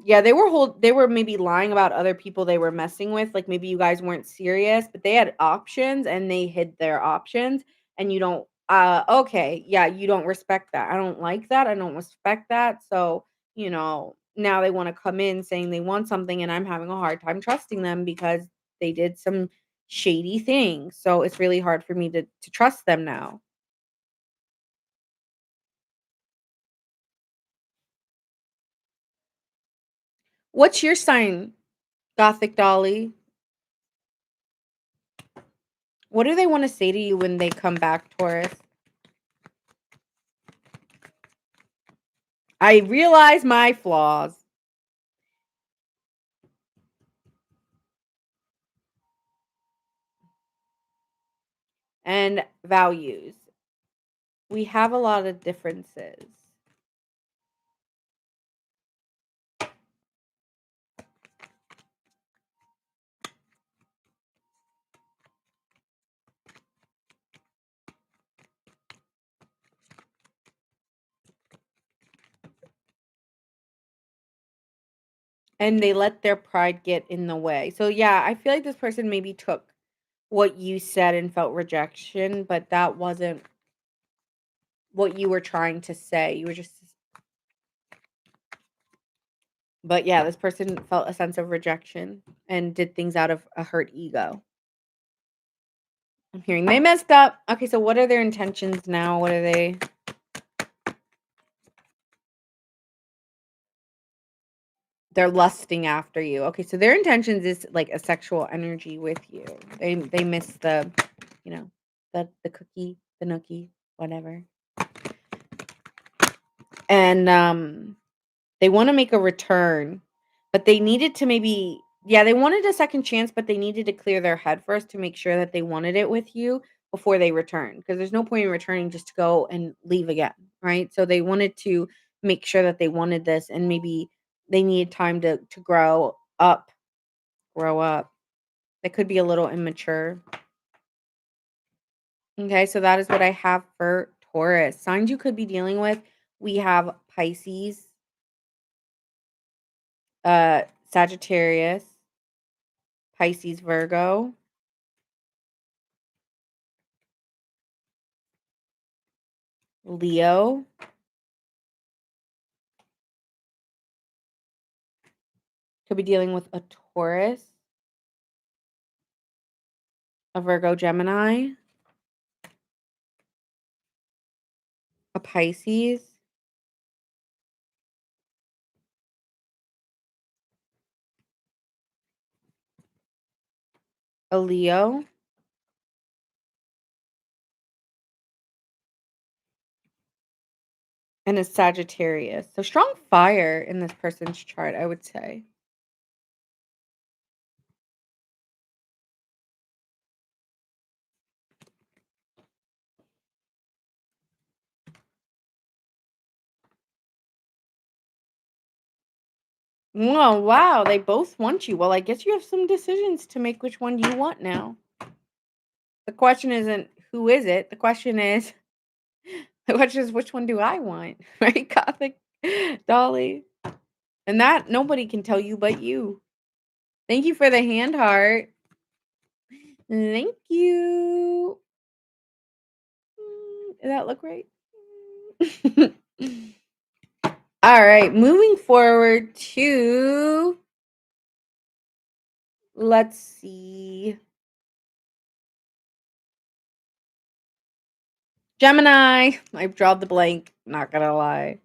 yeah, they were maybe lying about other people they were messing with, like, maybe you guys weren't serious, but they had options and they hid their options, and you don't okay, yeah, you don't respect that. I don't like that, I don't respect that, so, now they wanna come in saying they want something, and I'm having a hard time trusting them because they did some shady things, so it's really hard for me to trust them now. What's your sign, Gothic Dolly? What do they wanna say to you when they come back, Taurus? I realize my flaws and values. We have a lot of differences. And they let their pride get in the way. So, yeah, I feel like this person maybe took what you said and felt rejection, but that wasn't what you were trying to say. You were just, but yeah, this person felt a sense of rejection and did things out of a hurt ego. I'm hearing they messed up. Okay, so what are their intentions now? What are they? They're lusting after you. Okay, so their intentions is like a sexual energy with you. They miss the, the cookie, the nookie, whatever. And they want to make a return, but they needed to maybe yeah, they wanted a second chance, but they needed to clear their head first to make sure that they wanted it with you before they return. Because there's no point in returning just to go and leave again, right? So they wanted to make sure that they wanted this and maybe they needed time to grow up. That could be a little immature. Okay, so that is what I have for Taurus. Signs you could be dealing with. We have Pisces, uh Sagittarius, Pisces, Virgo, Leo, could be dealing with a Taurus, a Virgo, Gemini, a Pisces, a Leo, and a Sagittarius. So strong fire in this person's chart, I would say. Oh, wow, they both want you. Well, I guess you have some decisions to make which one you want now. The question isn't who is it? The question is which one do I want? Right, Gothic Dolly. And that nobody can tell you but you. Thank you for the hand heart. Thank you. Does that look right? All right, moving forward to, let's see, Gemini. I've drawn the blank, not gonna lie.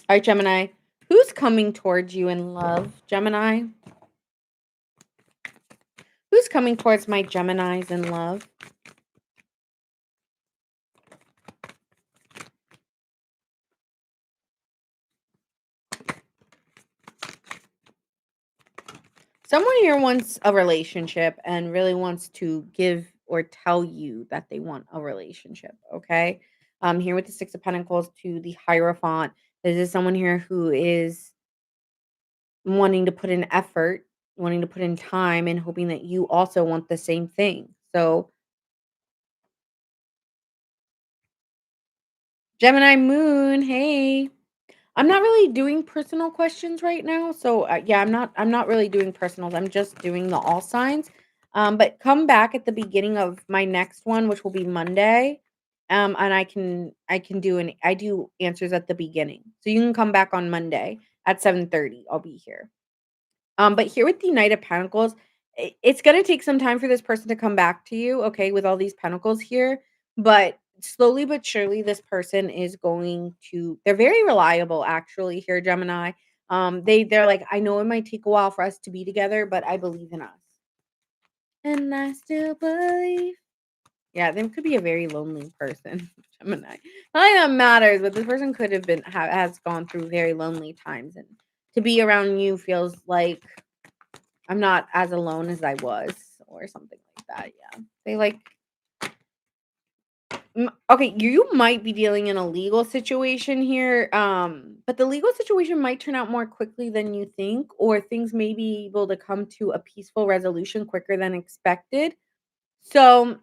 All right, Gemini. Who's coming towards you in love, Gemini? Who's coming towards my Geminis in love? Someone here wants a relationship and really wants to give or tell you that they want a relationship, okay? Here with the Six of Pentacles to the Hierophant. This is someone here who is wanting to put in effort, wanting to put in time, and hoping that you also want the same thing. So, Gemini Moon, hey. I'm not really doing personal questions right now. So, yeah, I'm not really doing personals. I'm just doing the all signs. But come back at the beginning of my next one, which will be Monday. And I can do I do answers at the beginning. So you can come back on Monday at 7:30. I'll be here. But here with the Knight of Pentacles, it's gonna take some time for this person to come back to you, okay, with all these pentacles here. But slowly but surely, this person is going to, they're very reliable actually here, Gemini. They're like, I know it might take a while for us to be together, but I believe in us. And I still believe. Yeah, they could be a very lonely person, Gemini. Not like that matters, but this person could have has gone through very lonely times, and to be around you feels like I'm not as alone as I was or something like that, yeah. They like okay, you might be dealing in a legal situation here, but the legal situation might turn out more quickly than you think, or things may be able to come to a peaceful resolution quicker than expected. So,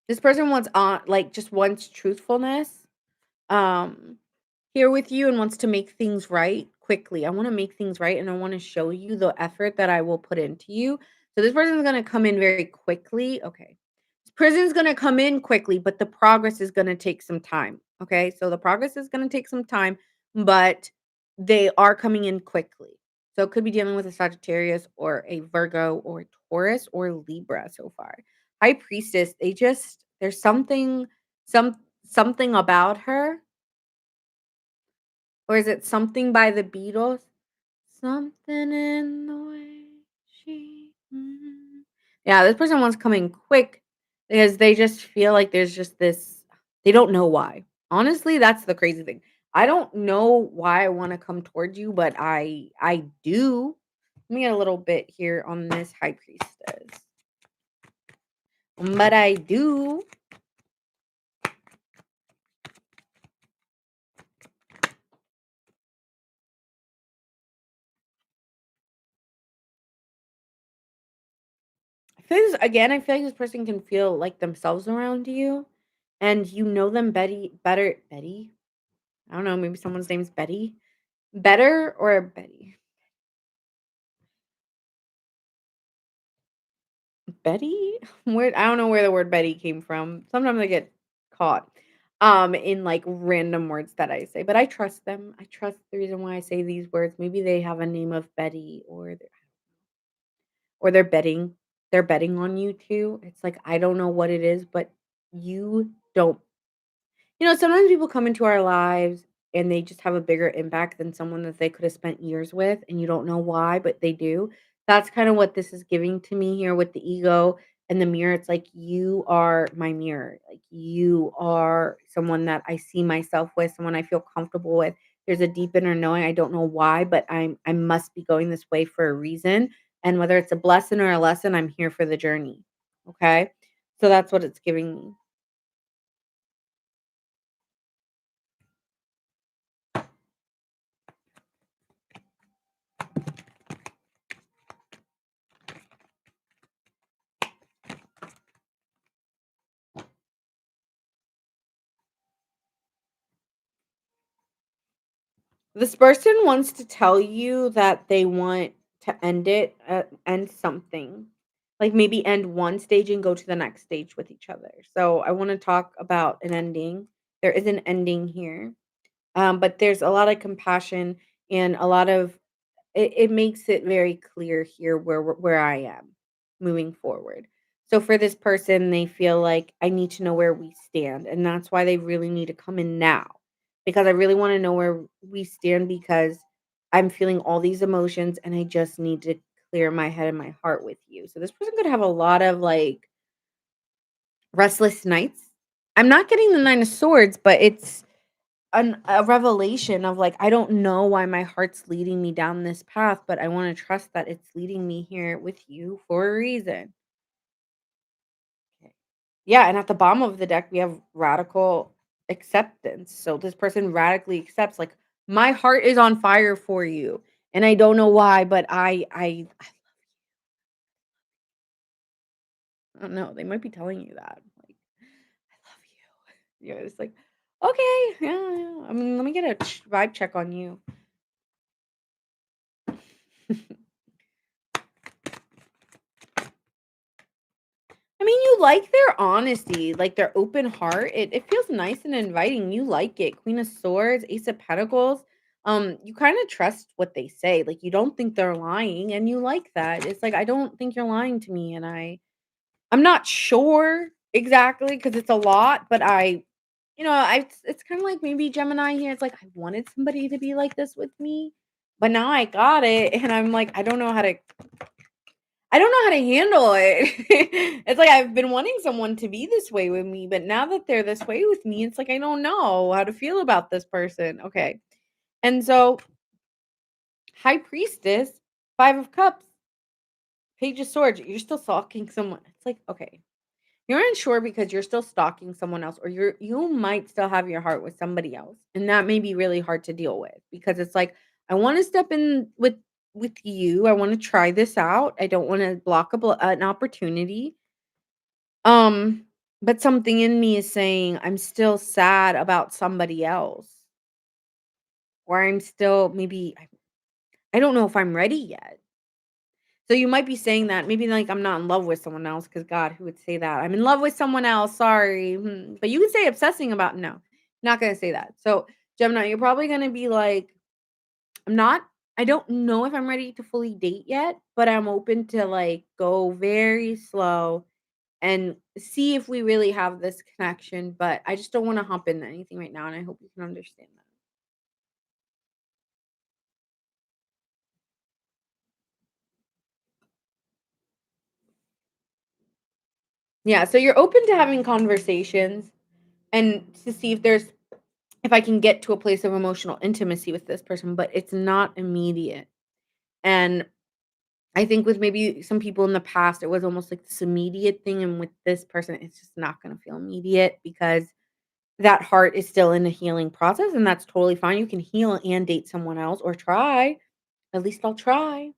this person wants on like, just wants truthfulness, um, here with you and wants to make things right quickly. I wanna make things right, and I wanna show you the effort that I will put into you. So this person's gonna come in very quickly. Okay. This person's gonna come in quickly, but the progress is gonna take some time. Okay. So the progress is gonna take some time, but they are coming in quickly. So it could be dealing with a Sagittarius or a Virgo or Taurus or Libra so far. High Priestess, there's some something about her, or is it Something by the Beatles? Something in the way she Yeah, this person wants coming quick because they just feel like there's just this, they don't know why. Honestly, that's the crazy thing. I don't know why I wanna come towards you, but I do. Let me get a little bit here on this High Priestess. But I do. I feel like this person can feel like themselves around you, and you know them Betty? I don't know, maybe someone's name's Betty? Better or Betty? Betty? Where I don't know where the word Betty came from. Sometimes I get caught, in, like, random words that I say, but I trust them. I trust the reason why I say these words. Maybe they have a name of Betty, or they're betting on you too. It's like, I don't know what it is, but you don't. Sometimes people come into our lives and they just have a bigger impact than someone that they could have spent years with, and you don't know why, but they do. That's kind of what this is giving to me here with the ego and the mirror. It's like, you are my mirror. Like, you are someone that I see myself with, someone I feel comfortable with. There's a deep inner knowing. I don't know why, but I must be going this way for a reason. And whether it's a blessing or a lesson, I'm here for the journey. Okay. So that's what it's giving me. This person wants to tell you that they want to end something. Like maybe end one stage and go to the next stage with each other. So I want to talk about an ending. There is an ending here. But there's a lot of compassion and a lot of it makes it very clear here where I am moving forward. So for this person, they feel like I need to know where we stand, and that's why they really need to come in now because I really want to know where we stand because I'm feeling all these emotions and I just need to clear my head and my heart with you. So this person could have a lot of like restless nights. I'm not getting the 9 of swords, but it's a revelation of, like, I don't know why my heart's leading me down this path, but I wanna trust that it's leading me here with you for a reason. Okay. Yeah, and at the bottom of the deck, we have radical acceptance. So this person radically accepts, like, "My heart is on fire for you, and I don't know why, but I don't know, they might be telling you that, like, "I love you." Yeah, it's like, "Okay, yeah, yeah." I mean, let me get a vibe check on you. I mean, you like their honesty, like their open heart. It feels nice and inviting. You like it. Queen of Swords, Ace of Pentacles. You kind of trust what they say. Like you don't think they're lying, and you like that. It's like I don't think you're lying to me, and I'm not sure exactly because it's a lot, but it's kind of like maybe Gemini here. It's like I wanted somebody to be like this with me, but now I got it, and I'm like I don't know how to handle it. It's like I've been wanting someone to be this way with me, but now that they're this way with me, it's like I don't know how to feel about this person. Okay. And so, High Priestess, 5 of Cups, Page of Swords, you're still stalking someone. It's like, okay. You're unsure because you're still stalking someone else or you might still have your heart with somebody else. And that may be really hard to deal with because it's like I want to step in with you. I want to try this out. I don't want to block an opportunity. Um, but something in me is saying I'm still sad about somebody else, or I'm still maybe I don't know if I'm ready yet. So you might be saying that maybe like I'm not in love with someone else because God, who would say that? I'm in love with someone else. Sorry, but you can say obsessing about no, not gonna say that. So Gemini, you're probably gonna be like, I'm not. I don't know if I'm ready to fully date yet, but I'm open to like go very slow and see if we really have this connection, but I just don't wanna hump into anything right now, and I hope you can understand that. Yeah, so you're open to having conversations and to see if I can get to a place of emotional intimacy with this person, but it's not immediate. And I think with maybe some people in the past, it was almost like this immediate thing, and with this person, it's just not gonna feel immediate because that heart is still in the healing process, and that's totally fine. You can heal and date someone else or try. At least I'll try.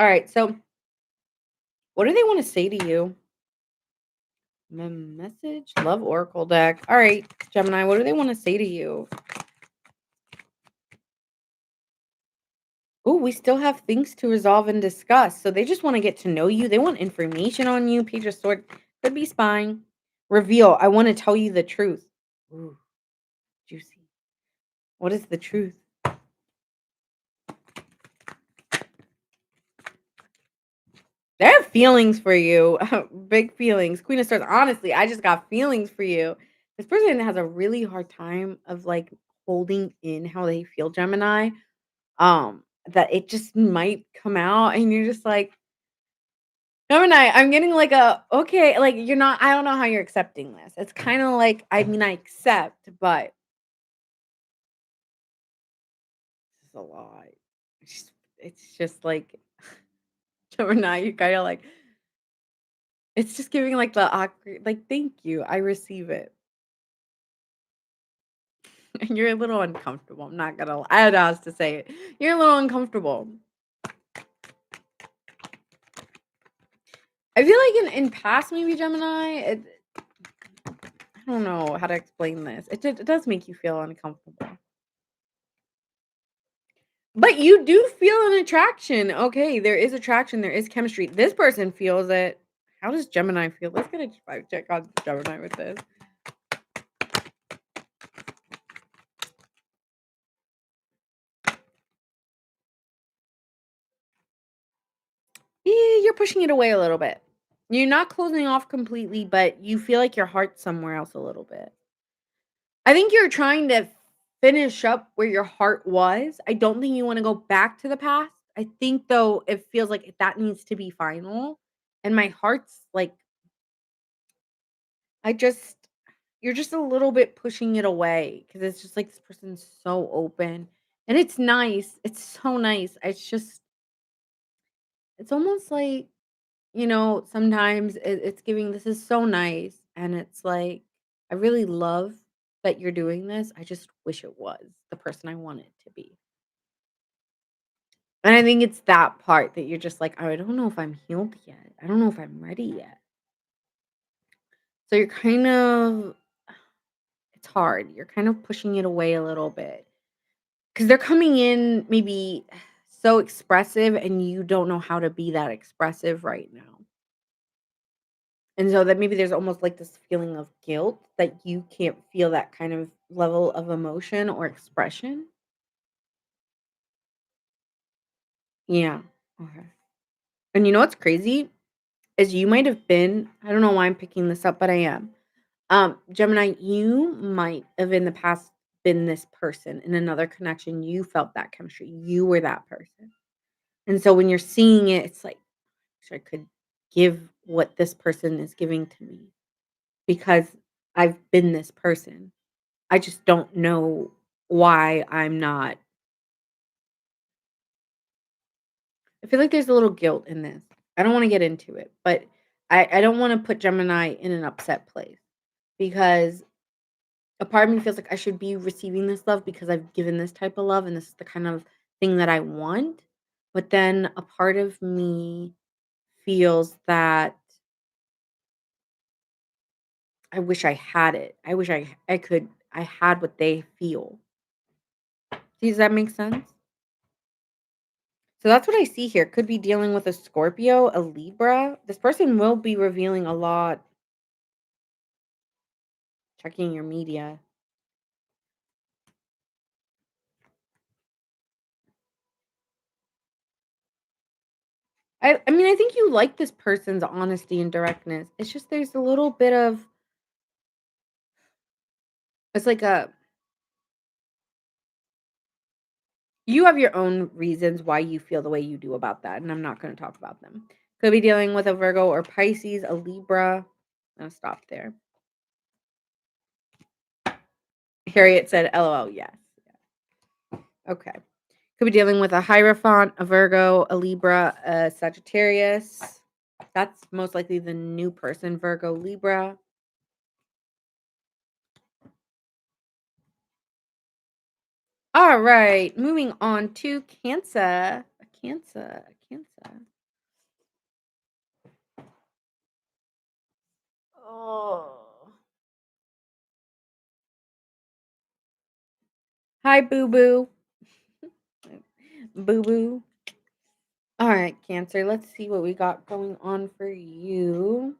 Alright, so what do they wanna say to you? Message? Love Oracle deck. Alright, Gemini, what do they wanna say to you? Oh, we still have things to resolve and discuss. So they just wanna get to know you. They want information on you. Page of Sword could be spying. Reveal, I wanna tell you the truth. Ooh, juicy. What is the truth? They have feelings for you. Big feelings. Queen of Swords. Honestly, I just got feelings for you. This person has a really hard time of like holding in how they feel, Gemini. That it just might come out and you're just like, Gemini, I'm getting like a okay, like you're not I don't know how you're accepting this. It's kind of like I mean I accept, but it's a lot. It's just like Gemini, you kind of like it's just giving like the awkward like thank you. I receive it. And you're a little uncomfortable. I'm not gonna I had asked to say it. You're a little uncomfortable. I feel like in past maybe Gemini, I don't know how to explain this. It does make you feel uncomfortable. But you do feel an attraction. Okay, there is attraction, there is chemistry. This person feels it. How does Gemini feel? Let's get a vibe check on Gemini with this. You're pushing it away a little bit. You're not closing off completely, but you feel like your heart's somewhere else a little bit. I think you're trying to finish up where your heart was. I don't think you wanna go back to the past. I think, though, it feels like that needs to be final, and my heart's like, I just you're just a little bit pushing it away because it's just like this person's so open, and it's nice. It's so nice. It's almost like, sometimes it's giving, "This is so nice," and it's like, "I really love that you're doing this. I just wish it was the person I want it to be." And I think it's that part that you're just like, "I don't know if I'm healed yet. I don't know if I'm ready yet." So you're kind of it's hard. You're kind of pushing it away a little bit because 'cause they're coming in maybe so expressive, and you don't know how to be that expressive right now. And so that maybe there's almost like this feeling of guilt that you can't feel that kind of level of emotion or expression. Yeah. Okay. And you know what's crazy? Is you might have been, I don't know why I'm picking this up, but I am. Gemini, you might have in the past been this person in another connection. You felt that chemistry. You were that person. And so when you're seeing it, it's like, "Wish I could give what this person is giving to me because I've been this person. I just don't know why I'm not." I feel like there's a little guilt in this. I don't wanna get into it, but I don't wanna put Gemini in an upset place because a part of me feels like I should be receiving this love because I've given this type of love and this is the kind of thing that I want. But then a part of me feels that I wish I had it. I wish I had what they feel. Does that make sense? So that's what I see here. Could be dealing with a Scorpio, a Libra. This person will be revealing a lot, checking your media. I mean, I think you like this person's honesty and directness. It's just there's a little bit of it's like a you have your own reasons why you feel the way you do about that, and I'm not going to talk about them. Could be dealing with a Virgo or Pisces, a Libra. I'll stop there. Harriet said, "LOL, yes." Okay. Could be dealing with a Hierophant, a Virgo, a Libra, a Sagittarius. That's most likely the new person, Virgo, Libra. All right, moving on to Cancer. A Cancer, a Cancer. Oh. Hi, Boo Boo. Boo Boo. All right, Cancer. Let's see what we got going on for you.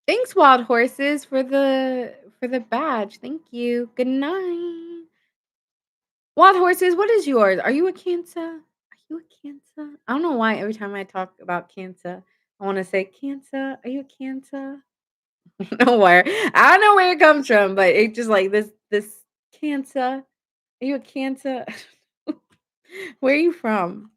Thanks, Wild Horses, for the badge. Thank you. Good night. Wild Horses, what is yours? Are you a Cancer? Are you a Cancer? I don't know why every time I talk about Cancer, I want to say Cancer. Are you a Cancer? Nowhere. I don't know where it comes from, but it just like this Cancer. Are you a Cancer? Where are you from?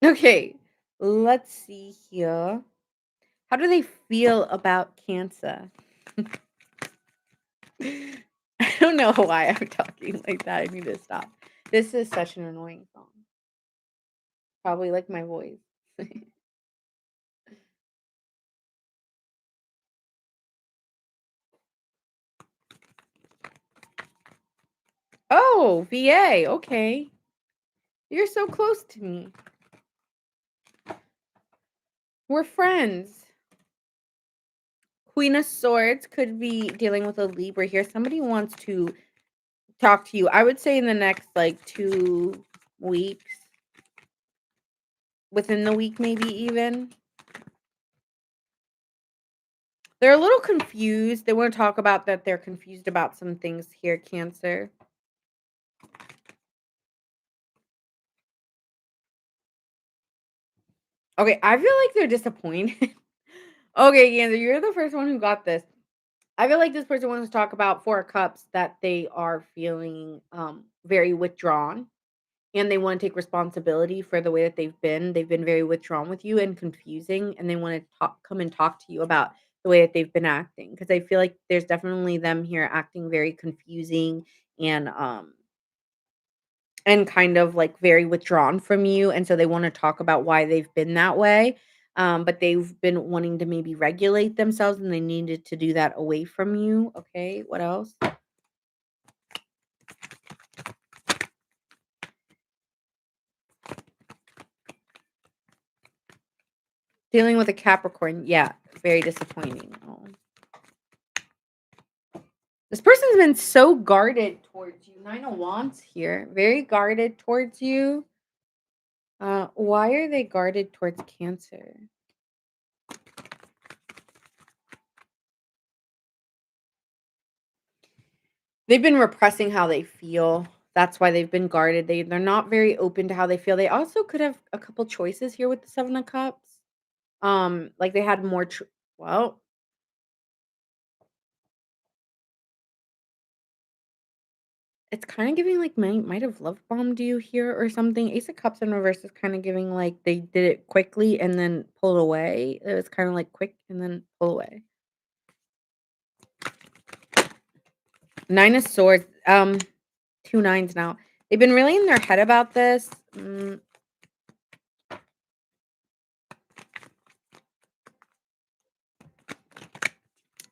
Okay, let's see here. How do they feel about Cancer? I don't know why I'm talking like that. I need to stop. This is such an annoying song. Probably like my voice. Oh, VA, okay. You're so close to me. We're friends. Queen of Swords could be dealing with a Libra here. Somebody wants to talk to you. I would say in the next, like, 2 weeks. Within the week, maybe even. They're a little confused. They wanna talk about that they're confused about some things here, Cancer. Okay, I feel like they're disappointed. Okay, Cancer, you're the first one who got this. I feel like this person wants to talk about 4 of Cups that they are feeling, very withdrawn, and they wanna take responsibility for the way that they've been. They've been very withdrawn with you and confusing, and they wanna talk come and talk to you about the way that they've been acting. Because I feel like there's definitely them here acting very confusing and, and kind of, like, very withdrawn from you, and so they wanna talk about why they've been that way, but they've been wanting to maybe regulate themselves, and they needed to do that away from you. Okay, what else? Dealing with a Capricorn, yeah, very disappointing. Oh. This person's been so guarded towards you. 9 of Wands here, very guarded towards you. Why are they guarded towards Cancer? They've been repressing how they feel. That's why they've been guarded. They're not very open to how they feel. They also could have a couple choices here with the 7 of Cups. Like they had more well, it's kinda giving like might have love bombed you here or something. Ace of Cups in reverse is kinda giving like they did it quickly and then pulled away. It was kinda like quick and then pull away. 9 of Swords, 2 nines now. They've been really in their head about this.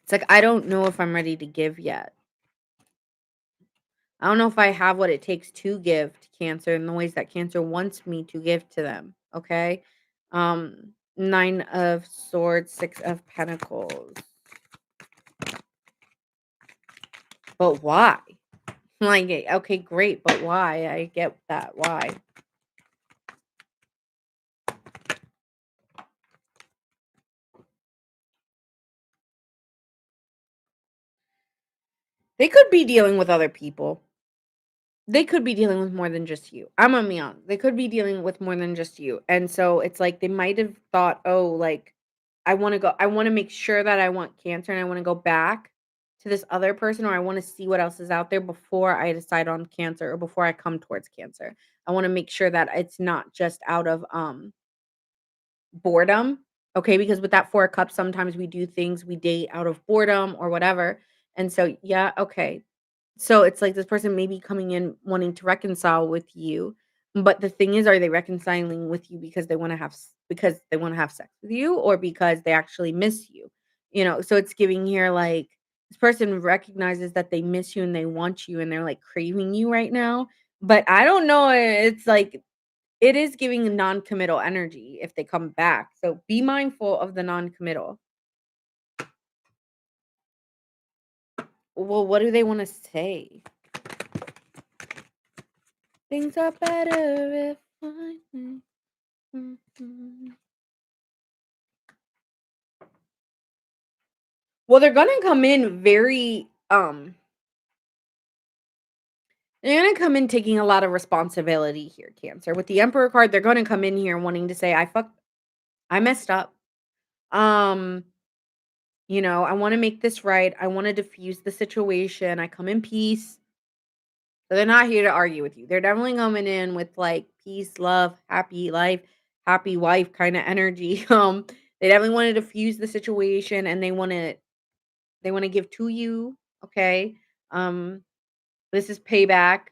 It's like, I don't know if I'm ready to give yet. I don't know if I have what it takes to give to Cancer in the ways that Cancer wants me to give to them, okay? 9 of Swords, 6 of Pentacles. But why? Like, okay, great, but why? I get that. Why? They could be dealing with other people. They could be dealing with more than just you. I'm gonna be honest. They could be dealing with more than just you. And so it's like they might have thought, "Oh, like I wanna make sure that I want Cancer and I wanna go back to this other person or I wanna see what else is out there before I decide on Cancer or before I come towards Cancer." I wanna make sure that it's not just out of boredom, okay? Because with that 4 of Cups, sometimes we do things we date out of boredom or whatever. And so, yeah, okay. So it's like this person may be coming in wanting to reconcile with you, but the thing is, are they reconciling with you because they want to have because they want to have sex with you or because they actually miss you? You know, so it's giving here like this person recognizes that they miss you and they want you and they're like craving you right now. But I don't know. It's like it is giving non-committal energy if they come back. So be mindful of the non-committal. Well, what do they want to say? Things are better if I mhm. Well, they're gonna come in very, they're gonna come in taking a lot of responsibility here, Cancer. With the Emperor card, they're gonna come in here wanting to say, I messed up. Um, I wanna make this right. I wanna diffuse the situation. I come in peace. So they're not here to argue with you. They're definitely coming in with like peace, love, happy life, happy wife kind of energy. They definitely want to diffuse the situation and they want to give to you. Okay. Um, this is payback,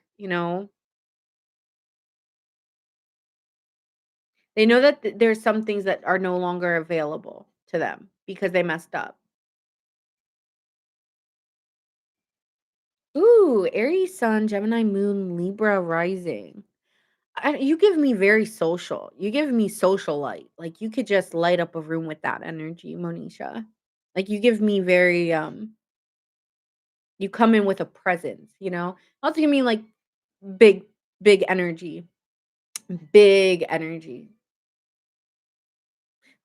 They know that there's some things that are no longer available to them because they messed up. Ooh, Aries Sun, Gemini Moon, Libra rising. You give me very social. You give me social light. Like you could just light up a room with that energy, Monisha. Like you give me very you come in with a presence, you know? Also give me like big, big energy. Big energy.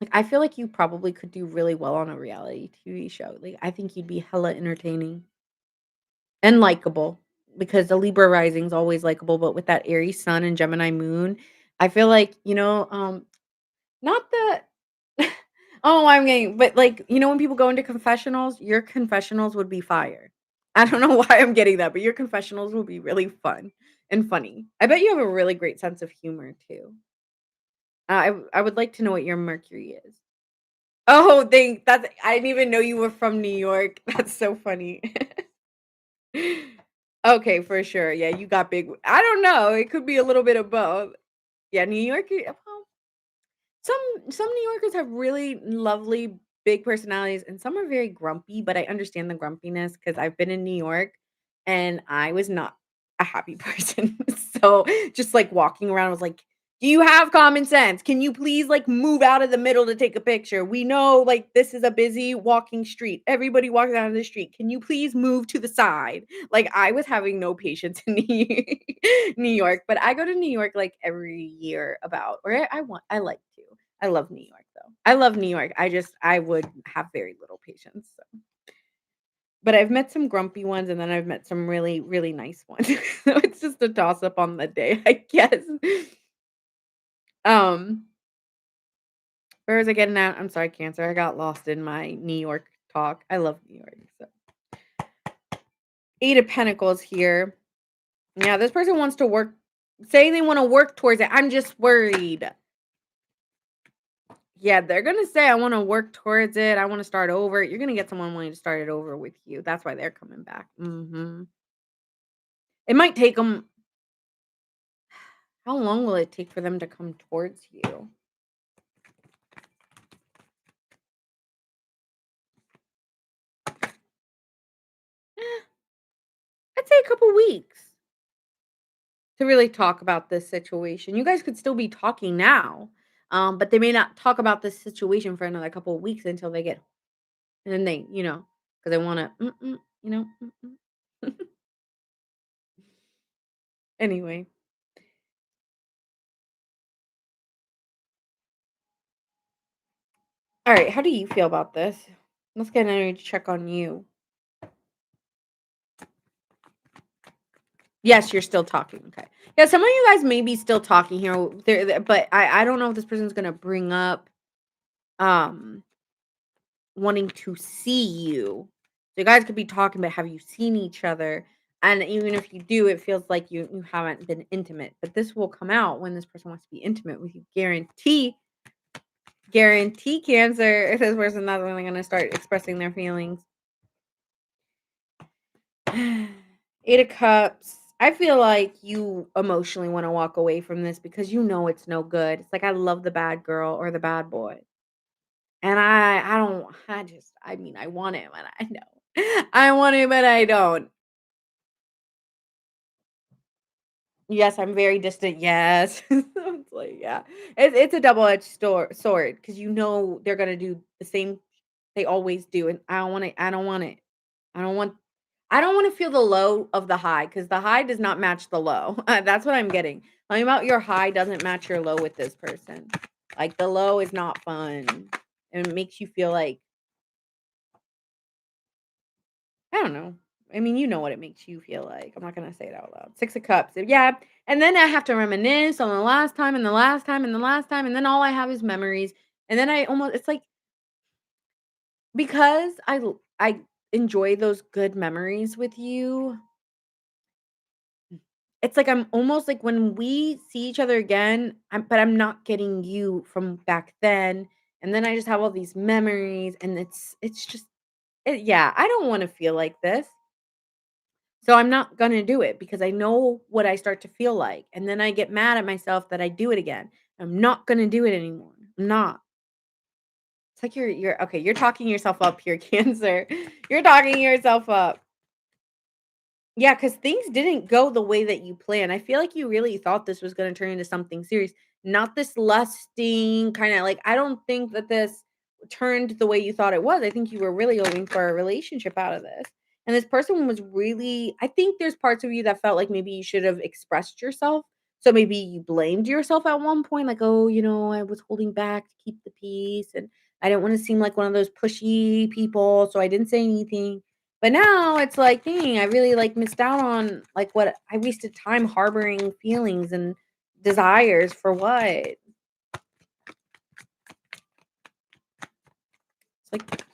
Like I feel like you probably could do really well on a reality TV show. Like I think you'd be hella entertaining and likable because the Libra rising is always likable, but with that Aries sun and Gemini moon, I feel like, not the oh, I'm getting but, like, when people go into confessionals, your confessionals would be fire. I don't know why I'm getting that, but your confessionals will be really fun and funny. I bet you have a really great sense of humor too. I would like to know what your Mercury is. Oh, that's I didn't even know you were from New York. That's so funny. Okay, for sure. Yeah, you got big I don't know, it could be a little bit of both. Yeah, New York, well, some New Yorkers have really lovely big personalities and some are very grumpy, but I understand the grumpiness because I've been in New York and I was not a happy person. So just like walking around, I was like, do you have common sense? Can you please like move out of the middle to take a picture? We know like this is a busy walking street. Everybody walks down the street. Can you please move to the side? Like I was having no patience in New York, but I go to New York like every year about, or I like to. I love New York though. I love New York. I would have very little patience. So. But I've met some grumpy ones and then I've met some really, really nice ones. So it's just a toss up on the day, I guess. Um, where was I getting at? I'm sorry, Cancer. I got lost in my New York talk. I love New York. So 8 of Pentacles here. Yeah, this person wants to work, saying they want to work towards it. I'm just worried. Yeah, they're gonna say, "I wanna work towards it, I wanna start over." You're gonna get someone wanting to start it over with you, that's why they're coming back. Mhm. It might take them. How long will it take for them to come towards you? Eh, I'd say a couple weeks to really talk about this situation. You guys could still be talking now, but they may not talk about this situation for another couple of weeks until they get and then they, because they wanna, you know, Anyway. Alright, how do you feel about this? Let's get an energy check on you. Yes, you're still talking, okay. Yeah, some of you guys may be still talking here, but I don't know if this person's gonna bring up, um, wanting to see you. So you guys could be talking, but have you seen each other? And even if you do, it feels like you haven't been intimate, but this will come out when this person wants to be intimate with you. Guarantee, Cancer, if this person's not really gonna start expressing their feelings. 8 of Cups. I feel like you emotionally wanna walk away from this because you know it's no good. It's like, I love the bad girl or the bad boy, and I don't I mean, I want him, and I know. I want him, but I don't. Yes, I'm very distant, yes. It's like, yeah. It's a double-edged sword because you know they're gonna do the same they always do, and I don't want it. I don't want I don't wanna feel the low of the high because the high does not match the low. That's what I'm getting. Tell me about your high doesn't match your low with this person. Like, the low is not fun, and it makes you feel like I don't know. I mean, you know what it makes you feel like. I'm not gonna say it out loud. 6 of Cups. Yeah, and then I have to reminisce on the last time, and the last time, and the last time, and then all I have is memories, and then I almost it's like because I enjoy those good memories with you, it's like I'm almost like when we see each other again, I'm not getting you from back then, and then I just have all these memories, and it's just yeah, I don't wanna feel like this. So I'm not gonna do it because I know what I start to feel like, and then I get mad at myself that I do it again. I'm not gonna do it anymore. I'm not. It's like you're okay, you're talking yourself up here, Cancer. You're talking yourself up. Yeah, because things didn't go the way that you planned. I feel like you really thought this was gonna turn into something serious, not this lusting kinda like, I don't think that this turned the way you thought it was. I think you were really hoping for a relationship out of this. And this person was really I think there's parts of you that felt like maybe you should have expressed yourself. So maybe you blamed yourself at one point, like, "Oh, I was holding back to keep the peace, and I didn't wanna seem like one of those pushy people, so I didn't say anything." But now it's like, "Dang, I really, like, missed out on, like, what I wasted time harboring feelings and desires for what?" Like,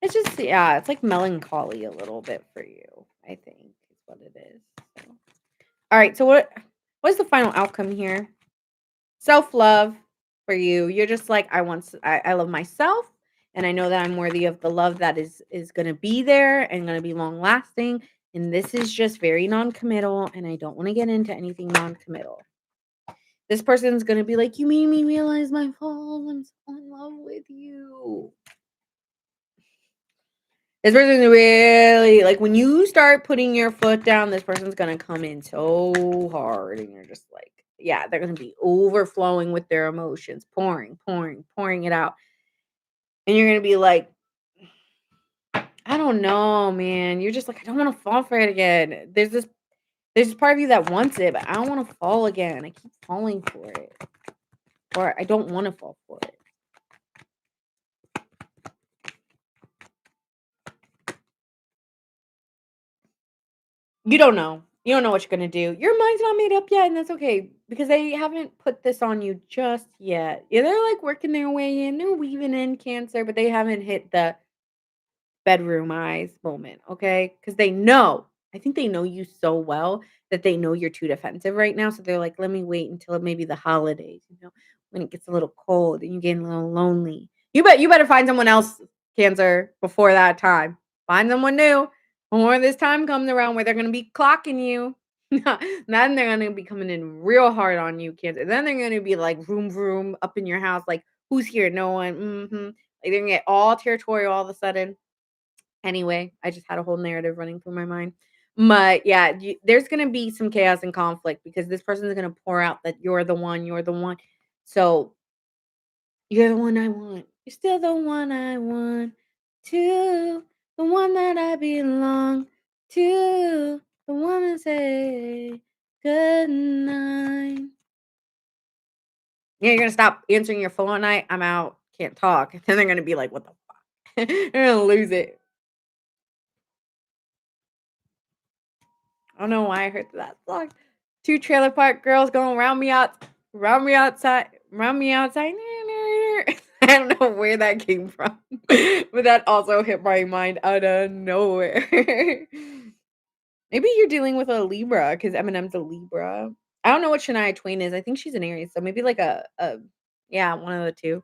it's just yeah, it's like melancholy a little bit for you, I think is what it is. So alright, so what's the final outcome here? Self-love for you. You're just like, I love myself, and I know that I'm worthy of the love that is gonna be there and gonna be long lasting, and this is just very non-committal, and I don't wanna get into anything non-committal. This person's gonna be like, "You made me realize my flaws. I'm so in love with you." This person's really like, when you start putting your foot down, this person's gonna come in so hard, and you're just like yeah, they're gonna be overflowing with their emotions, pouring, pouring, pouring it out, and you're gonna be like, "I don't know, man." You're just like, "I don't wanna fall for it again." There's this part of you that wants it, but I don't wanna fall again. I keep falling for it, or I don't wanna fall for it. You don't know. You don't know what you're gonna do. Your mind's not made up yet, and that's okay because they haven't put this on you just yet. Yeah, they're like working their way in, they're weaving in Cancer, but they haven't hit the bedroom eyes moment, okay? Because they know. I think they know you so well that they know you're too defensive right now. So they're like, let me wait until maybe the holidays, when it gets a little cold and you get a little lonely. You better find someone else, Cancer, before that time. Find someone new before this time comes around where they're gonna be clocking you. Then they're gonna be coming in real hard on you, Cancer. Then they're gonna be like vroom vroom up in your house, like who's here? No one. Like they're gonna get all territorial all of a sudden. Anyway, I just had a whole narrative running through my mind. But yeah, there's gonna be some chaos and conflict because this person is gonna pour out that you're the one, you're the one. So you're the one I want. You're still the one I want to, the one that I belong to, the one to say good night. Yeah, you're gonna stop answering your phone at night. I'm out. Can't talk. Then they're gonna be like, "What the fuck?" They're gonna lose it. I don't know why I heard that song. 2 Trailer Park Girls going round me outside, round me outside. I don't know where that came from, but that also hit my mind out of nowhere. Maybe you're dealing with a Libra because Eminem's a Libra. I don't know what Shania Twain is. I think she's an Aries, so maybe like a yeah, one of the 2,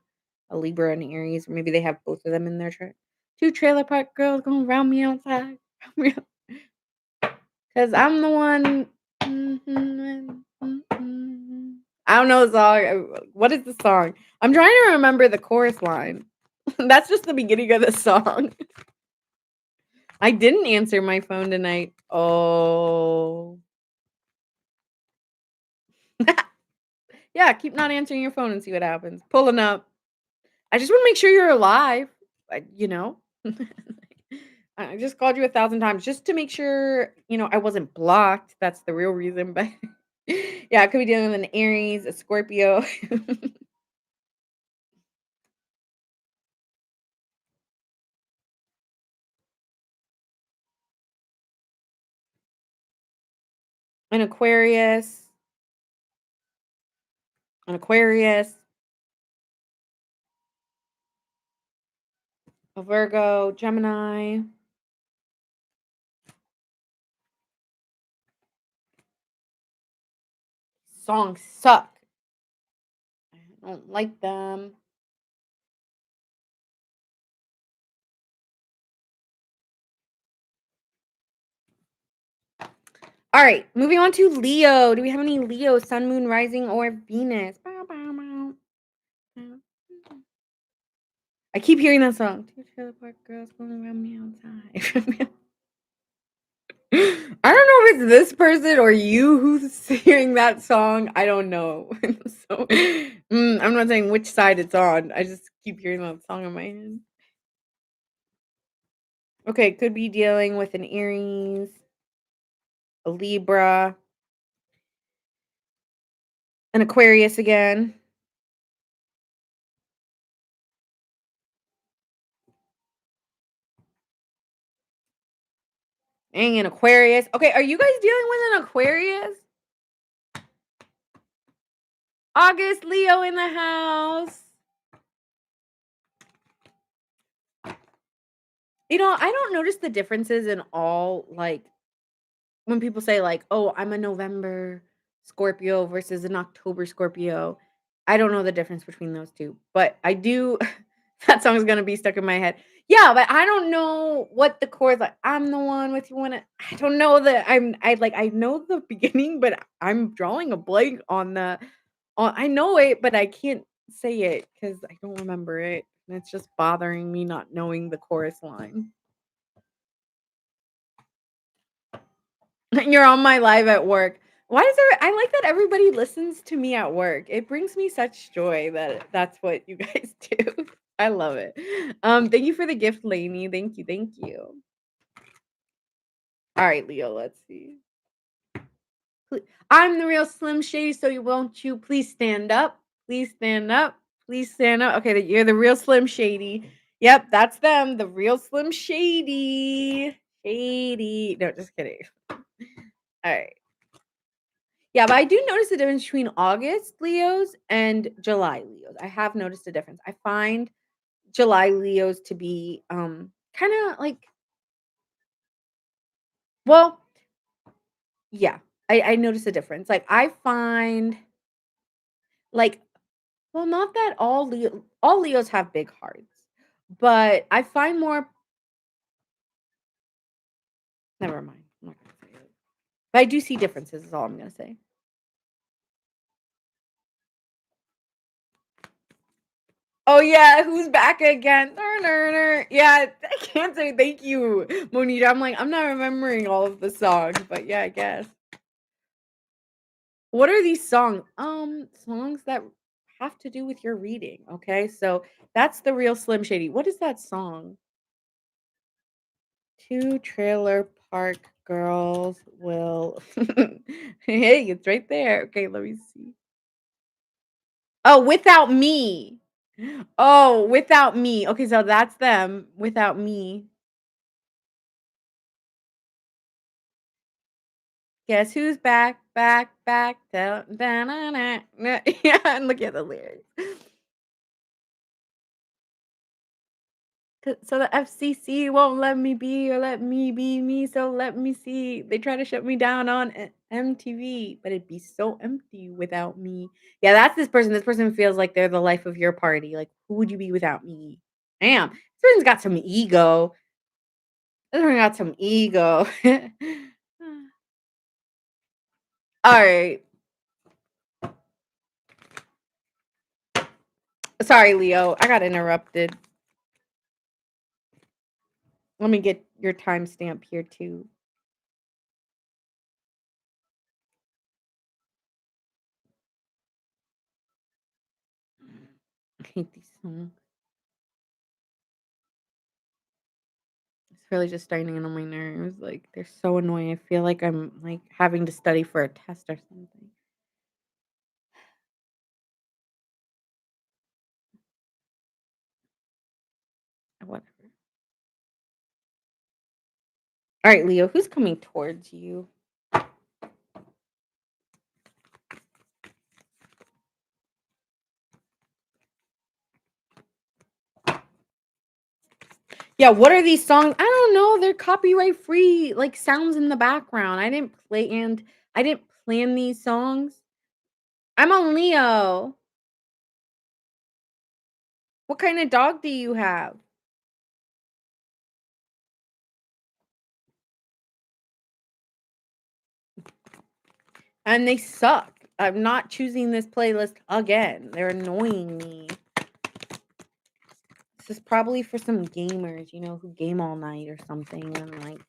a Libra and Aries, or maybe they have both of them in their chart. 2 Trailer Park Girls going round me outside, round me 'cause I'm the one I don't know the song, what is the song? I'm trying to remember the chorus line. That's just the beginning of the song. I didn't answer my phone tonight. Oh. Yeah, keep not answering your phone and see what happens. Pulling up. I just wanna make sure you're alive, you know? I just called you 1,000 times just to make sure, I wasn't blocked. That's the real reason, but yeah, I could be dealing with an Aries, a Scorpio, an Aquarius, a Virgo, Gemini. Songs suck. I don't like them. All right, moving on to Leo. Do we have any Leo, Sun, Moon, Rising, or Venus? Bow, bow, bow. Bow. I keep hearing that song. Two trailer park girls going around me outside. I don't know if it's this person or you who's hearing that song. I don't know. So, I'm not saying which side it's on. I just keep hearing that song in my head. Okay, could be dealing with an Aries, a Libra, an Aquarius again. Dang, an Aquarius. Okay, are you guys dealing with an Aquarius? August, Leo in the house. I don't notice the differences in all, like, when people say, like, "Oh, I'm a November Scorpio versus an October Scorpio." I don't know the difference between those 2, but I do that song is gonna be stuck in my head. Yeah, but I don't know what the chords like, "I'm the one with you when I don't know that I know the beginning, but I'm drawing a blank on I know it, but I can't say it because I don't remember it, and it's just bothering me not knowing the chorus line. You're on my live at work. Why does I like that everybody listens to me at work. It brings me such joy that that's what you guys do. I love it. Thank you for the gift, Lainey. Thank you, thank you. All right, Leo, let's see. I'm the real Slim Shady, so won't you please stand up? Please stand up. Please stand up. Okay, you're the real Slim Shady. Yep, that's them. The real Slim Shady. Shady. No, just kidding. All right. Yeah, but I do notice the difference between August Leos and July Leos. I have noticed a difference. I find July Leos to be kind of like, well, yeah, I notice a difference. Like I find like, well, not that all Leos have big hearts, but I find more. Never mind. I'm not gonna say it. But I do see differences. Is all I'm gonna say. Oh yeah, who's back again? Yeah, I can't say thank you, Monita. I'm like, I'm not remembering all of the songs, but yeah, I guess. What are these songs? Songs that have to do with your reading. Okay, so that's the real Slim Shady. What is that song? Two trailer park girls will. Hey, it's right there. Okay, let me see. Oh, without me. Oh, without me. Okay, so that's them. Without me. Guess who's back, back, back. Da, da, na, na, na. Yeah, and look at the lyrics. So the FCC won't let me be or let me be me, so let me see. They try to shut me down on MTV, but it'd be so empty without me. Yeah, that's this person. This person feels like they're the life of your party. Like, who would you be without me? Damn, this person's got some ego. This person got some ego. All right. Sorry, Leo. I got interrupted. Let me get your timestamp here too. I hate these songs. It's really just starting to get on my nerves. Like they're so annoying. I feel like I'm like having to study for a test or something. Whatever. All right, Leo, who's coming towards you? Yeah, what are these songs? I don't know. They're copyright free, like sounds in the background. I didn't plan these songs. I'm on Leo. What kind of dog do you have? And they suck. I'm not choosing this playlist again. They're annoying me. This is probably for some gamers, who game all night or something and like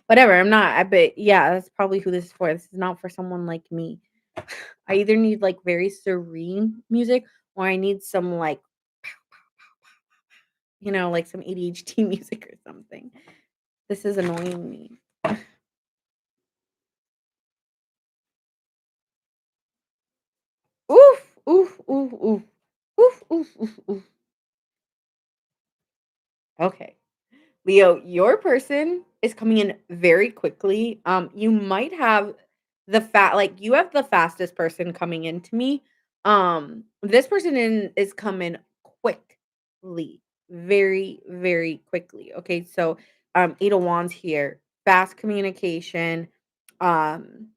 Whatever, I'm not I but yeah, that's probably who this is for. This is not for someone like me. I either need, like, very serene music or I need some, like, like some ADHD music or something. This is annoying me. Oof, oof, oof, oof. Oof, oof, oof, oof. Okay. Leo, your person is coming in very quickly. You might have you have the fastest person coming into me. This person is coming quickly, very, very quickly. Okay, so Eight of Wands here, fast communication, um,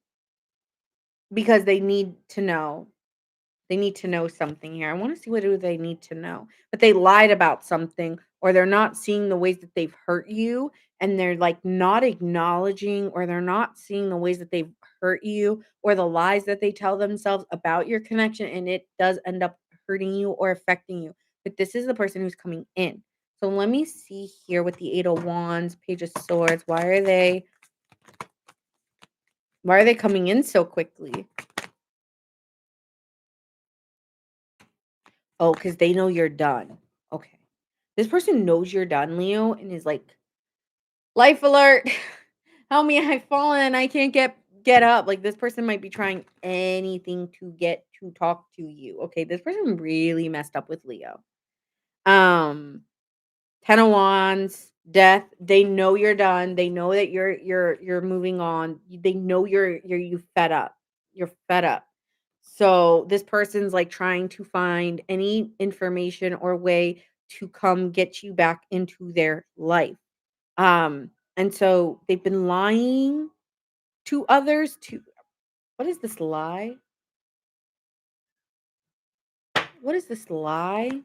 because they need to know something here. I wanna see what do they need to know. But they lied about something or they're not seeing the ways that they've hurt you and they're, like, not acknowledging or they're not seeing the ways that they've hurt you or the lies that they tell themselves about your connection, and it does end up hurting you or affecting you. But this is the person who's coming in. So let me see here with the Eight of Wands, Page of Swords. Why are they coming in so quickly? Oh, because they know you're done. Okay. This person knows you're done, Leo, and is like, "Life alert. Help me, I've fallen. I can't get up." Like this person might be trying anything to get to talk to you. Okay, this person really messed up with Leo. Um, Ten of Wands, Death. They know you're done. They know that you're moving on. They know you fed up. You're fed up. So this person's like trying to find any information or way to come get you back into their life. And so they've been lying to others to what is this lie? What is this lie?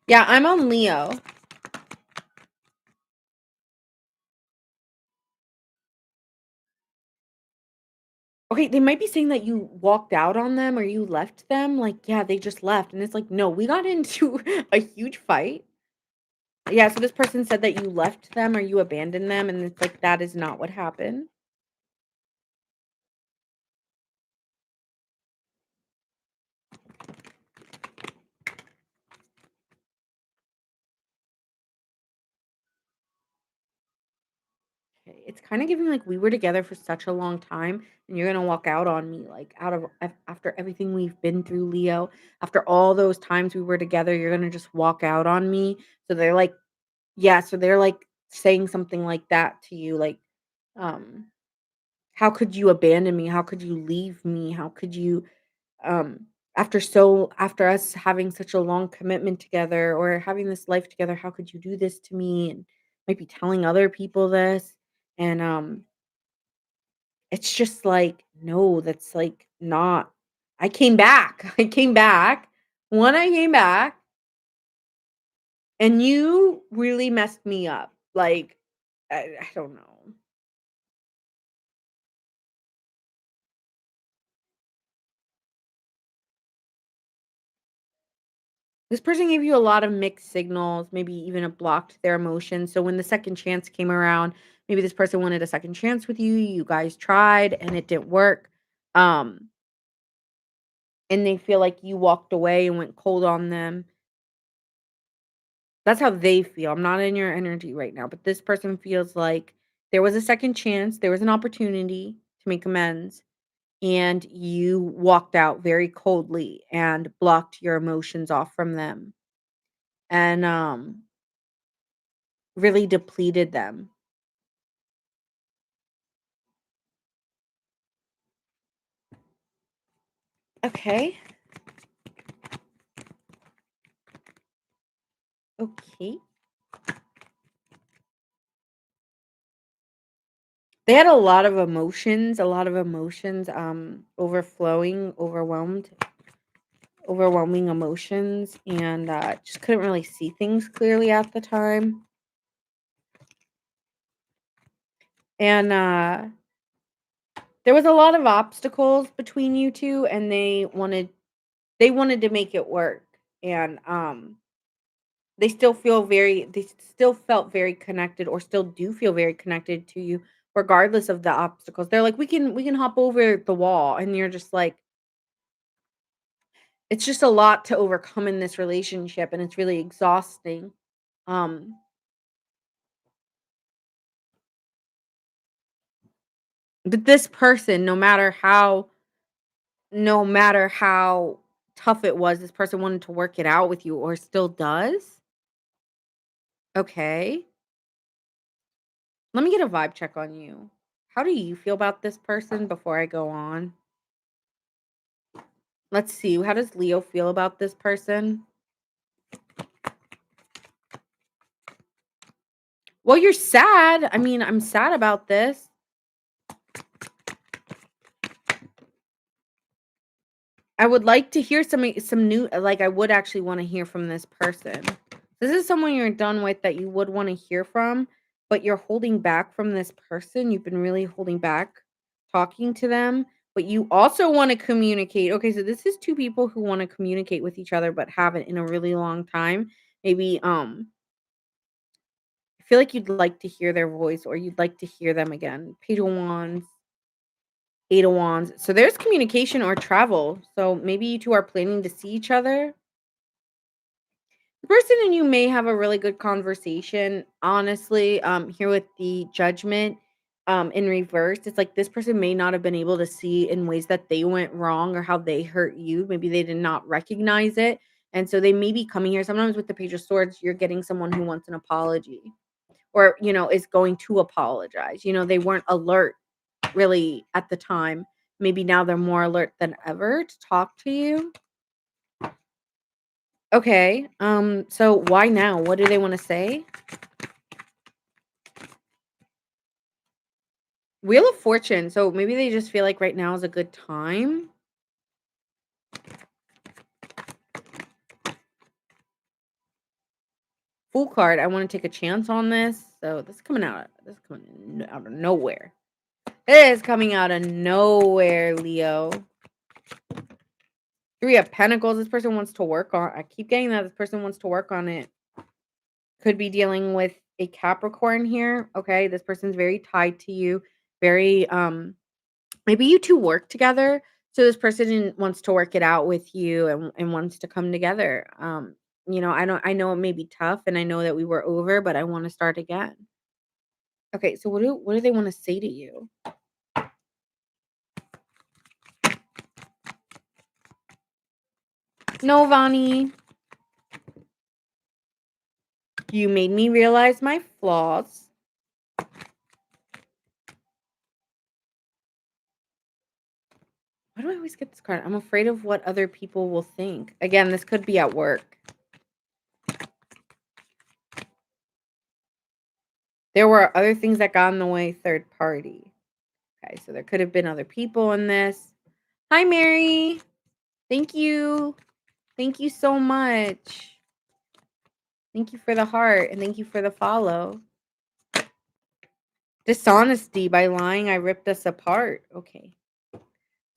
Yeah, I'm on Leo. Okay, they might be saying that you walked out on them or you left them. Like, yeah, they just left. And it's like, no, we got into a huge fight. Yeah, so this person said that you left them or you abandoned them. And it's like, that is not what happened. Okay, it's kinda giving like we were together for such a long time, and you're gonna walk out on me, like, out of after everything we've been through, Leo. After all those times we were together, you're gonna just walk out on me. So they're like yeah, so they're, like, saying something like that to you, like, um, "How could you abandon me? How could you leave me? How could you, um, after us having such a long commitment together or having this life together, how could you do this to me?" And might be telling other people this, and, it's just like, no, that's, like, not I came back. I came back. I came back, and you really messed me up. Like, I don't know. This person gave you a lot of mixed signals, maybe even it blocked their emotions. So when the second chance came around, maybe this person wanted a second chance with you. You guys tried and it didn't work. Um, and they feel like you walked away and went cold on them. That's how they feel. I'm not in your energy right now, but this person feels like there was a second chance, there was an opportunity to make amends, and you walked out very coldly and blocked your emotions off from them and really depleted them. Okay. Okay. They had a lot of emotions, overflowing, overwhelming emotions, and just couldn't really see things clearly at the time. And there was a lot of obstacles between you 2, and they wanted to make it work, and, they still felt very connected or still do feel very connected to you regardless of the obstacles. They're like, we can hop over the wall," and you're just like, it's just a lot to overcome in this relationship, and it's really exhausting. Um, but this person, no matter how tough it was, this person wanted to work it out with you or still does? Okay. Let me get a vibe check on you. How do you feel about this person before I go on? Let's see. How does Leo feel about this person? Well, you're sad. I mean, I'm sad about this. I would like to hear some new like I would actually want to hear from this person. This is someone you're done with that you would want to hear from, but you're holding back from this person. You've been really holding back talking to them, but you also want to communicate. Okay, so this is two people who want to communicate with each other but haven't in a really long time. Maybe I feel like you'd like to hear their voice or you'd like to hear them again. Page of Wands, Eight of Wands. So there's communication or travel. So maybe you two are planning to see each other. The person and you may have a really good conversation. Honestly, here with the judgment in reverse, it's like this person may not have been able to see in ways that they went wrong or how they hurt you. Maybe they did not recognize it. And so they may be coming here. Sometimes with the Page of Swords, you're getting someone who wants an apology or, is going to apologize. They weren't alert really at the time. Maybe now they're more alert than ever to talk to you. Okay. So why now? What do they want to say? Wheel of Fortune. So maybe they just feel like right now is a good time. Fool card. I want to take a chance on this. So this is coming out. This is coming out of nowhere. It is coming out of nowhere, Leo. Three of Pentacles. This person wants to work on. I keep getting that this person wants to work on it. Could be dealing with a Capricorn here. Okay, this person's very tied to you. Very maybe you two work together. So this person wants to work it out with you and wants to come together. I know it may be tough and I know that we were over, but I want to start again. Okay, so what do they want to say to you? No, Vani. You made me realize my flaws. Why do I always get this card? I'm afraid of what other people will think. Again, this could be at work. There were other things that got in the way, third party. Okay, so there could have been other people in this. Hi, Mary. Thank you. Thank you so much. Thank you for the heart and thank you for the follow. Dishonesty. By lying, I ripped us apart. Okay.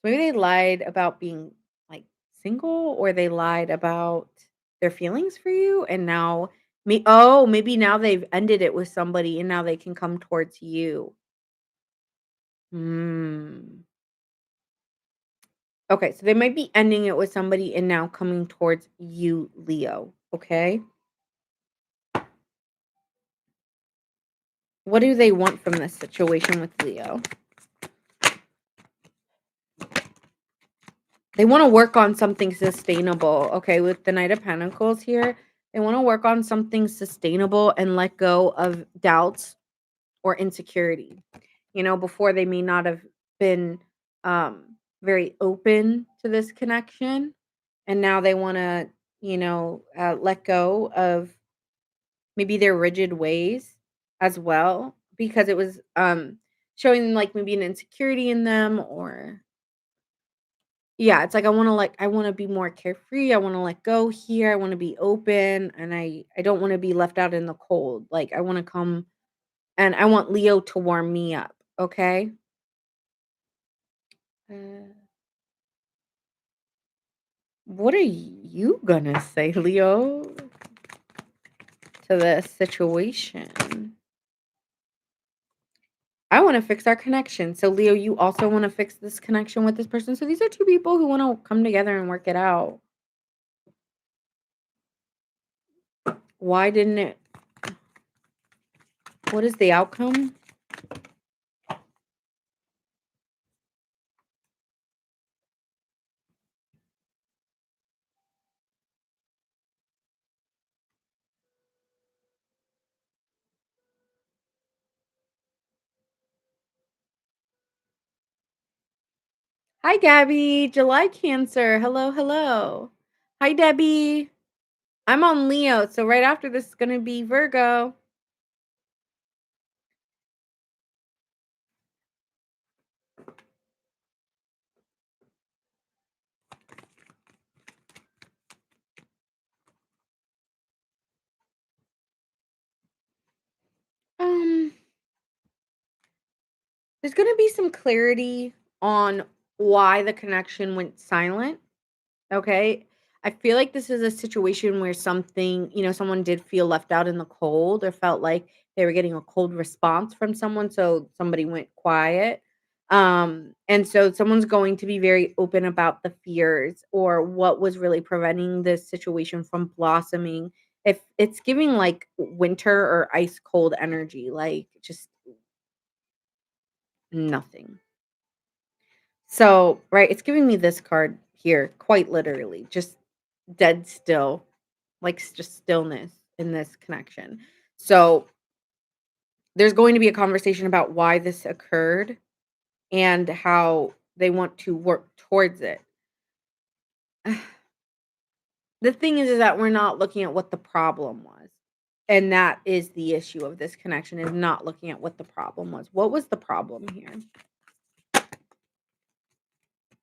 Maybe they lied about being like single or they lied about their feelings for you and now maybe now they've ended it with somebody and now they can come towards you. Hmm. Okay, so they might be ending it with somebody and now coming towards you, Leo. Okay. What do they want from this situation with Leo? They want to work on something sustainable. Okay, with the Knight of Pentacles here, they want to work on something sustainable and let go of doubts or insecurity. Before they may not have been very open to this connection, and now they want to, let go of maybe their rigid ways as well because it was showing like maybe an insecurity in them or yeah, it's like I wanna be more carefree, I wanna let go here, I wanna be open, and I don't wanna be left out in the cold, like, I wanna come and I want Leo to warm me up, okay? Uh, what are you gonna say, Leo? to this situation. I want to fix our connection. So, Leo, you also want to fix this connection with this person. So, these are two people who want to come together and work it out. Why didn't it? What is the outcome? Hi, Gabby. July Cancer. Hello, hello. Hi, Debbie. I'm on Leo. So, right after this is going to be Virgo. Um, there's going to be some clarity on why the connection went silent. Okay. I feel like this is a situation where something, someone did feel left out in the cold or felt like they were getting a cold response from someone. So somebody went quiet. And so someone's going to be very open about the fears or what was really preventing this situation from blossoming. If it's giving like winter or ice cold energy, like just nothing. So, right, it's giving me this card here, quite literally, just dead still, like just stillness in this connection. So, there's going to be a conversation about why this occurred and how they want to work towards it. The thing is that we're not looking at what the problem was. And that is the issue of this connection is not looking at what the problem was. What was the problem here?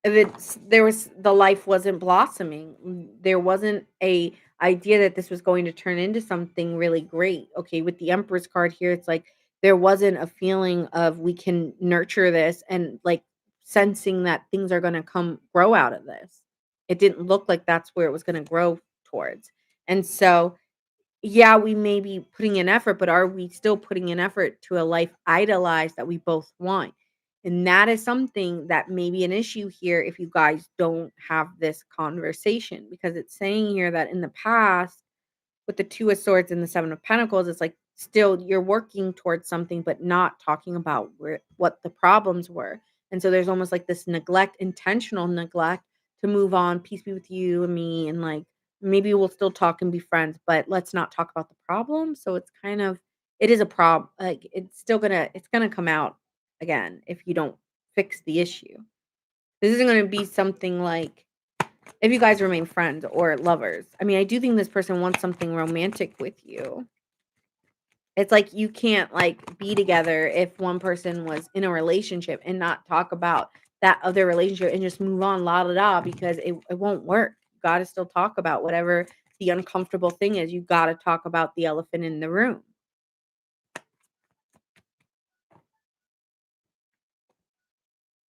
There was the life wasn't blossoming. There wasn't a idea that this was going to turn into something really great. Okay, with the Empress card here, it's like there wasn't a feeling of we can nurture this and like sensing that things are going to come grow out of this. It didn't look like that's where it was going to grow towards. And so yeah, we may be putting in effort, but are we still putting in effort to a life idolized that we both want? And that is something that may be an issue here if you guys don't have this conversation because it's saying here that in the past, with the Two of Swords and the Seven of Pentacles, it's like still you're working towards something, but not talking about what the problems were. And so there's almost like this neglect, intentional neglect to move on, peace be with you and me, and like maybe we'll still talk and be friends, but let's not talk about the problem. So it's kind of it is a problem. Like it's gonna come out again if you don't fix the issue. This isn't gonna be something like if you guys remain friends or lovers. I mean, I do think this person wants something romantic with you. It's like you can't like be together if one person was in a relationship and not talk about that other relationship and just move on la da da because it won't work. You gotta still talk about whatever the uncomfortable thing is. You gotta talk about the elephant in the room.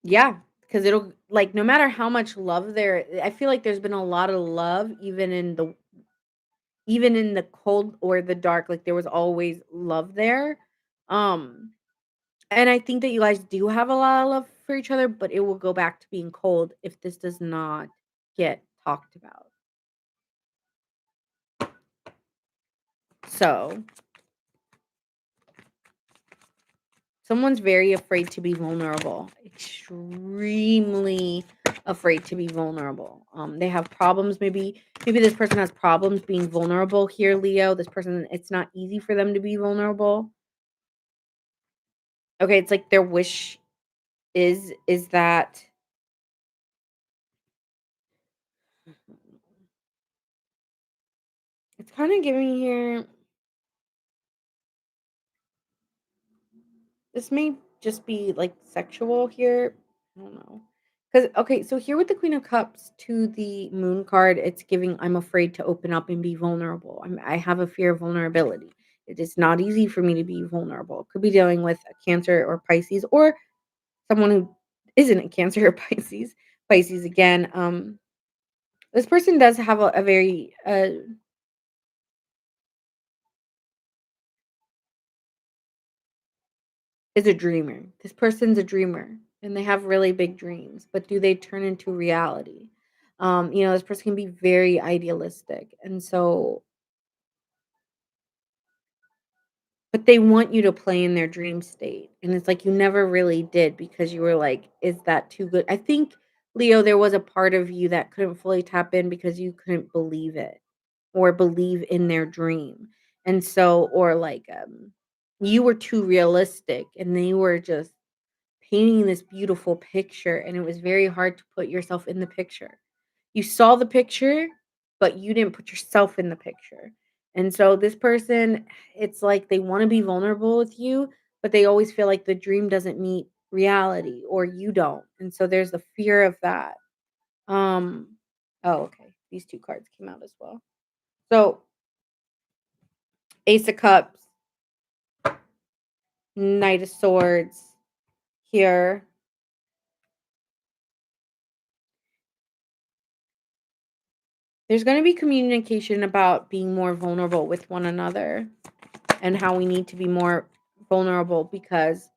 Yeah, because it'll like no matter how much love there I feel like there's been a lot of love even in the cold or the dark, like, there was always love there, um, and I think that you guys do have a lot of love for each other, but it will go back to being cold if this does not get talked about. So, someone's very afraid to be vulnerable, extremely afraid to be vulnerable. They have problems, maybe this person has problems being vulnerable here, Leo. This person, it's not easy for them to be vulnerable. Okay, it's like their wish is that it's kinda giving here this may just be, like, sexual here. I don't know. Because okay, so here with the Queen of Cups to the Moon card, it's giving, "I'm afraid to open up and be vulnerable. I have a fear of vulnerability. It is not easy for me to be vulnerable." Could be dealing with a Cancer or Pisces or someone who isn't a Cancer or Pisces. Pisces again, this person does have a very, is a dreamer. This person's a dreamer and they have really big dreams, but do they turn into reality? This person can be very idealistic. And so, but they want you to play in their dream state. And it's like you never really did because you were like, is that too good? I think, Leo, there was a part of you that couldn't fully tap in because you couldn't believe it or believe in their dream. And so, or like, you were too realistic and they were just painting this beautiful picture, and it was very hard to put yourself in the picture. You saw the picture, but you didn't put yourself in the picture. And so this person, it's like they want to be vulnerable with you, but they always feel like the dream doesn't meet reality or you don't. And so there's the fear of that. Um oh, okay. These two cards came out as well. So Ace of Cups, Knight of Swords here. There's going to be communication about being more vulnerable with one another and how we need to be more vulnerable because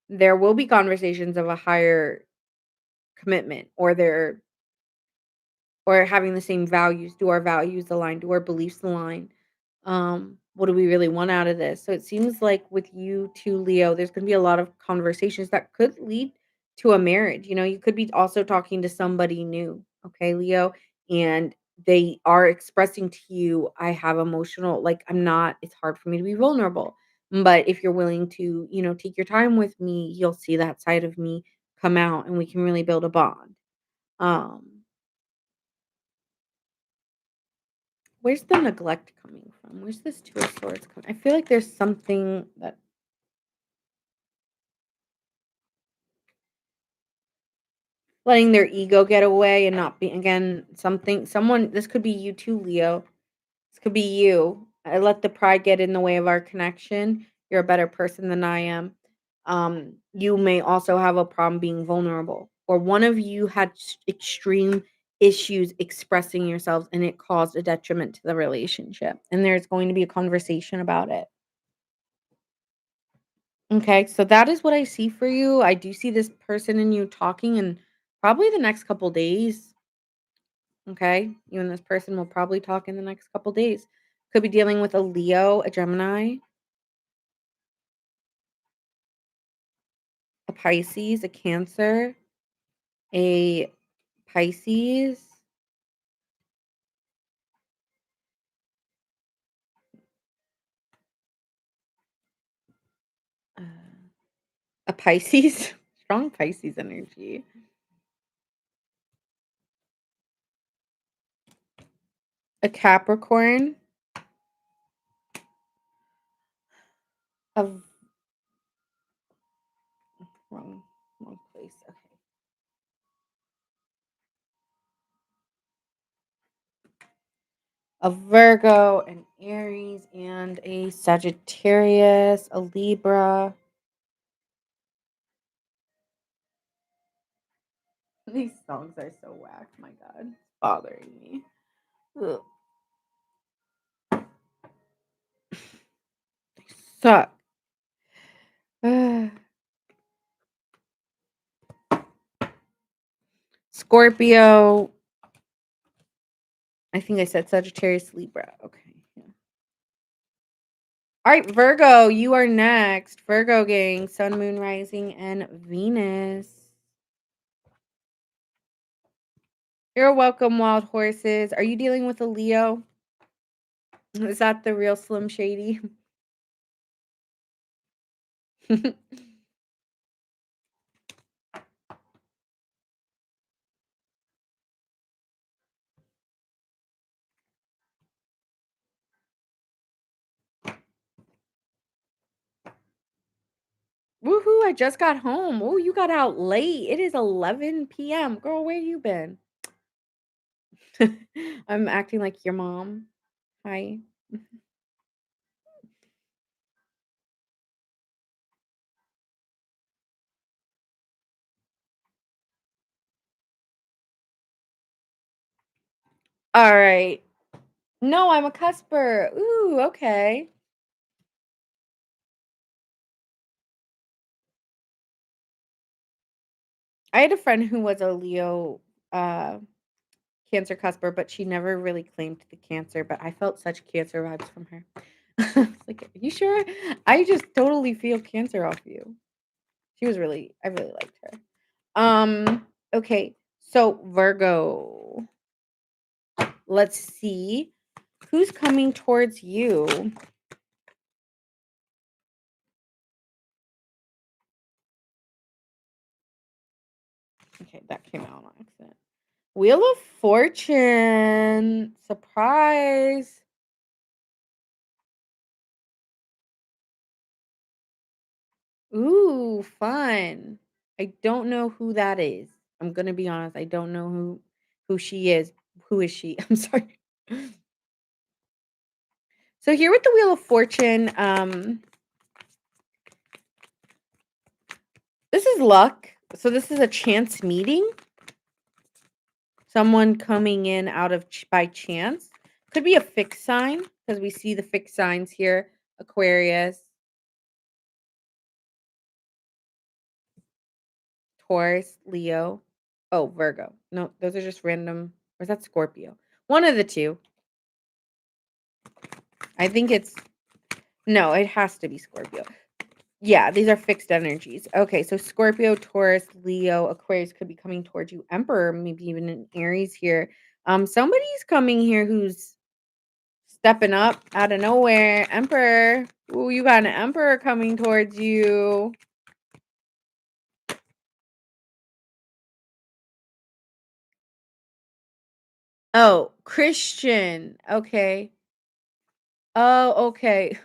there will be conversations of a higher commitment or having the same values. Do our values align? Do our beliefs align? What do we really want out of this? So it seems like with you too, Leo, there's going to be a lot of conversations that could lead to a marriage. You could be also talking to somebody new, okay, Leo, and they are expressing to you, I have emotional, like I'm not, it's hard for me to be vulnerable. But if you're willing to, take your time with me, you'll see that side of me come out and we can really build a bond. Um, Where's the neglect coming from? Where's this Two of Swords coming? I feel like there's something that letting their ego get away and not be again someone this could be you too, Leo. This could be you. I let the pride get in the way of our connection. You're a better person than I am. You may also have a problem being vulnerable, or one of you had extreme issues expressing yourselves and it caused a detriment to the relationship. And there's going to be a conversation about it. Okay, so that is what I see for you. I do see this person and you talking in probably the next couple days. Okay, you and this person will probably talk in the next couple days. Could be dealing with a Leo, a Gemini, a Pisces, a Cancer, a Pisces, uh, a Pisces, strong Pisces energy, a Capricorn, a wrong place. Okay. A Virgo, an Aries, and a Sagittarius, a Libra. These songs are so whack. My God, it's bothering me. Ugh, they suck. Ugh. Scorpio. I think I said Sagittarius, Libra. Okay. Yeah. All right, Virgo, you are next. Virgo gang, Sun, Moon, Rising, and Venus. You're welcome, wild horses. Are you dealing with a Leo? Is that the real Slim Shady? Woohoo, I just got home. Oh, you got out late. It is 11 p.m. Girl, where you been? I'm acting like your mom. Hi. All right. No, I'm a cusper. Ooh, okay. I had a friend who was a Leo uh Cancer cusper, but she never really claimed the cancer, but I felt such cancer vibes from her. I was like, "Are you sure? I just totally feel cancer off you." I really liked her. Okay, so Virgo. Let's see who's coming towards you. Okay, that came out on accident. Wheel of Fortune. Surprise. Ooh, fun. I don't know who that is. I'm gonna be honest. I don't know who she is. Who is she? I'm sorry. So here with the Wheel of Fortune, this is luck. So this is a chance meeting. Someone coming in out of by chance. Could be a fixed sign because we see the fixed signs here. Aquarius, Taurus, Leo. Oh, Virgo. No, those are just random. Or is that Scorpio? One of the two. I think it's no, it has to be Scorpio. Yeah, these are fixed energies. Okay, so Scorpio, Taurus, Leo, Aquarius could be coming towards you. Emperor, maybe even an Aries here. Somebody's coming here who's stepping up out of nowhere. Emperor. Ooh, you got an emperor coming towards you. Oh, Christian. Okay. Oh, okay.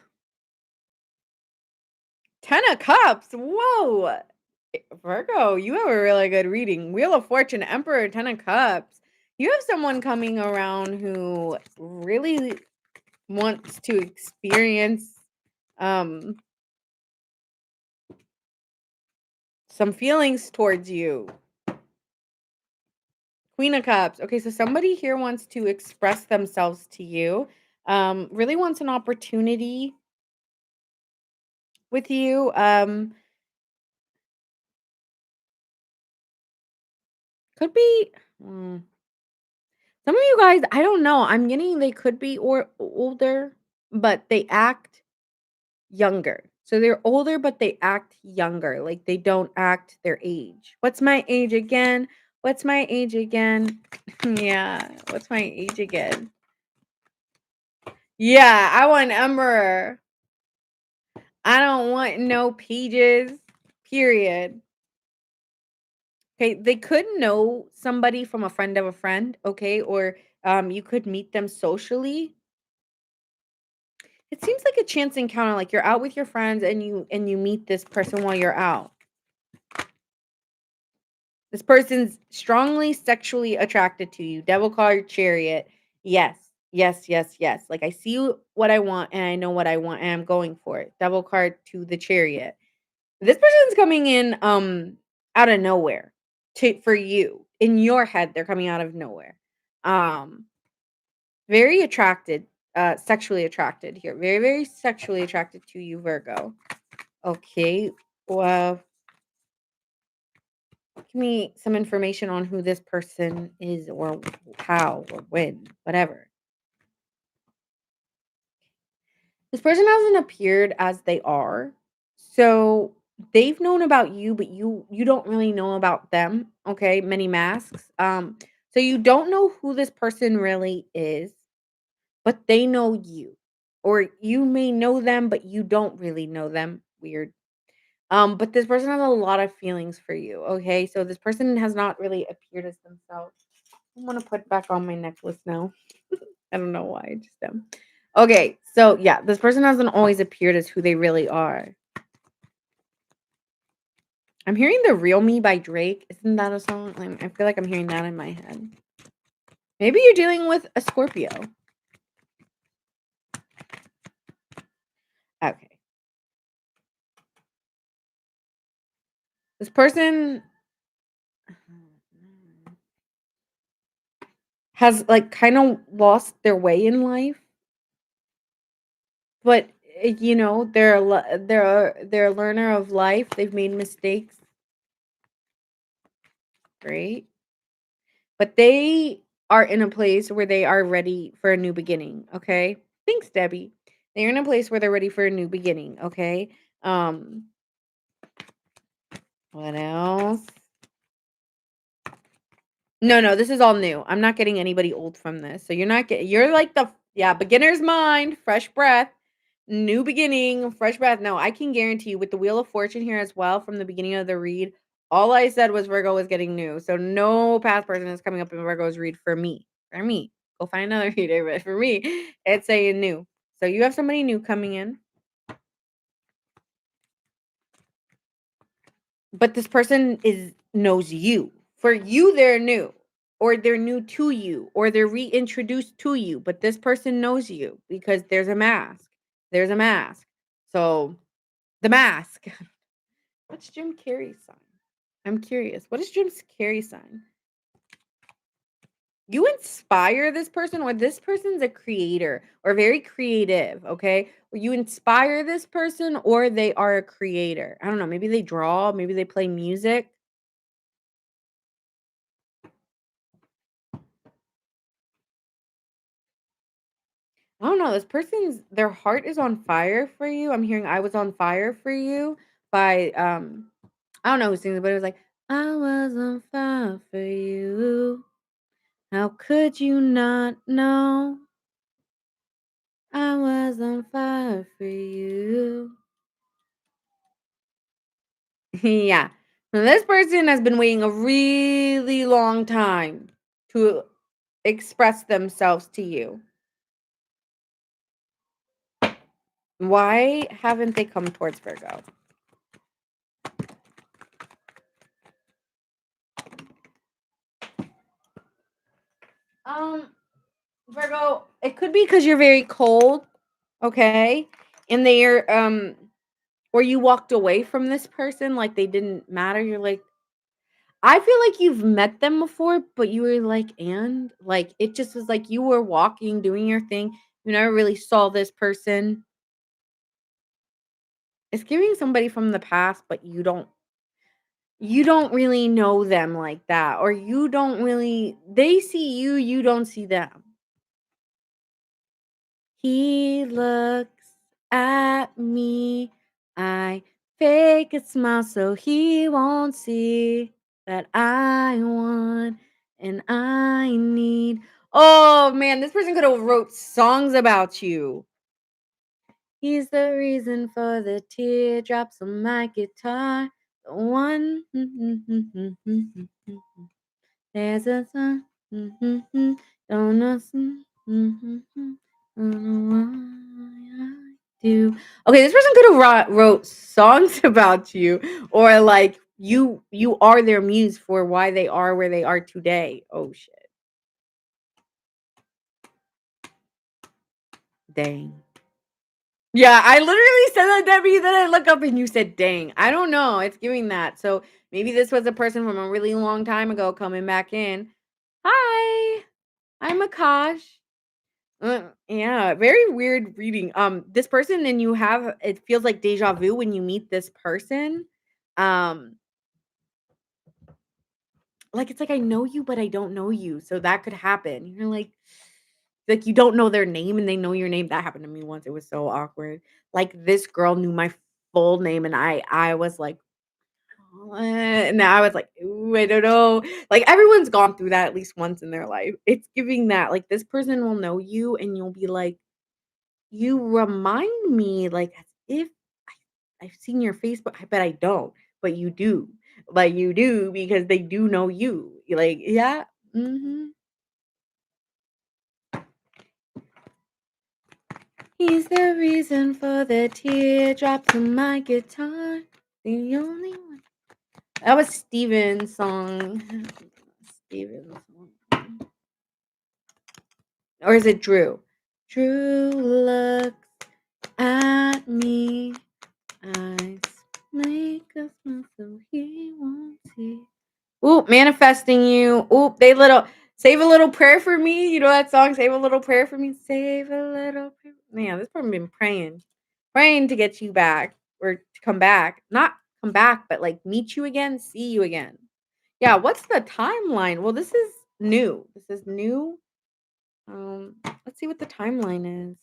10 of Cups. Whoa. Virgo, you have a really good reading. Wheel of Fortune, Emperor, 10 of Cups. You have someone coming around who really wants to experience um some feelings towards you. Queen of Cups. Okay, so somebody here wants to express themselves to you. Really wants an opportunity with you. Could be some of you guys, I don't know. I'm getting they could be or older, but they act younger. So they're older, but they act younger. Like they don't act their age. What's my age again? What's my age again? Yeah. What's my age again? Yeah, I want Emperor. I don't want no pages. Period. Okay, they could know somebody from a friend of a friend, okay, or you could meet them socially. It seems like a chance encounter, like you're out with your friends and you meet this person while you're out. This person's strongly sexually attracted to you. Devil card, chariot. Yes. Yes, yes, yes. Like I see what I want and I know what I want and I'm going for it. Devil card to the chariot. This person's coming in out of nowhere to for you. In your head, they're coming out of nowhere. Um very attracted, sexually attracted here. Very, very sexually attracted to you, Virgo. Okay. Well, give me some information on who this person is or how or when, whatever. This person hasn't appeared as they are. So they've known about you, but you don't really know about them. Okay, many masks. So you don't know who this person really is, but they know you. Or you may know them, but you don't really know them. Weird. But this person has a lot of feelings for you. Okay, so this person has not really appeared as themselves. I want to put back on my necklace now. I don't know why. I just am. Okay, so yeah, this person hasn't always appeared as who they really are. I'm hearing "The Real Me" by Drake. Isn't that a song? I feel like I'm hearing that in my head. Maybe you're dealing with a Scorpio. Okay. This person has like kind of lost their way in life, but you know, they're a learner of life. They've made mistakes. Great. But they are in a place where they are ready for a new beginning, okay? Thanks, Debbie. They're in a place where they're ready for a new beginning, okay? Um, what else? No, no, this is all new. I'm not getting anybody old from this. So you're not getting you're like the yeah, beginner's mind, fresh breath, new beginning, fresh breath. No, I can guarantee you with the Wheel of Fortune here as well from the beginning of the read, all I said was Virgo was getting new. So no past person is coming up in Virgo's read for me. For me. Go find another reader, but for me, it's saying new. So you have somebody new coming in. But this person is knows you. For you, they're new, or they're new to you, or they're reintroduced to you. But this person knows you because there's a mask. There's a mask. So the mask. What's Jim Carrey's sign? I'm curious. What is Jim Carrey's sign? You inspire this person, or this person's a creator or very creative, okay? Or you inspire this person, or they are a creator. I don't know. Maybe they draw, maybe they play music. I don't know. This person's their heart is on fire for you. I'm hearing "I Was on Fire for You" by I don't know who sings it, but it was like I was on fire for you. How could you not know I was on fire for you? Yeah. Now, this person has been waiting a really long time to express themselves to you. Why haven't they come towards Virgo? Um, Virgo, it could be because you're very cold, okay? And they're or you walked away from this person like they didn't matter. You're like, I feel like you've met them before, but you were like, and like it just was like you were walking, doing your thing. You never really saw this person. It's giving somebody from the past, but you don't really know them like that, or you don't really they see you, you don't see them. He looks at me. I fake a smile so he won't see that I want and I need. Oh man, this person could have wrote songs about you. He's the reason for the teardrops on my guitar. The one. There's a song. Don't know. Don't know why I do. Okay, this person could have wrote songs about you, or like you are their muse for why they are where they are today. Oh shit. Dang. Yeah, I literally said that, Debbie. Then I look up and you said, dang. I don't know. It's giving that. So maybe this was a person from a really long time ago coming back in. Hi, I'm Akash. Yeah, very weird reading. This person and you have it feels like deja vu when you meet this person. Um, like it's like I know you, but I don't know you. So that could happen. You're like you don't know their name and they know your name. That happened to me once. It was so awkward. Like this girl knew my full name and I was like, "What?" And I was like, ooh, I don't know. Like everyone's gone through that at least once in their life. It's giving that like this person will know you and you'll be like, you remind me like as if I've seen your face, but I bet I don't. But you do. Like you do because they do know you. You're like, yeah. Mhm. He's the reason for the teardrops on my guitar. The only one. That was Steven's song. Steven's song. Or is it Drew? Drew looks at me. Eyes make us smile so he won't see. Ooh, manifesting you. Ooh, they little save a little prayer for me. You know that song, Save a Little Prayer for Me? Save a little prayer. Man, this person been praying. Praying to get you back or to come back. Not come back, but like meet you again, see you again. Yeah, what's the timeline? Well, this is new. This is new. Let's see what the timeline is.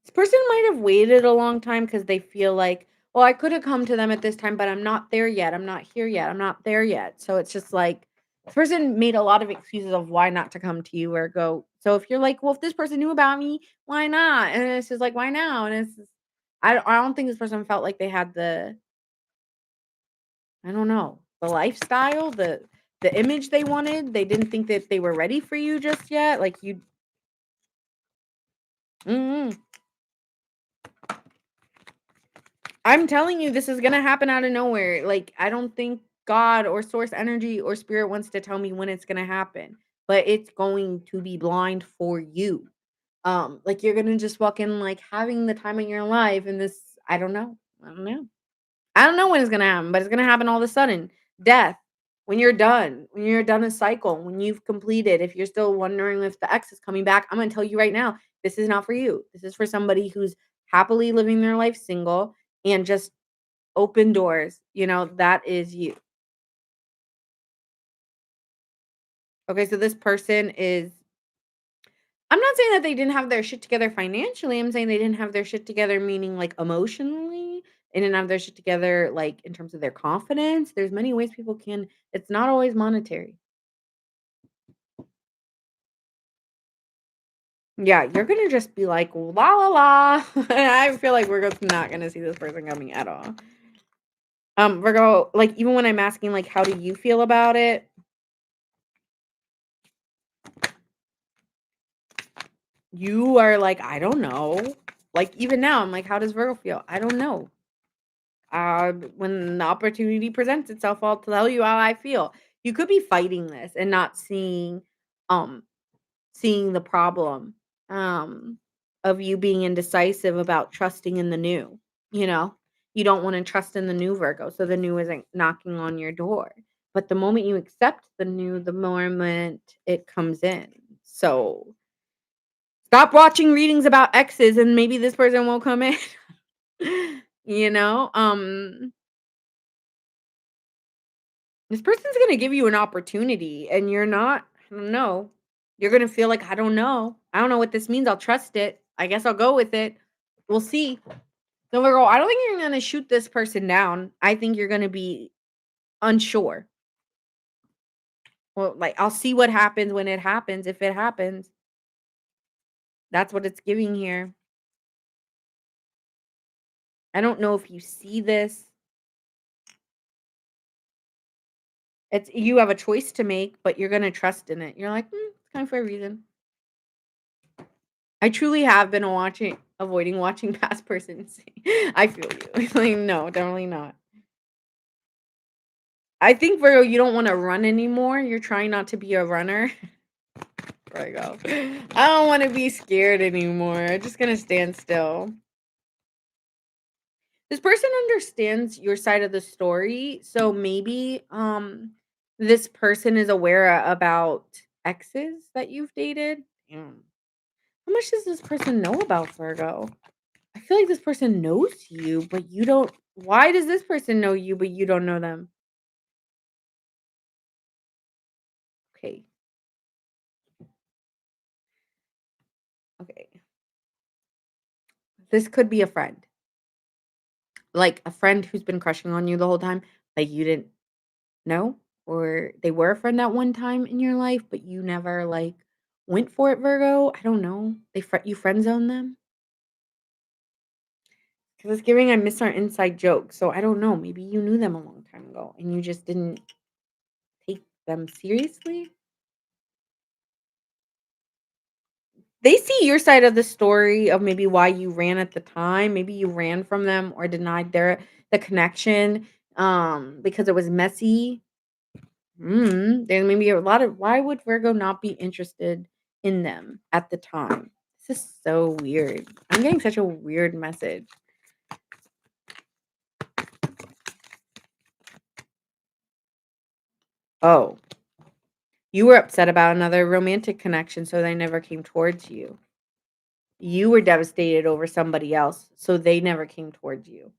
This person might have waited a long time because they feel like, well, I could have come to them at this time, but I'm not there yet. I'm not here yet. I'm not there yet. So it's just like this person made a lot of excuses of why not to come to you or go. So if you're like, well, if this person knew about me, why not? And it's just like, why now? And it's just, I don't think this person felt like they had the, I don't know, the lifestyle, the image they wanted. They didn't think that they were ready for you just yet. Like you, mm I'm telling you, this is gonna happen out of nowhere. Like, I don't think God or source energy or spirit wants to tell me when it's gonna happen, but it's going to be blind for you. Like you're gonna just walk in like having the time of your life, and this, I don't know. I don't know. I don't know when it's gonna happen, but it's gonna happen all of a sudden. Death. When you're done a cycle, when you've completed, if you're still wondering if the ex is coming back, I'm gonna tell you right now, this is not for you. This is for somebody who's happily living their life single and just open doors, that is you. Okay, so this person is, I'm not saying that they didn't have their shit together financially, I'm saying they didn't have their shit together meaning, like, emotionally. They didn't have their shit together, like, in terms of their confidence. There's many ways people can, it's not always monetary. Yeah, you're gonna just be like, "La, la, la." I feel like Virgo's not gonna see this person coming at all. Virgo, like, even when I'm asking, like, "How do you feel about it?" You are like, "I don't know." Like, even now, I'm like, "How does Virgo feel?" "I don't know. When the opportunity presents itself, I'll tell you how I feel." You could be fighting this and not um, seeing the problem, um, of you being indecisive about trusting in the new, you know? You don't wanna trust in the new, Virgo, so the new isn't knocking on your door. But the moment you accept the new, the moment it comes in. So stop watching readings about exes and maybe this person will come in. You know? This person's gonna give you an opportunity and you're not, I don't know. You're gonna feel like, I don't know. I don't know what this means. I'll trust it. I guess I'll go with it. We'll see. So Virgo, I don't think you're gonna shoot this person down. I think you're gonna be unsure. Well, like, I'll see what happens when it happens, if it happens. That's what it's giving here. I don't know if you see this. It's, you have a choice to make, but you're gonna trust in it. You're like, it's kind for a reason. I truly have been avoiding watching past persons. I feel you. Like, no, definitely not. I think Virgo, you don't want to run anymore. You're trying not to be a runner. Virgo. I don't want to be scared anymore. I'm just gonna stand still. This person understands your side of the story, so maybe this person is aware about exes that you've dated. Damn. How much does this person know about Virgo? I feel like this person knows you, but you don't. Why does this person know you, but you don't know them? Okay. Okay. This could be a friend. Like a friend who's been crushing on you the whole time, but you didn't know, or they were a friend at one time in your life, but you never like went for it, Virgo. I don't know. You friend zone them? Because it's giving I miss our inside joke. So I don't know. Maybe you knew them a long time ago and you just didn't take them seriously. They see your side of the story of maybe why you ran at the time. Maybe you ran from them or denied the connection, because it was messy. There may be a lot of, why would Virgo not be interested in them at the time? This is so weird. I'm getting such a weird message. Oh, you were upset about another romantic connection, so they never came towards you. You were devastated over somebody else, so they never came towards you.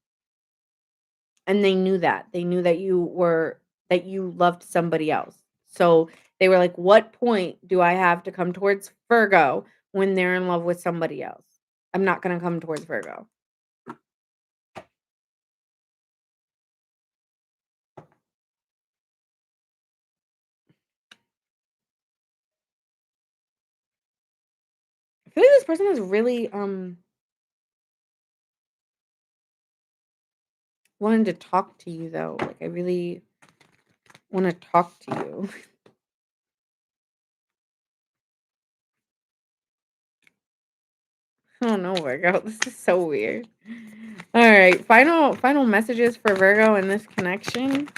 And they knew that. They knew that you loved somebody else. So they were like, "What point do I have to come towards Virgo when they're in love with somebody else? I'm not gonna come towards Virgo." I feel like this person is really wanting to talk to you though. Like I really want to talk to you. I don't know, Virgo. This is so weird. All right, final messages for Virgo in this connection.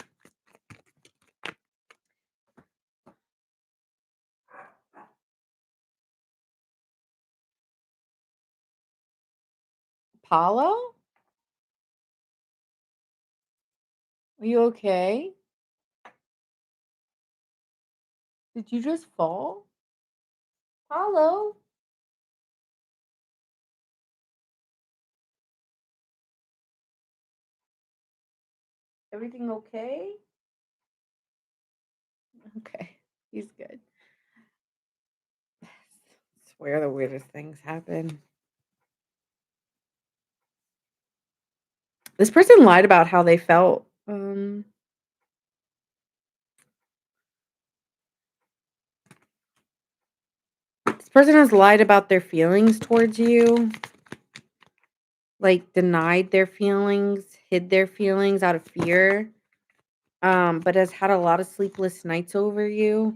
Paulo, are you okay? Did you just fall? Paulo, everything okay? Okay, he's good. Swear the weirdest things happen. This person lied about how they felt. This person has lied about their feelings towards you, like denied their feelings, hid their feelings out of fear, but has had a lot of sleepless nights over you.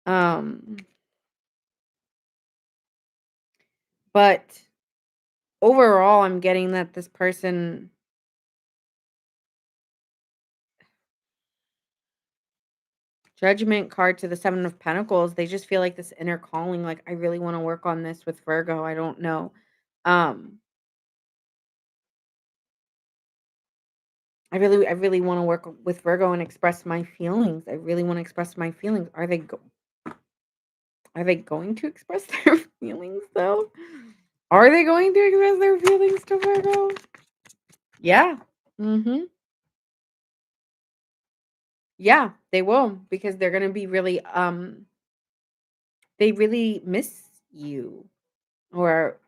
Um, but overall, I'm getting that this person Judgment card to the 7 of Pentacles, they just feel like this inner calling, like, "I really wanna work on this with Virgo, I don't know." Um, I really wanna work with Virgo and express my feelings. I really wanna express my feelings. Are they going to express their feelings, though? Are they going to express their feelings to Virgo? Yeah. Mhm. Yeah, they will because they're gonna be really, they really miss you or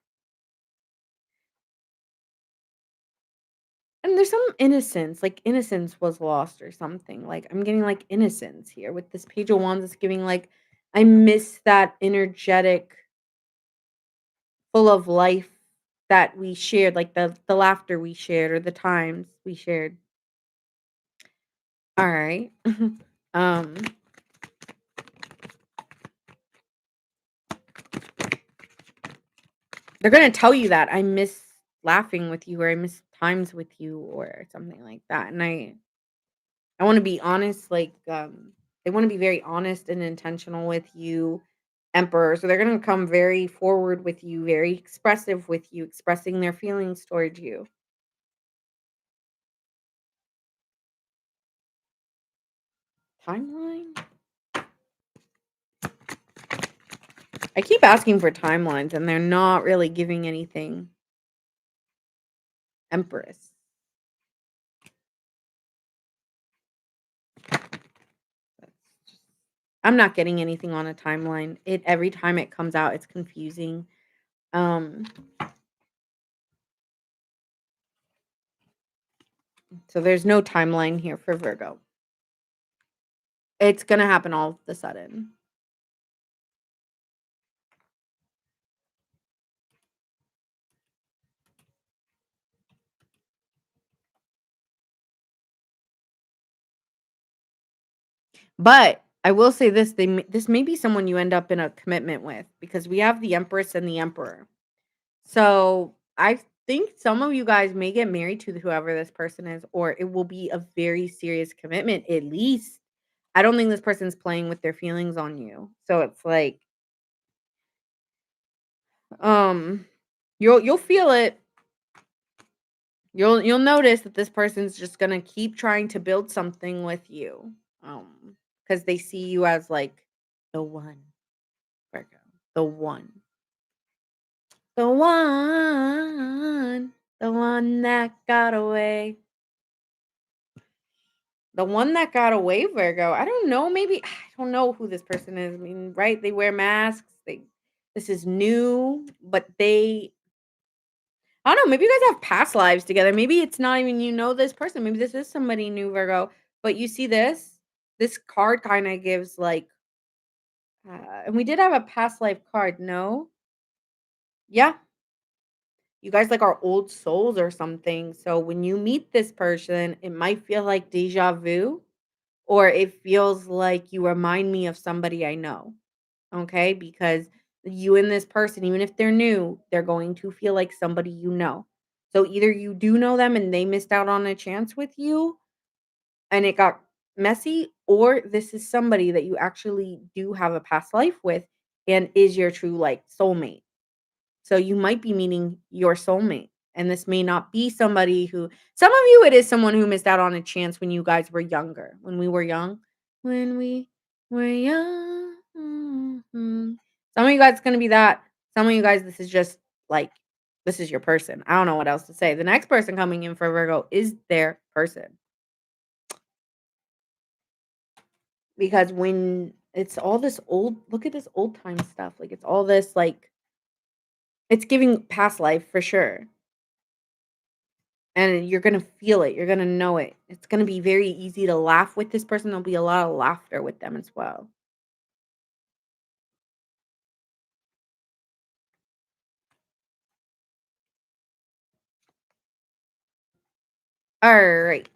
and there's some innocence, like innocence was lost or something. Like I'm getting like innocence here with this Page of Wands. It's giving like I miss that energetic, full of life that we shared, like the laughter we shared or the times we shared. All right. um, they're gonna tell you that I miss laughing with you or I miss times with you or something like that. And I want to be honest, like they want to be very honest and intentional with you, Emperor. So they're gonna come very forward with you, very expressive with you, expressing their feelings towards you. Timeline? I keep asking for timelines and they're not really giving anything. Empress. That's just, I'm not getting anything on a timeline. It every time it comes out, it's confusing. Um, so there's no timeline here for Virgo. It's gonna happen all of a sudden. But I will say this, this may be someone you end up in a commitment with because we have the Empress and the Emperor. So, I think some of you guys may get married to whoever this person is, or it will be a very serious commitment, at least. I don't think this person's playing with their feelings on you. So it's like, um, you'll feel it. You'll notice that this person's just gonna keep trying to build something with you, because they see you as, like, the one, Virgo, the one. The one that got away. The one that got away, Virgo. I don't know, maybe I don't know who this person is. I mean, right? They wear masks. This is new, but I don't know, maybe you guys have past lives together. Maybe it's not even you know this person. Maybe this is somebody new, Virgo. But you see this? This card kind of gives like and we did have a past life card, no? Yeah. You guys like are old souls or something. So when you meet this person, it might feel like deja vu or it feels like you remind me of somebody I know. Okay? Because you and this person, even if they're new, they're going to feel like somebody you know. So either you do know them and they missed out on a chance with you and it got messy, or this is somebody that you actually do have a past life with and is your true like soulmate. So you might be meeting your soulmate. And this may not be somebody who some of you it is someone who missed out on a chance when you guys were younger, when we were young. When we were young. Mhm. Some of you guys it's gonna be that. Some of you guys, this is just like this is your person. I don't know what else to say. The next person coming in for Virgo is their person. Because when it's all this old look at this old time stuff. Like it's all this like it's giving past life for sure. And you're gonna feel it, you're gonna know it. It's gonna be very easy to laugh with this person, there'll be a lot of laughter with them as well. Alright,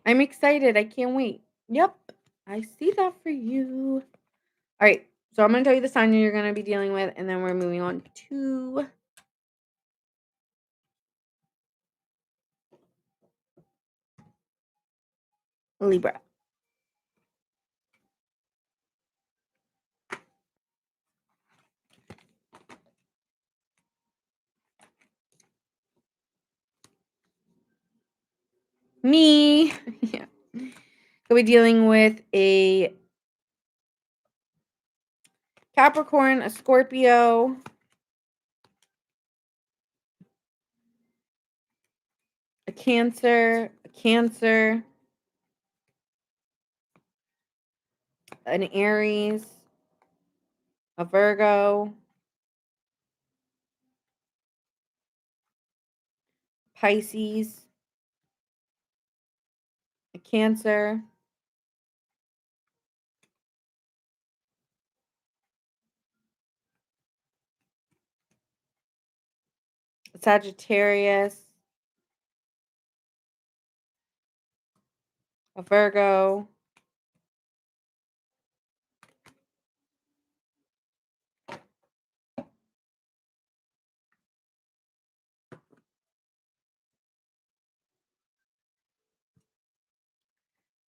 I'm excited, I can't wait. Yep, I see that for you. Alright, so I'm gonna tell you the sign you're gonna be dealing with, and then we're moving on to Libra. Me. Yeah. We'll be dealing with a Capricorn, a Scorpio, a Cancer, an Aries, a Virgo, Pisces, a Cancer, a Sagittarius, a Virgo,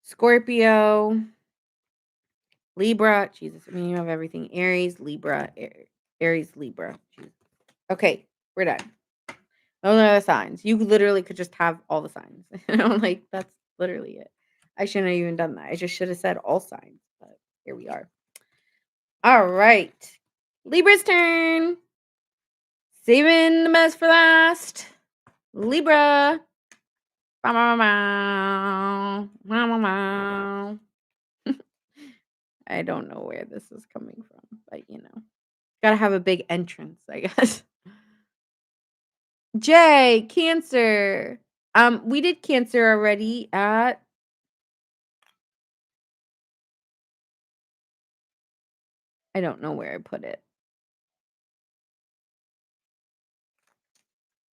Scorpio, Libra. Jesus, I mean, you have everything. Aries, Libra, Aries, Libra. Jesus. Okay, we're done. Those are the signs. You literally could just have all the signs. I'm like, that's literally it. I shouldn't have even done that. I just should have said all signs, but here we are. All right. Libra's turn. Saving the best for last. Libra. Bow, bow, bow, bow. Bow, bow, bow. I don't know where this is coming from, but gotta have a big entrance, I guess. J, Cancer. We did Cancer already at I don't know where I put it.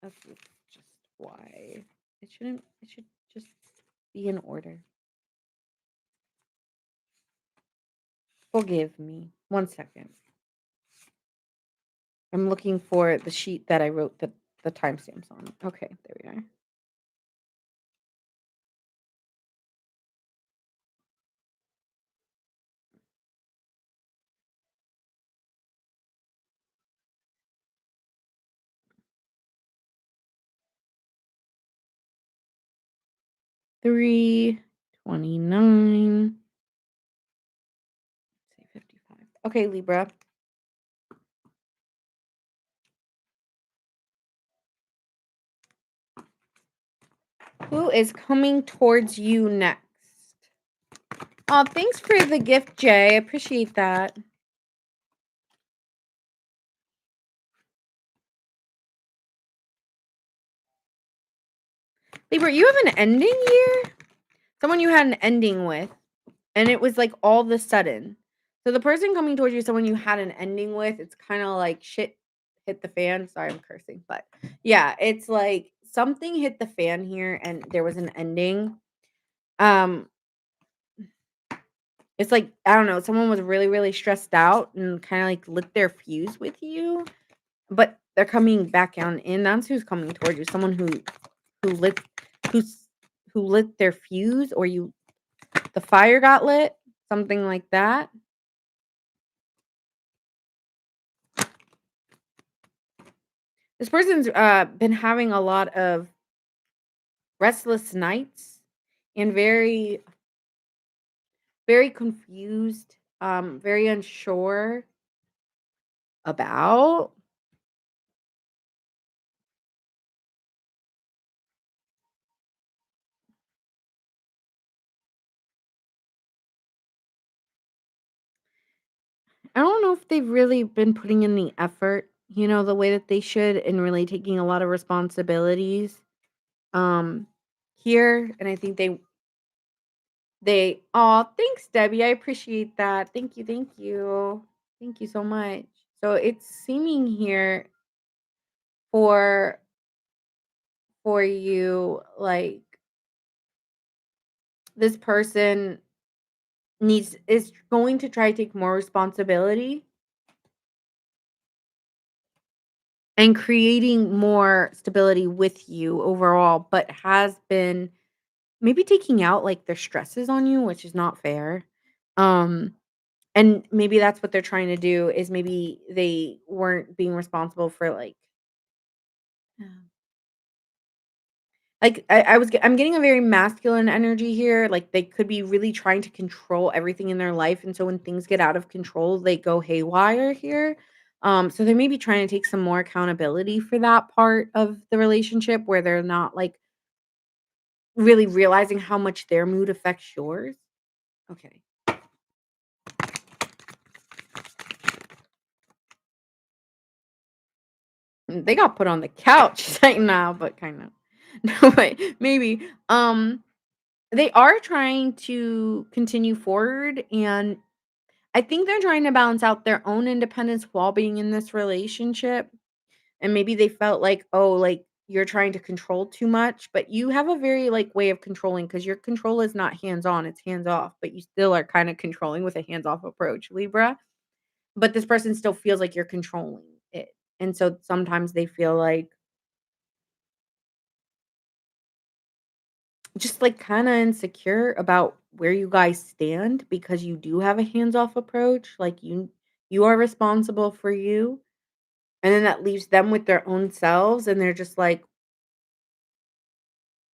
That's just why. It should just be in order. Forgive me. 1 second. I'm looking for the sheet that I wrote the timestamps on. Okay, there we are. 23, 29, 55. Okay, Libra. Who is coming towards you next? Oh, thanks for the gift, Jay. I appreciate that. Libra, you have an ending here? Someone you had an ending with, and it was like all of a sudden. So the person coming towards you is someone you had an ending with. It's kind of like shit hit the fan. Sorry, I'm cursing, but yeah, it's like something hit the fan here and there was an ending. Um, it's like, I don't know, someone was really, really stressed out and kind of like lit their fuse with you, but they're coming back down in. That's who's coming towards you. Someone who lit who's who lit their fuse, or the fire got lit, something like that. This person's been having a lot of restless nights and very, very confused, very unsure about. I don't know if they've really been putting in the effort, the way that they should, and really taking a lot of responsibilities um here. And I think they oh, thanks, Debbie. I appreciate that. Thank you, thank you. Thank you so much. So it's seeming here for you, like, this person is going to try to take more responsibility and creating more stability with you overall, but has been maybe taking out, like, their stresses on you, which is not fair. Um, and maybe that's what they're trying to do, is maybe they weren't being responsible for, I'm getting a very masculine energy here. Like, they could be really trying to control everything in their life, and so when things get out of control, they go haywire here. So they may be trying to take some more accountability for that part of the relationship, where they're not, like, really realizing how much their mood affects yours. Okay. They got put on the couch right now, but kind of. No, wait, maybe. They are trying to continue forward, and I think they're trying to balance out their own independence while being in this relationship. And maybe they felt like, oh, like, you're trying to control too much, but you have a very, like, way of controlling, because your control is not hands on, it's hands off, but you still are kind of controlling with a hands off approach, Libra. But this person still feels like you're controlling it. And so sometimes they feel like just, like, kinda insecure about where you guys stand, because you do have a hands-off approach, like, you are responsible for you, and then that leaves them with their own selves, and they're just like,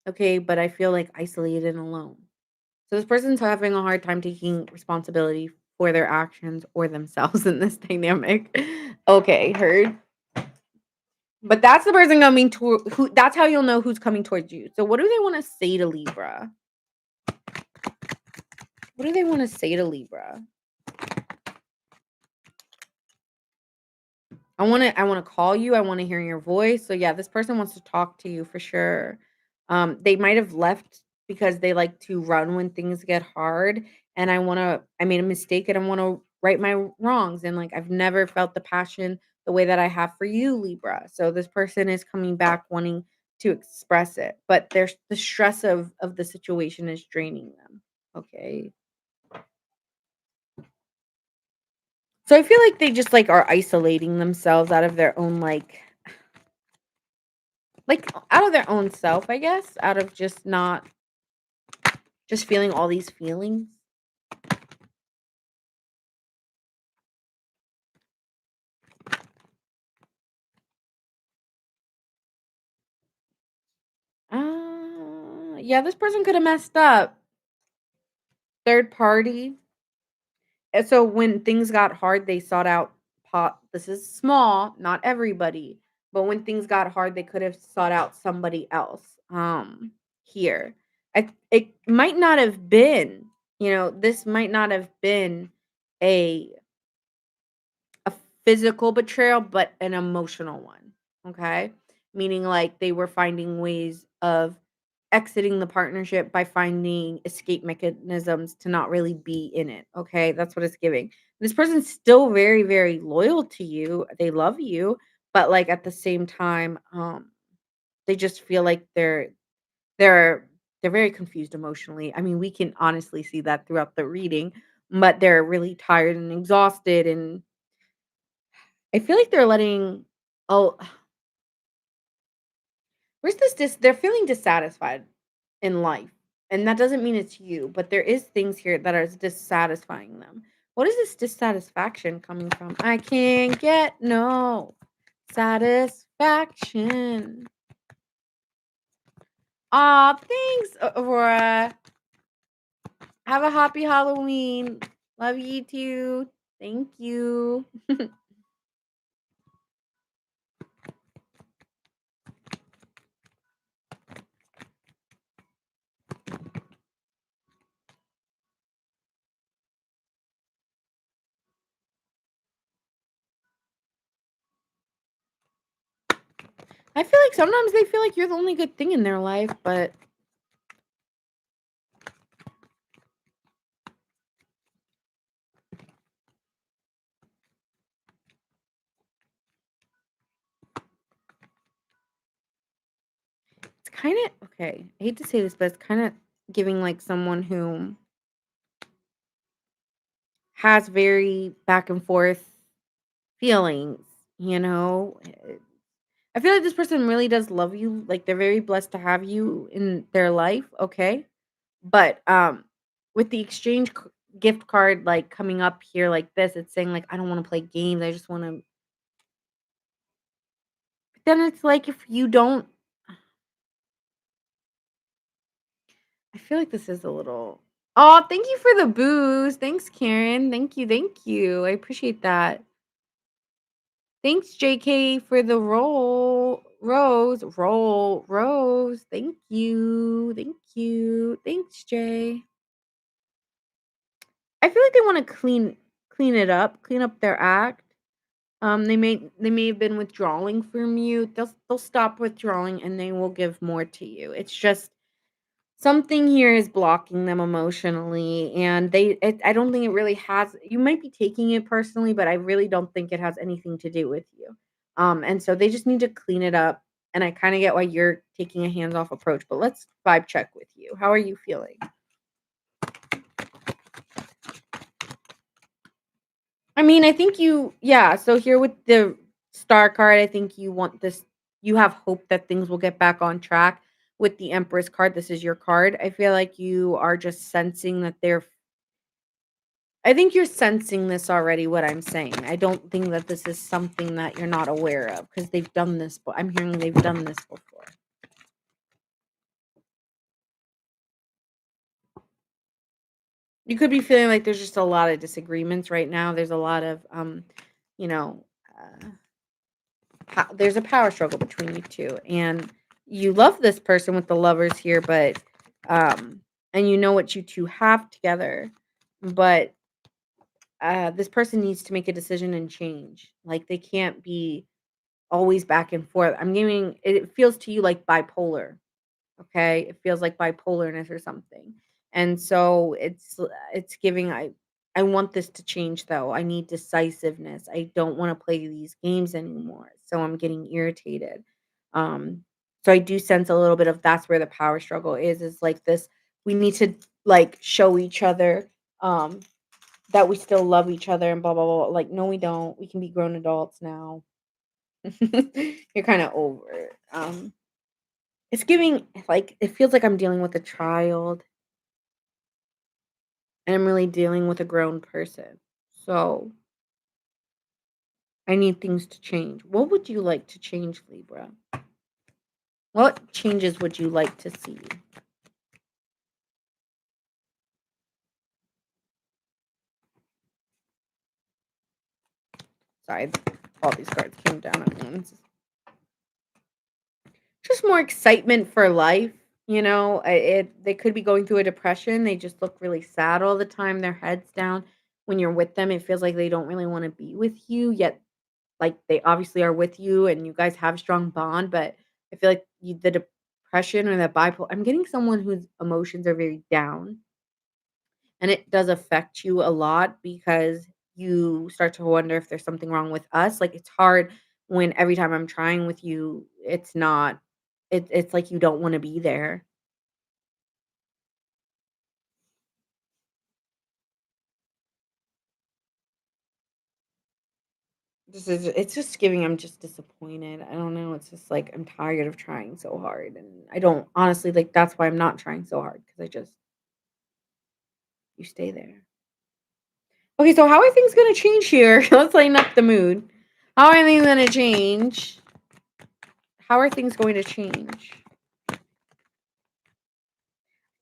"Okay, but I feel, like, isolated and alone." So this person's having a hard time taking responsibility for their actions or themselves in this dynamic. Okay, heard. But that's the person coming to who that's how you'll know who's coming towards you. So what do they wanna say to Libra? What do they wanna say to Libra? I wanna call you, I wanna hear your voice. So yeah, this person wants to talk to you for sure. They might have left because they like to run when things get hard, and I made a mistake and I wanna right my wrongs, and, like, I've never felt the passion the way that I have for you, Libra. So this person is coming back wanting to express it, but there's the stress of the situation is draining them. Okay. So I feel like they just, like, are isolating themselves out of their own, out of their own self, I guess, out of just not just feeling all these feelings. Yeah, this person could have messed up. Third party. And so when things got hard, they sought out pot. This is small, not everybody, but when things got hard, they could have sought out somebody else. Here, it might not have been, this might not have been a a physical betrayal, but an emotional one. Okay, meaning like they were finding ways of exiting the partnership by finding escape mechanisms to not really be in it. Okay. That's what it's giving. This person's still very, very loyal to you. They love you, but like at the same time, they just feel like they're they're very confused emotionally. I mean, we can honestly see that throughout the reading, but they're really tired and exhausted. And I feel like they're letting, oh, where's they're feeling dissatisfied in life, and that doesn't mean it's you, but there is things here that are dissatisfying them. What is this dissatisfaction coming from? I can't get no satisfaction. Aw, thanks, Aurora. Have a happy Halloween. Love you too. Thank you. I feel like sometimes they feel like you're the only good thing in their life, but it's kind of okay. I hate to say this, but it's kind of giving like someone who has very back and forth feelings, you know? I feel like this person really does love you, like, they're very blessed to have you in their life, okay? But, with the exchange c gift card, like, coming up here like this, it's saying, like, "I don't wanna play games, I just wanna." But then it's like, if you don't I feel like this is a little. Oh, thank you for the booze. Thanks, Karen. Thank you. I appreciate that. Thanks, JK, for the Rose. Thank you. Thank you. Thanks, Jay. I feel like they want to clean it up, clean up their act. They may have been withdrawing from you. They'll stop withdrawing and they will give more to you. It's just something here is blocking them emotionally, and I don't think it really has. You might be taking it personally, but I really don't think it has anything to do with you. And so they just need to clean it up. And I kind of get why you're taking a hands-off approach, but let's vibe check with you. How are you feeling? I mean, I think yeah. So here with the star card, I think you want this, you have hope that things will get back on track. With the Empress card, this is your card. I feel like you are just sensing that I think you're sensing this already, what I'm saying. I don't think that this is something that you're not aware of because they've done this, but I'm hearing they've done this before. You could be feeling like there's just a lot of disagreements right now. There's a lot of, you know, there's a power struggle between you two, and you love this person with the lovers here, but, and you know what you two have together, but this person needs to make a decision and change. Like they can't be always back and forth. I'm giving it feels to you like bipolar, okay? It feels like bipolarness or something. And so it's giving I want this to change though. I need decisiveness. I don't want to play these games anymore. So I'm getting irritated. Um so I do sense a little bit of that's where the power struggle is like this, we need to like show each other um that we still love each other and blah blah blah. Like no we don't. We can be grown adults now. You're kinda over it. It's giving like it feels like I'm dealing with a child, and I'm really dealing with a grown person. So, I need things to change. What would you like to change, Libra? What changes would you like to see? Sorry, all these cards came down at once. Just more excitement for life, they could be going through a depression, they just look really sad all the time, their head's down. When you're with them, it feels like they don't really wanna be with you, yet, like, they obviously are with you and you guys have a strong bond, but I feel like the depression or the bipolar, I'm getting someone whose emotions are very down, and it does affect you a lot because you start to wonder if there's something wrong with us. Like, it's hard when every time I'm trying with you, it's not it's like you don't wanna be there. It's just giving I'm just disappointed. I don't know, it's just like I'm tired of trying so hard, and I don't honestly, like, that's why I'm not trying so hard because I just you stay there. Okay, so how are things gonna change here? Let's lighten up the mood. How are things gonna change? How are things going to change?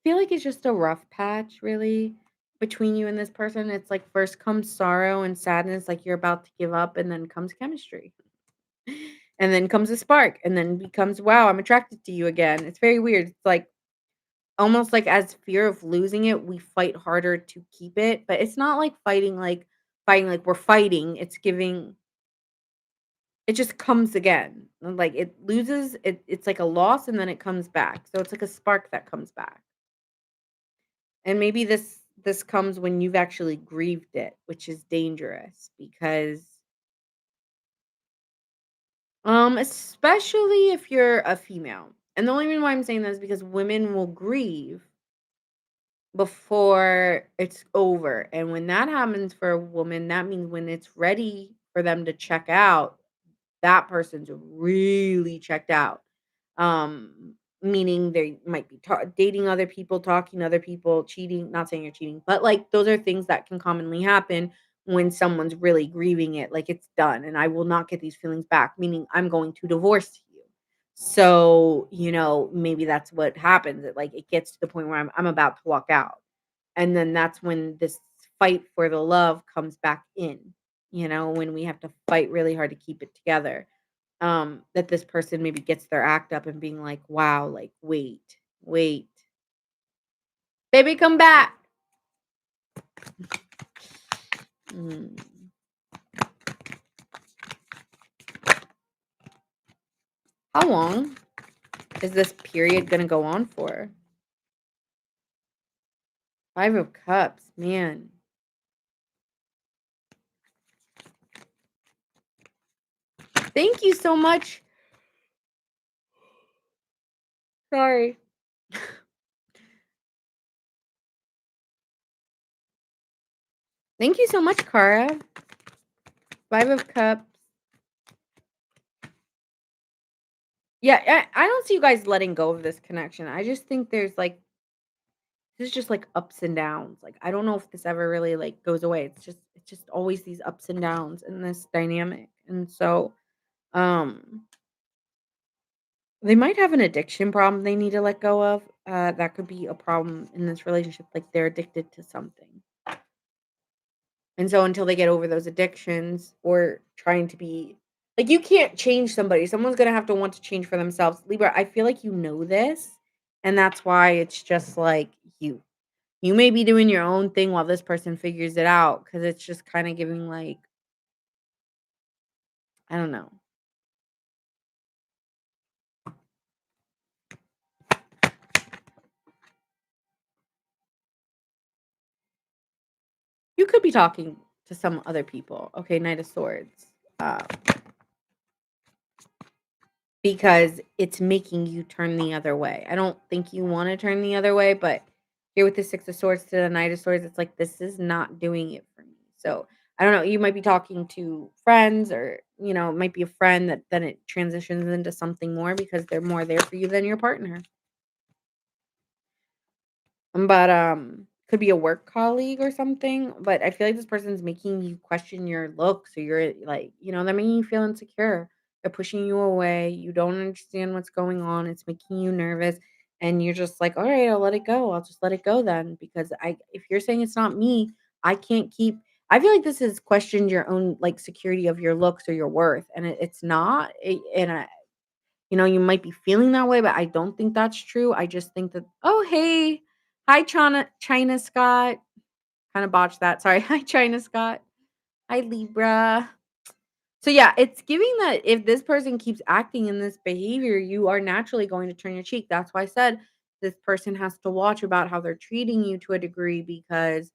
Feel like it's just a rough patch, really, between you and this person. It's like first comes sorrow and sadness, like you're about to give up, and then comes chemistry. And then comes a spark, and then becomes, wow, I'm attracted to you again. It's very weird. It's like almost like as fear of losing it, we fight harder to keep it. But it's not like fighting like we're fighting. It's giving it just comes again. Like it loses, it's like a loss and then it comes back. So it's like a spark that comes back. And maybe this comes when you've actually grieved it, which is dangerous because especially if you're a female. And the only reason why I'm saying that is because women will grieve before it's over. And when that happens for a woman, that means when it's ready for them to check out, that person's really checked out. Meaning they might be dating other people, talking to other people, cheating. Not saying you're cheating, but like those are things that can commonly happen when someone's really grieving it. Like it's done, and I will not get these feelings back. Meaning I'm going to divorce you. So maybe that's what happens. Like it gets to the point where I'm about to walk out, and then that's when this fight for the love comes back in. When we have to fight really hard to keep it together, that this person maybe gets their act up and being like, "Wow, like, wait, baby, come back." Mm. How long is this period gonna go on for? 5 of Cups, man. Thank you so much. Sorry. Thank you so much, Kara. 5 of Cups. Yeah, I don't see you guys letting go of this connection. I just think there's, like this is just, like, ups and downs. Like, I don't know if this ever really, like, goes away. It's just always these ups and downs in this dynamic, and so, um they might have an addiction problem they need to let go of. That could be a problem in this relationship, like, they're addicted to something. And so until they get over those addictions or trying to be like, you can't change somebody. Someone's gonna have to want to change for themselves. Libra, I feel like you know this, and that's why it's just like you may be doing your own thing while this person figures it out because it's just kinda giving, like, I don't know. You could be talking to some other people. Okay, Knight of Swords. Uh Because it's making you turn the other way. I don't think you wanna turn the other way, but here with the Six of Swords to the Knight of Swords, it's like, this is not doing it for me. So, I don't know, you might be talking to friends or, it might be a friend that then it transitions into something more because they're more there for you than your partner. But, could be a work colleague or something, but I feel like this person's making you question your looks or your like, they're making you feel insecure. They're pushing you away. You don't understand what's going on. It's making you nervous. And you're just like, all right, I'll let it go. I'll just let it go then. Because if you're saying it's not me, I can't keep I feel like this has questioned your own, like, security of your looks or your worth, and it's not, and you might be feeling that way, but I don't think that's true. I just think that, "Oh, hey. Hi, China Scott." Kinda botched that, sorry. Hi, China Scott. Hi, Libra. So, yeah, it's giving that if this person keeps acting in this behavior, you are naturally going to turn your cheek. That's why I said this person has to watch about how they're treating you to a degree because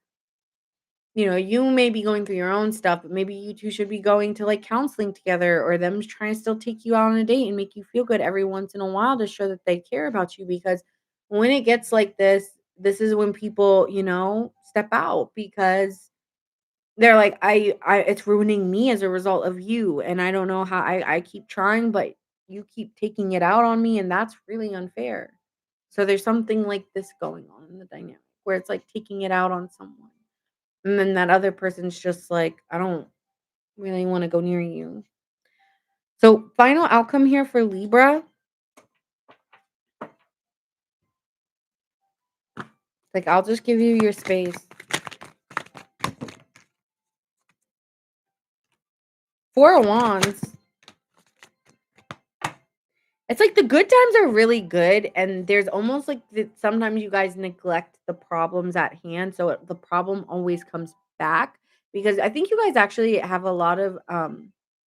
you may be going through your own stuff, but maybe you 2 should be going to, like, counseling together or them trying to still take you out on a date and make you feel good every once in a while to show that they care about you because when it gets like this is when people, step out because they're like, I it's ruining me as a result of you, and I don't know how I keep trying, but you keep taking it out on me, and that's really unfair." So there's something like this going on in the dynamic where it's like taking it out on someone. And then that other person's just like, "I don't really wanna go near you." So, final outcome here for Libra, like, I'll just give you your space. 4 of Wands. It's like the good times are really good, and there's almost like that sometimes you guys neglect the problems at hand, so the problem always comes back because I think you guys actually have a lot of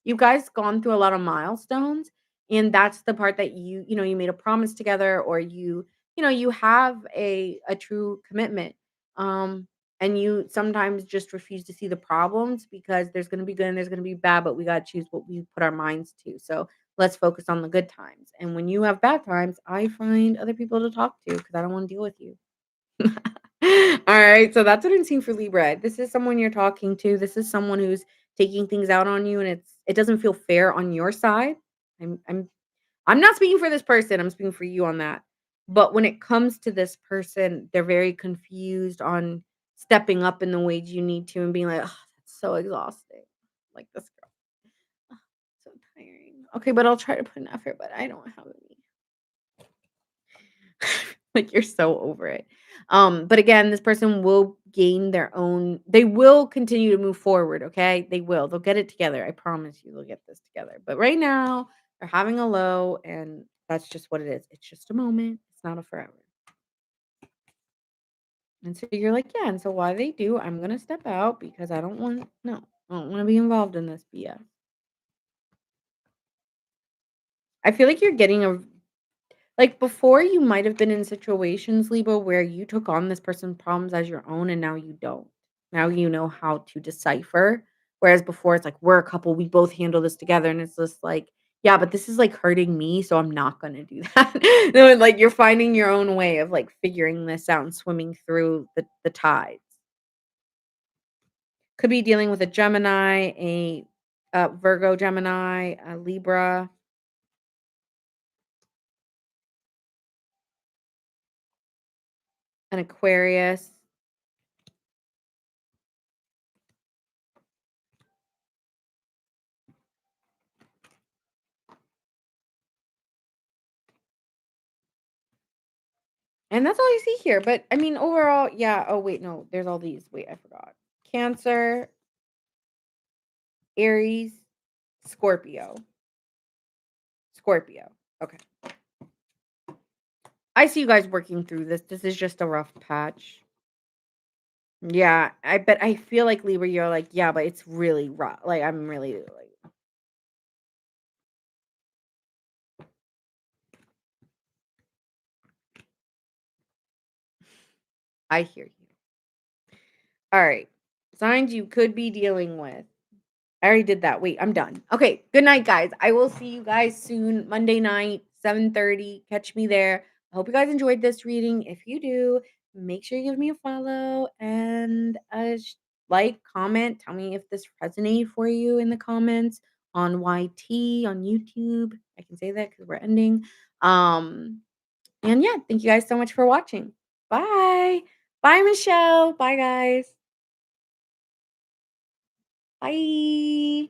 you guys gone through a lot of milestones, and that's the part that you made a promise together or you have a true commitment. Um and you sometimes just refuse to see the problems because there's going to be good and there's going to be bad, but we got to choose what we put our minds to. So let's focus on the good times. And when you have bad times, I find other people to talk to because I don't want to deal with you. All right. So that's what I'm seeing for Libra. This is someone you're talking to. This is someone who's taking things out on you and it doesn't feel fair on your side. I'm I'm I'm not speaking for this person. I'm speaking for you on that. But when it comes to this person, they're very confused on stepping up in the ways you need to and being like, oh, that's so exhausting. Like this girl. "Ugh, so tiring. Okay, but I'll try to put an effort, but I don't have any." Like you're so over it. But again, this person will gain their own they will continue to move forward, okay? They will. They'll get it together. I promise you they'll get this together. But right now, they're having a low and that's just what it is. It's just a moment. It's not a forever. And so you're like, yeah, and so why they do, I'm gonna step out because I don't want no, I don't want to be involved in this BS. I feel like you're getting a like, before you might have been in situations, Libra, where you took on this person's problems as your own and now you don't. Now you know how to decipher, whereas before it's like, "We're a couple, we both handle this together," and it's just like, "Yeah, but this is, like, hurting me, so I'm not gonna do that." No, like, you're finding your own way of, like, figuring this out and swimming through the tides. Could be dealing with a Gemini, a Virgo Gemini, a Libra, an Aquarius. And that's all I see here, but, I mean, overall, yeah oh, wait, no, there's all these. Wait, I forgot. Cancer, Aries, Scorpio. Scorpio. Okay. I see you guys working through this. This is just a rough patch. Yeah, I feel like Libra, you're like, "Yeah, but it's really rough." Like, I'm really, like I hear you. Alright. Signs you could be dealing with. I already did that. Wait, I'm done. Okay, good night, guys. I will see you guys soon, Monday night, 7:30. Catch me there. I hope you guys enjoyed this reading. If you do, make sure you give me a follow and like, comment. Tell me if this resonated for you in the comments on YT on YouTube. I can say that because we're ending. Um, and yeah, thank you guys so much for watching. Bye. Bye, Michelle. Bye, guys. Bye.